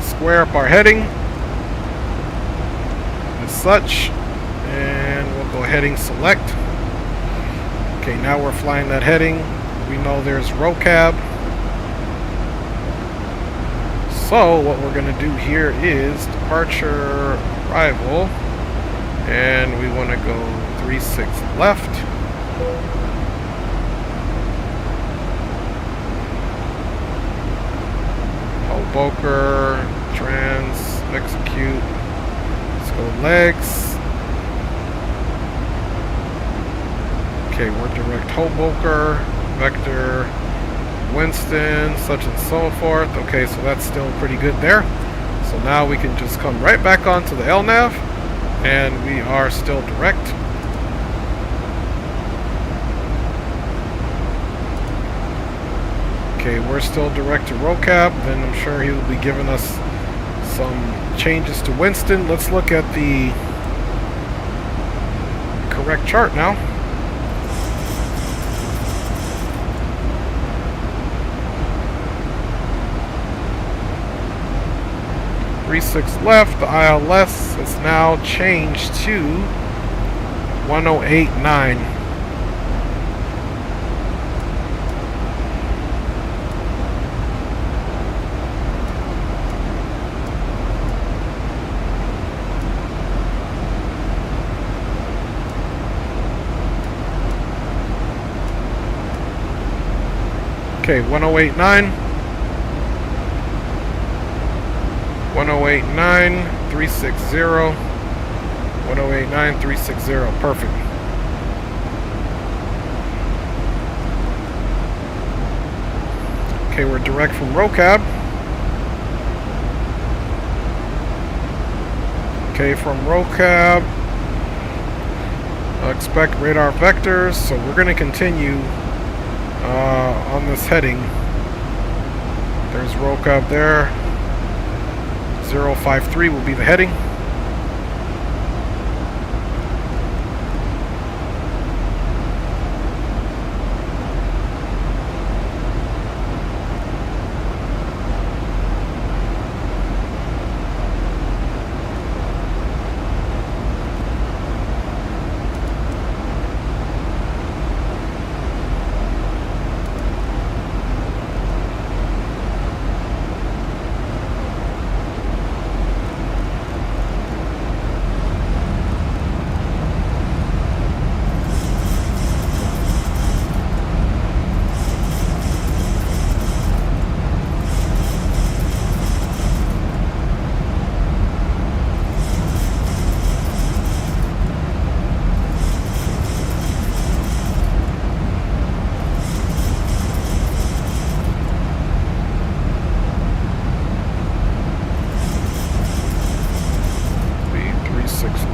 square up our heading as such, and we'll go heading select. Okay, now we're flying that heading. We know there's ROCAB. So what we're going to do here is departure arrival, and we want to go 36 left. Hoboken, trans, execute. Let's go legs. Okay, we're direct Hoboken, vector Winston, such and so forth. Okay, so that's still pretty good there. So now we can just come right back onto the LNAV, and we are still direct. Okay, we're still direct to ROCAB. Then I'm sure he will be giving us some changes to Winston. Let's look at the correct chart now. .36 left. The ILS has now changed to 108.9. Okay, 108.9. 108.9, 360. 108.9, 360. Perfect. Okay, we're direct from ROCAB. Okay, from ROCAB, expect radar vectors. So we're going to continue on this heading. There's ROCAB there. 053 will be the heading.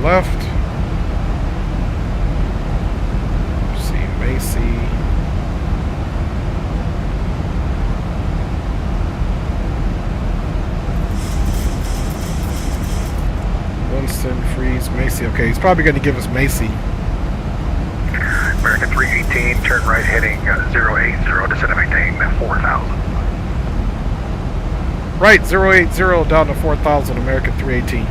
left. See Macy. Winston, Freeze, Macy. Okay, he's probably going to give us Macy. American 318, turn right heading 080, descend and maintain 4,000. Right, 080 down to 4,000, American 318.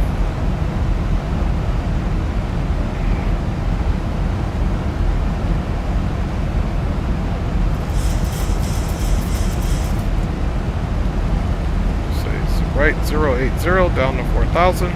So right, 080 down to 4,000.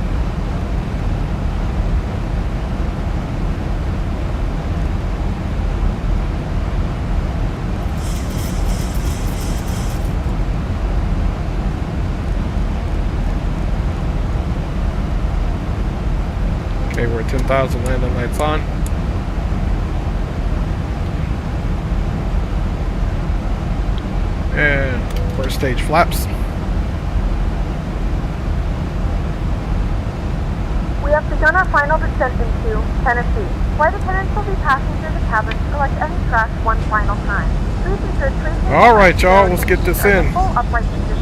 Okay, we're at 10,000, landing lights on. And first stage flaps. We have begun our final descent into Tennessee. Flight attendants will be passing through the cabin to collect any trash one final time. Please ensure tracing. All right, y'all, let's get this in. Full upright position.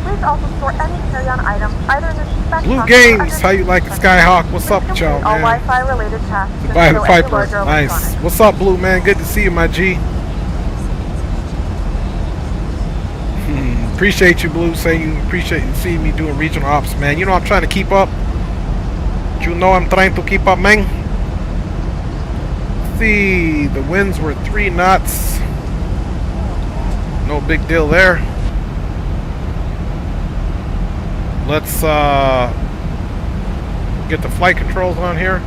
Please also store any carry-on items either in the seatback. Blue Games, how you like the Skyhawk? What's up with y'all, all man? Wi-Fi related tasks. By the Viper, nice. What's up, Blue man? Good to see you, my G. Appreciate you, Blue. Saying you appreciate seeing me doing regional ops, man. You know I'm trying to keep up. You know I'm trying to keep up, man. See, the winds were 3 knots. No big deal there. Let's get the flight controls on here.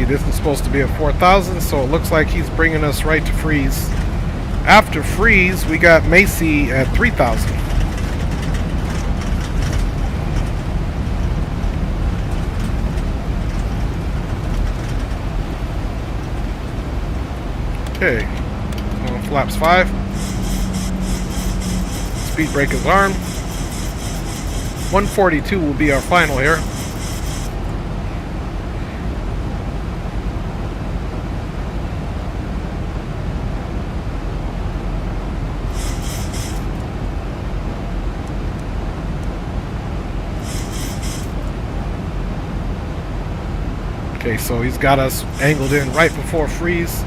This is supposed to be at 4,000, so it looks like he's bringing us right to freeze. After freeze, we got Macy at 3,000. Okay, on flaps 5. Speed brake is armed. 142 will be our final here. Okay, so he's got us angled in right before freeze.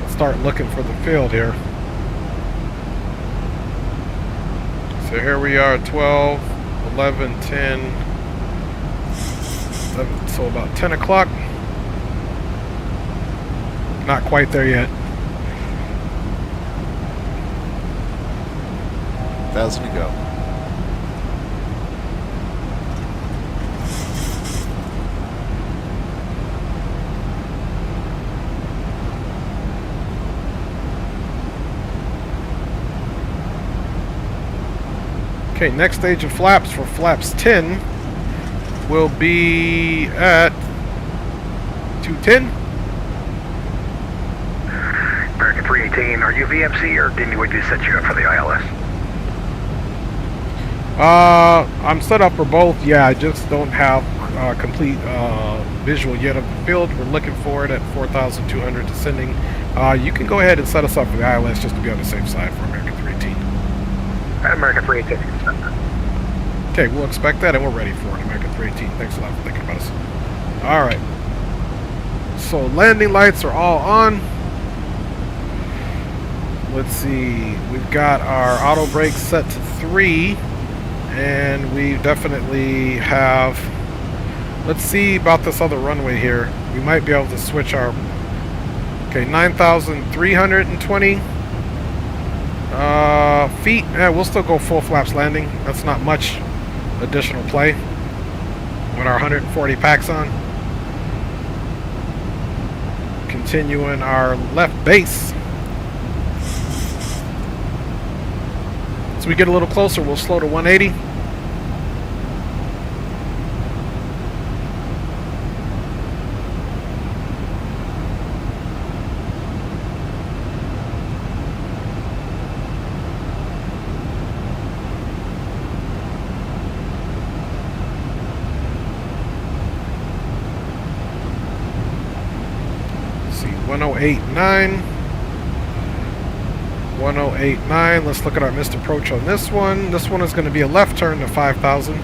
Let's start looking for the field here. So here we are, 12, 11, 10, 11, so about 10 o'clock. Not quite there yet. 1,000 to go. Okay, next stage of flaps for flaps 10 will be at 210. American 318, are you VMC or didn't we just set you up for the ILS? I'm set up for both. Yeah, I just don't have complete visual yet of the field. We're looking for it at 4,200 descending. You can go ahead and set us up for the ILS just to be on the safe side for American 318. American 318. Okay, we'll expect that and we're ready for it. American 318. Thanks a lot for thinking about us. Alright. So landing lights are all on. Let's see. We've got our auto brakes set to 3. And we definitely have... Let's see about this other runway here. We might be able to switch our... Okay, 9,320 feet. Yeah, we'll still go full flaps landing. That's not much additional play. with our 140 packs on. Continuing our left base. As we get a little closer, we'll slow to 180. See, 1089. 1089. Let's look at our missed approach on this one. This one is going to be a left turn to 5,000.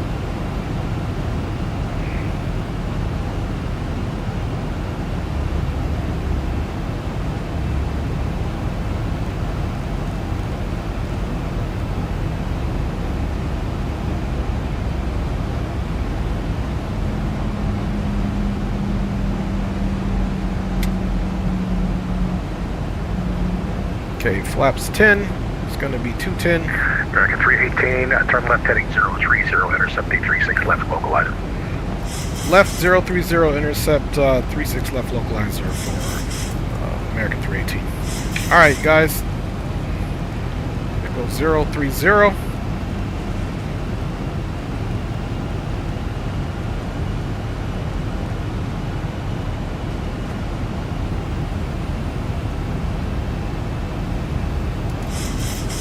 Okay, flaps 10. It's going to be 210. American 318, turn left heading 030, intercept 836 left localizer. Left 030, intercept 36 left localizer for American 318. Alright, guys. It goes 030.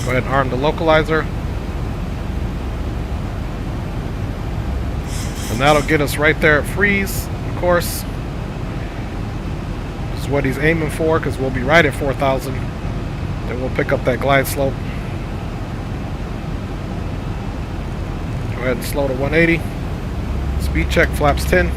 Go ahead and arm the localizer. And that'll get us right there at freeze, of course. This is what he's aiming for, because we'll be right at 4,000. Then we'll pick up that glide slope. Go ahead and slow to 180. Speed check, flaps 10.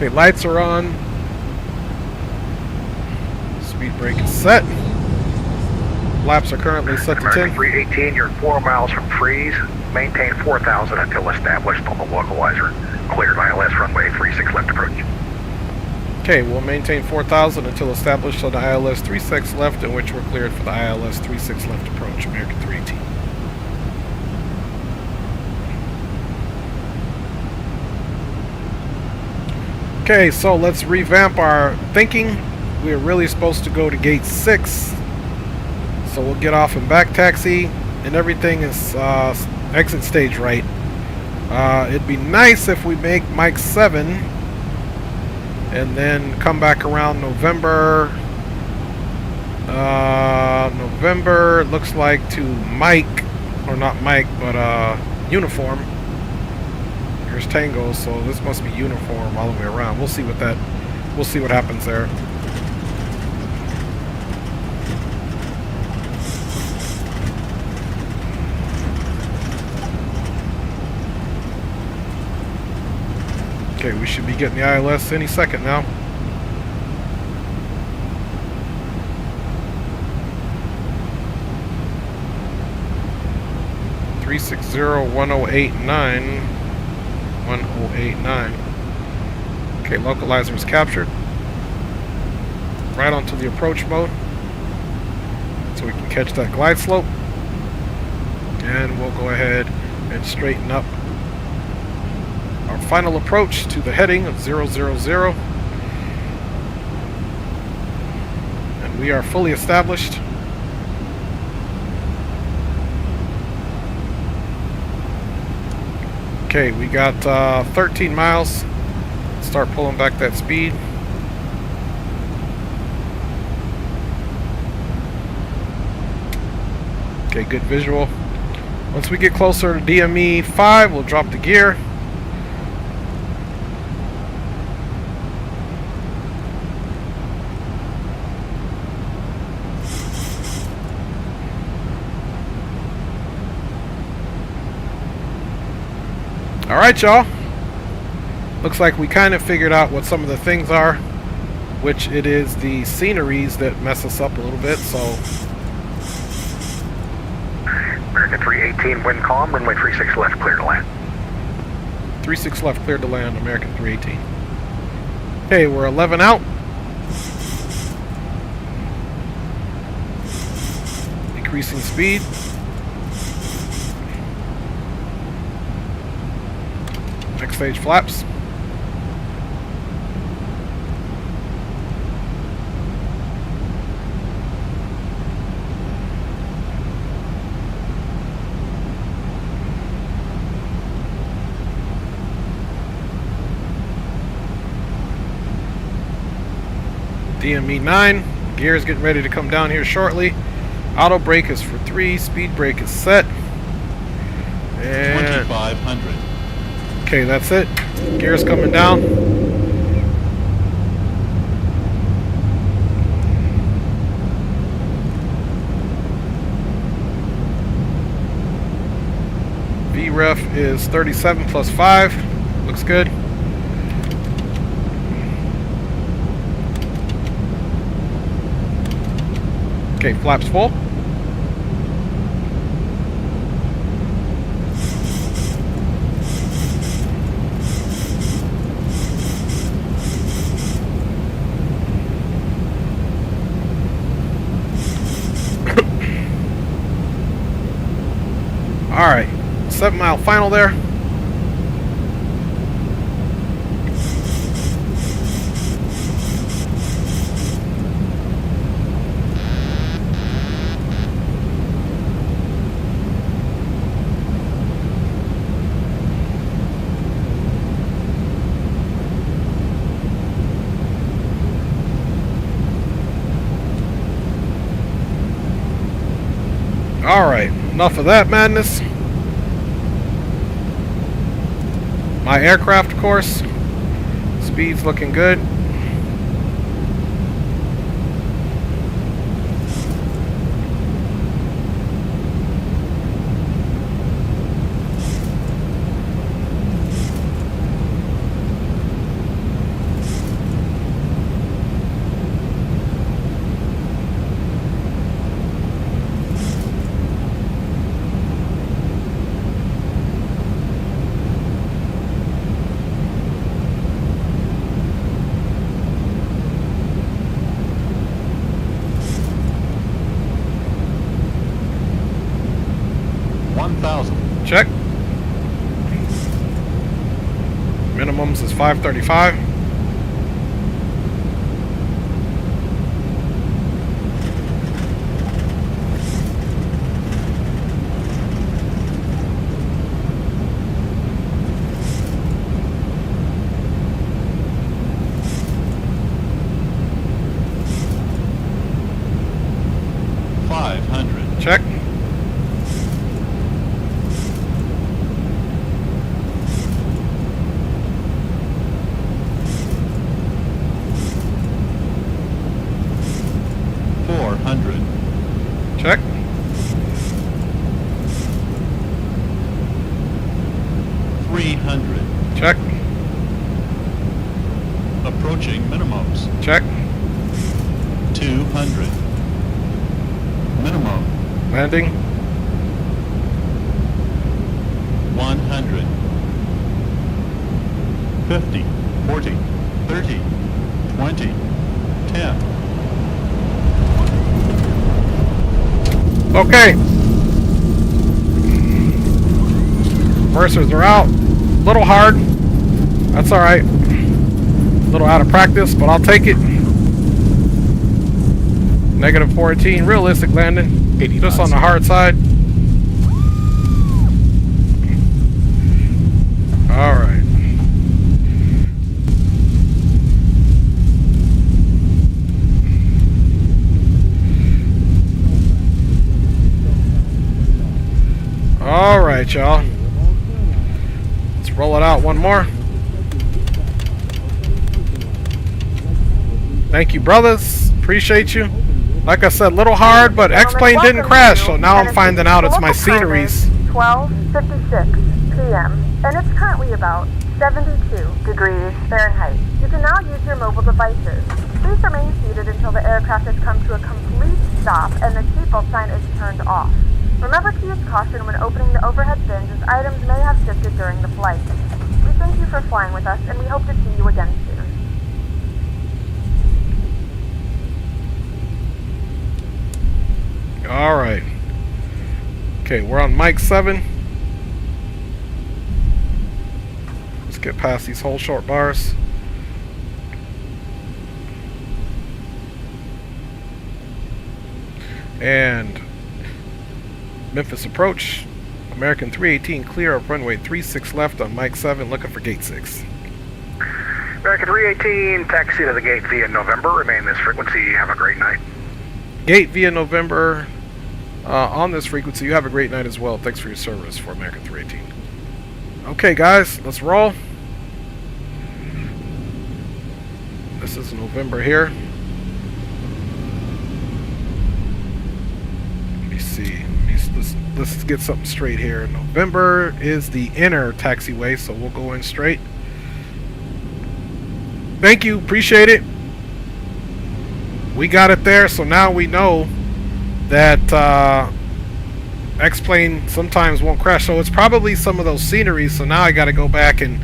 Okay, lights are on. Speed brake is set. Flaps are currently set to 10. 318, you're 4 miles from freeze. Maintain 4,000 until established on the localizer. Cleared ILS runway 36 left approach. Okay, we'll maintain 4,000 until established on the ILS 36 left, in which we're cleared for the ILS 36 left approach, American 318. Okay, so let's revamp our thinking. We're really supposed to go to gate 6. So we'll get off and back taxi, and everything is exit stage right. It'd be nice if we make Mike 7 and then come back around November. November, it looks like, to Mike, or not Mike, but uniform. Here's Tango, so this must be uniform all the way around. We'll see what happens there. Okay, we should be getting the ILS any second now. (360-1089). 1089. Okay, localizer is captured. Right onto the approach mode, so we can catch that glide slope. And we'll go ahead and straighten up our final approach to the heading of 000. And we are fully established. Okay, we got 13 miles. Start pulling back that speed. Okay, good visual. Once we get closer to DME 5, we'll drop the gear. Alright, y'all. Looks like we kind of figured out what some of the things are, which it is the sceneries that mess us up a little bit, so... American American 318, wind calm, runway 36 left, clear to land. 36 left, cleared to land, American 318. Okay, we're 11 out. Increasing speed. Next stage flaps. DME 9. Gear is getting ready to come down here shortly. Auto brake is for 3. Speed brake is set. And 2500. okay, that's it. Gear's coming down. VREF is 37 plus 5. Looks good. Okay, flaps full. Alright, 7 mile final there. Alright, enough of that madness. My aircraft course. Speed's looking good. Check. Minimums is 535. Check. Check. 300. Check. Approaching minimums. Check. 200. Minimum. Landing. 100. 50. 40. 30. 20. 10. Okay. Reversers are out. A little hard. That's alright. A little out of practice, but I'll take it. Negative 14. Realistic landing. Just on the hard side. Alright. Alright, y'all. Let's roll it out one more. Thank you, brothers. Appreciate you. Like I said, a little hard, but X-Plane didn't crash, so now I'm finding out it's my sceneries. 12:56 p.m. and it's currently about 72 degrees Fahrenheit. You can now use your mobile devices. Please remain seated until the aircraft has come to a complete stop and the seatbelt sign is turned off. Remember to use caution when opening the overhead bins as items may have shifted during the flight. We thank you for flying with us and we hope to see you again soon. Alright. Okay, we're on mic 7. Let's get past these whole short bars. And Memphis approach. American 318 clear of runway 36 left on mic 7, looking for gate 6. American 318, taxi to the gate via November. Remain this frequency. Have a great night. Gate via November on this frequency. You have a great night as well. Thanks for your service for American 318. Okay, guys, let's roll. This is November here. Let me see. Let's get something straight here. November is the inner taxiway, so we'll go in straight. Thank you. Appreciate it. We got it there, so now we know that X-Plane sometimes won't crash. So it's probably some of those sceneries, so now I got to go back and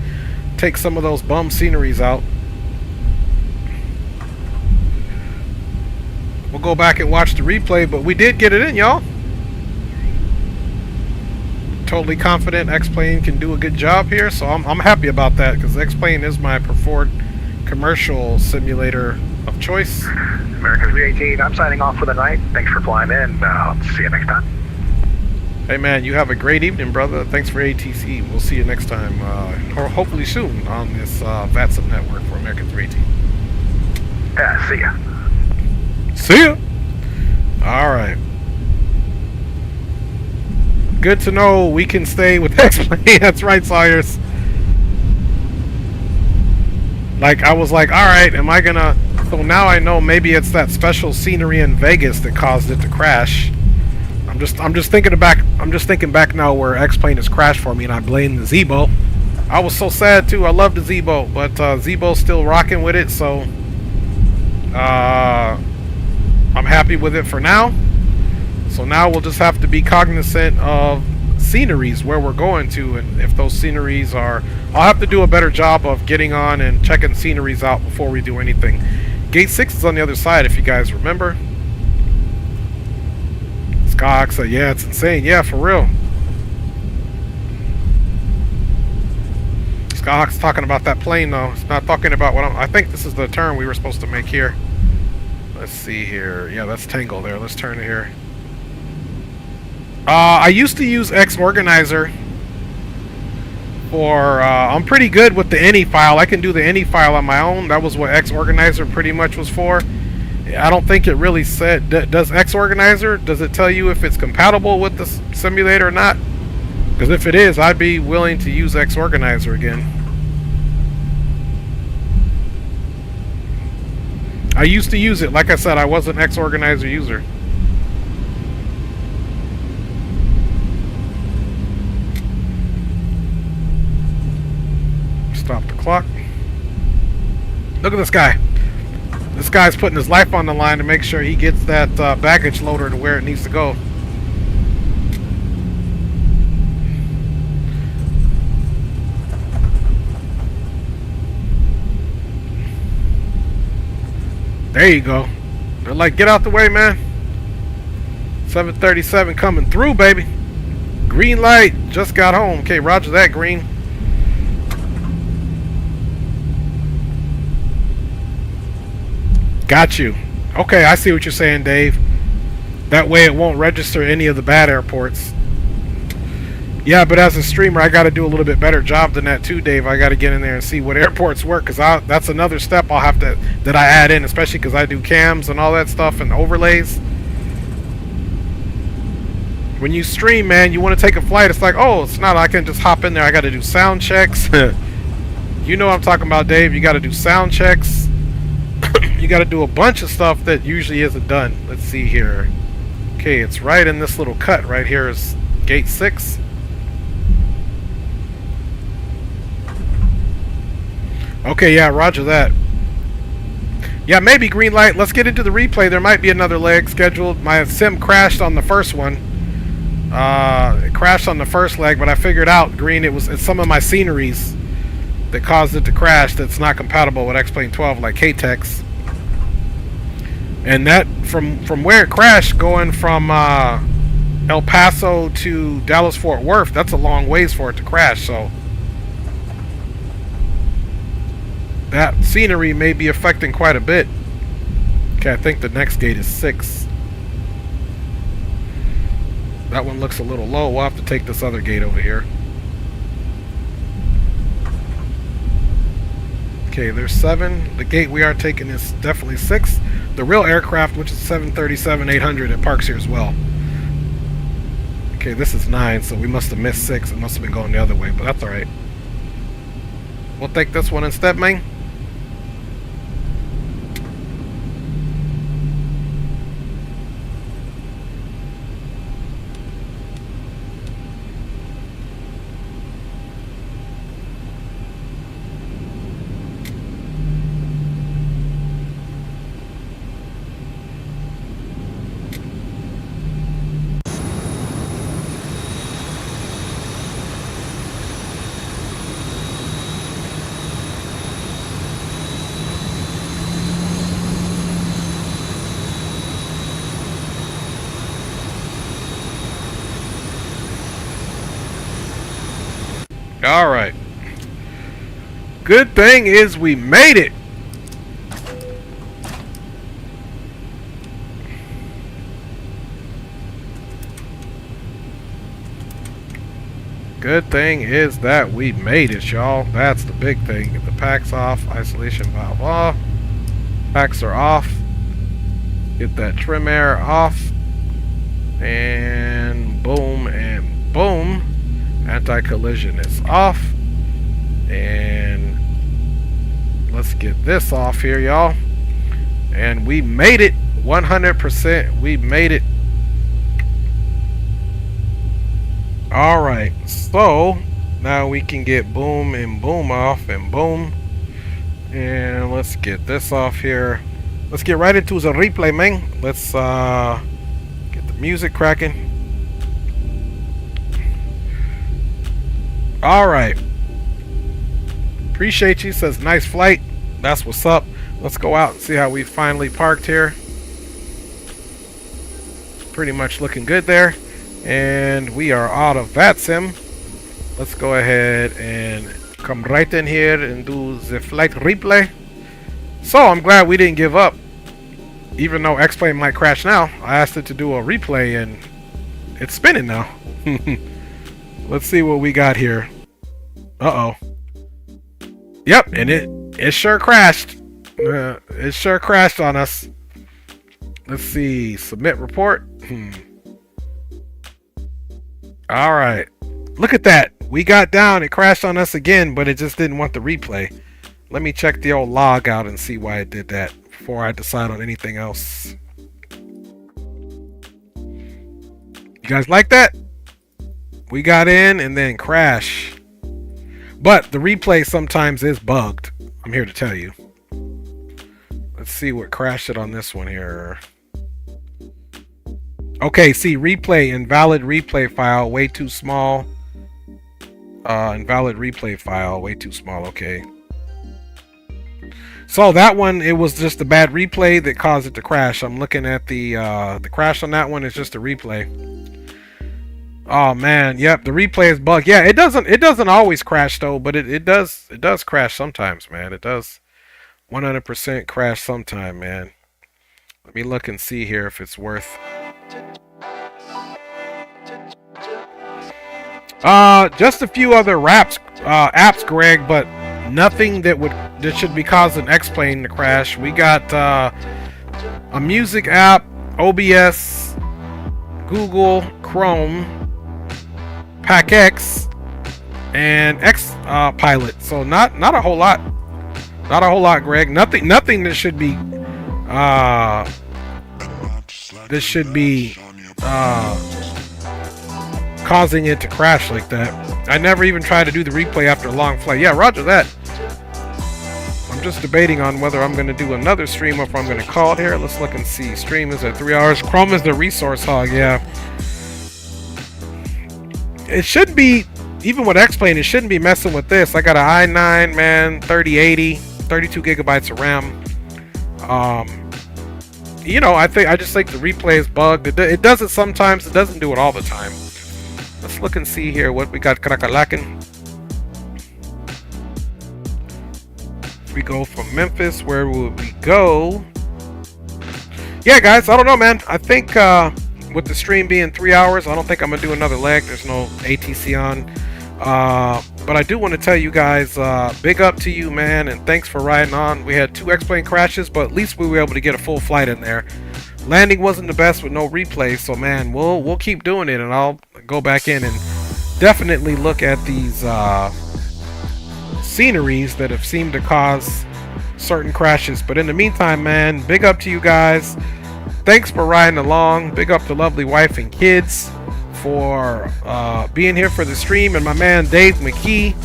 take some of those bum sceneries out. We'll go back and watch the replay, but we did get it in, y'all. Totally confident X-Plane can do a good job here, so I'm happy about that, because X-Plane is my preferred commercial simulator of choice. American 318, I'm signing off for the night. Thanks for flying in. I'll see you next time. Hey man, you have a great evening, brother. Thanks for ATC. We'll see you next time, or hopefully soon on this VATSIM network for American 318. Yeah, see ya. See ya. Alright. Good to know we can stay with X-Plane. That's right, Sawyers. Like, I was like, alright, am I gonna... So now I know maybe it's that special scenery in Vegas that caused it to crash. I'm just thinking back now where X-Plane has crashed for me, and I blame the Zebo. I was so sad too. I love the Zebo, but Zebo's still rocking with it, so I'm happy with it for now. So now we'll just have to be cognizant of sceneries where we're going to, and if those sceneries are... I'll have to do a better job of getting on and checking sceneries out before we do anything. Gate 6 is on the other side, if you guys remember. Skog said, yeah, it's insane. Yeah, for real. Skog's talking about that plane, though. It's not talking about what I think this is the turn we were supposed to make here. Let's see here. Yeah, that's Tangle there. Let's turn here. I used to use X-Organizer for... I'm pretty good with the any file. I can do the any file on my own. That was what X-Organizer pretty much was for. I don't think it really said... Does X-Organizer, does it tell you if it's compatible with the simulator or not? Because if it is, I'd be willing to use X-Organizer again. I used to use it. Like I said, I was an X-Organizer user. Stop the clock. Look at this guy. This guy's putting his life on the line to make sure he gets that baggage loader to where it needs to go. There you go. They're like, get out the way, man. 737 coming through, baby. Green light. Just got home. Okay, roger that, green. Got you. Okay, I see what you're saying, Dave. That way it won't register any of the bad airports. Yeah, but as a streamer, I got to do a little bit better job than that too, Dave. I got to get in there and see what airports work, because that's another step I'll have to that I add in, especially because I do cams and all that stuff and overlays. When you stream, man, you want to take a flight. It's like, oh, it's not. I can just hop in there. I got to do sound checks. You know what I'm talking about, Dave. You got to do sound checks. You got to do a bunch of stuff that usually isn't done. Let's see here. Okay, it's right in this little cut right here is gate 6. Okay, yeah, roger that. Yeah, maybe green light. Let's get into the replay. There might be another leg scheduled. My sim crashed on the first one. It crashed on the first leg, but I figured out, Green, it's some of my sceneries that caused it to crash that's not compatible with X-Plane 12, like KTEX. And that, from where it crashed, going from El Paso to Dallas-Fort Worth, that's a long ways for it to crash, so that scenery may be affecting quite a bit. Okay, I think the next gate is 6. That one looks a little low. We'll have to take this other gate over here. Okay, there's 7. The gate we are taking is definitely 6. The real aircraft, which is 737-800, it parks here as well. Okay, this is 9, so we must have missed 6. It must have been going the other way, but that's alright. We'll take this one instead, man. Alright. Good thing is we made it. Good thing is that we made it, y'all. That's the big thing. Get the packs off. Isolation valve off. Packs are off. Get that trim air off. And boom and boom. Anti-collision is off. And let's get this off here, y'all. And we made it. 100%. We made it. Alright. So now we can get boom and boom off and boom. And let's get this off here. Let's get right into the replay, man. Let's get the music cracking. Alright. Appreciate you. Says nice flight. That's what's up. Let's go out and see how we finally parked here. Pretty much looking good there. And we are out of VATSIM. Let's go ahead and come right in here and do the flight replay. So I'm glad we didn't give up. Even though X-Plane might crash now, I asked it to do a replay and it's spinning now. Let's see what we got here. Uh-oh. Yep, and it sure crashed. It sure crashed on us. Let's see. Submit report. Alright. Look at that. We got down. It crashed on us again, but it just didn't want the replay. Let me check the old log out and see why it did that before I decide on anything else. You guys like that? We got in and then crash. But the replay sometimes is bugged. I'm here to tell you. Let's see what crashed it on this one here. Okay, see, replay, invalid replay file, way too small. Invalid replay file, way too small, okay. So that one, it was just a bad replay that caused it to crash. I'm looking at the crash on that one is just a replay. Oh man, yep, the replay is bugged. Yeah, it doesn't always crash though, but it does crash sometimes, man. It does 100% crash sometime, man. Let me look and see here if it's worth. Just a few other apps, Greg, but nothing that should be causing X-Plane to crash. We got a music app, OBS, Google Chrome, PackX, and Pilot. So not a whole lot. Not a whole lot, Greg. Nothing that should be causing it to crash like that. I never even tried to do the replay after a long flight. Yeah, roger that. I'm just debating on whether I'm going to do another stream or if I'm going to call it here. Let's look and see. Stream is at 3 hours. Chrome is the resource hog, yeah. it shouldn't be, even with X-Plane, it shouldn't be messing with this. I got an i9, man, 3080, 32 gigabytes of RAM. You know, I just think the replay is bugged. It does it sometimes. It doesn't do it all the time. Let's look and see here what we got. Krakalakin. We go from Memphis. Where will we go? Yeah, guys, I don't know, man. I think with the stream being 3 hours, I don't think I'm gonna do another leg. There's no ATC on. But I do want to tell you guys, big up to you, man, and thanks for riding on. We had 2 X-Plane crashes, but at least we were able to get a full flight in there. Landing wasn't the best with no replays, so man, we'll keep doing it, and I'll go back in and definitely look at these sceneries that have seemed to cause certain crashes. But in the meantime, man, big up to you guys. Thanks for riding along. Big up to lovely wife and kids for being here for the stream. And my man Dave McKee,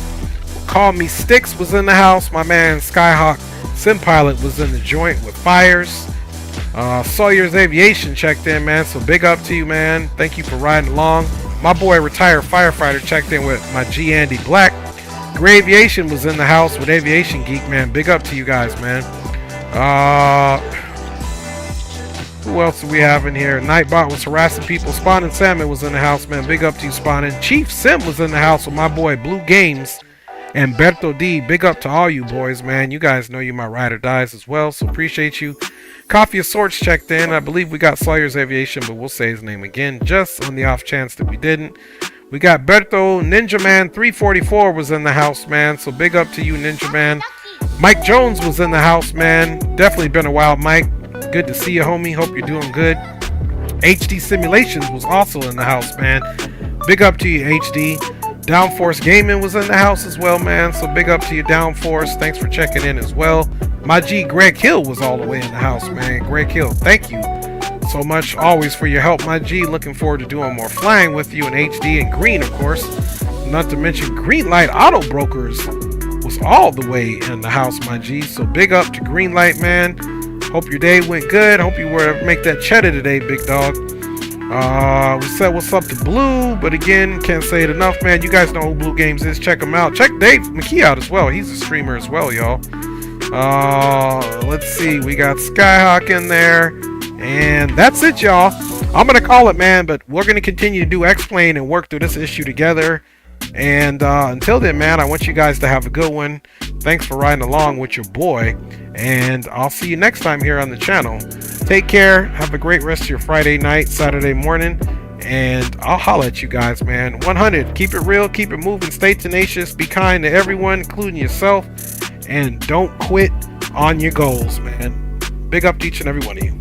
Call Me Sticks, was in the house. My man Skyhawk Sim Pilot was in the joint with Fires. Sawyer's Aviation checked in, man, so big up to you, man. Thank you for riding along. My boy Retired Firefighter checked in with my G Andy Black. Gray Aviation was in the house with Aviation Geek, man. Big up to you guys, man. Who else do we have in here? Nightbot was harassing people. Spawn and Salmon was in the house, man. Big up to you, Spawn. And Chief Sim was in the house with my boy Blue Games and Berto D. Big up to all you boys, man. You guys know you my ride or dies as well, so appreciate you. Coffee of Sorts checked in. I believe we got Sawyer's Aviation, but we'll say his name again just on the off chance that we didn't. We got Berto. Ninja Man 344 was in the house, man, so big up to you, Ninja Man. Mike Jones was in the house, man. Definitely been a while, Mike. Good to see you, homie. Hope you're doing good. HD Simulations was also in the house, man. Big up to you, HD. Downforce Gaming was in the house as well, man, so big up to you, Downforce. Thanks for checking in as well. My G Greg Hill was all the way in the house, man. Greg Hill, thank you so much always for your help, my G. Looking forward to doing more flying with you in HD and Green, of course. Not to mention Greenlight Auto Brokers was all the way in the house, my G. So big up to Greenlight, man. Hope your day went good. Hope you were to make that cheddar today, big dog. We said what's up to Blue, but again, can't say it enough, man. You guys know who Blue Games is. Check him out. Check Dave McKee out as well. He's a streamer as well, y'all. Let's see. We got Skyhawk in there. And that's it, y'all. I'm going to call it, man, but we're going to continue to do X-Plane and work through this issue together. And until then, man, I want you guys to have a good one. Thanks for riding along with your boy. And I'll see you next time here on the channel. Take care. Have a great rest of your Friday night, Saturday morning. And I'll holla at you guys, man. 100. Keep it real. Keep it moving. Stay tenacious. Be kind to everyone, including yourself. And don't quit on your goals, man. Big up to each and every one of you.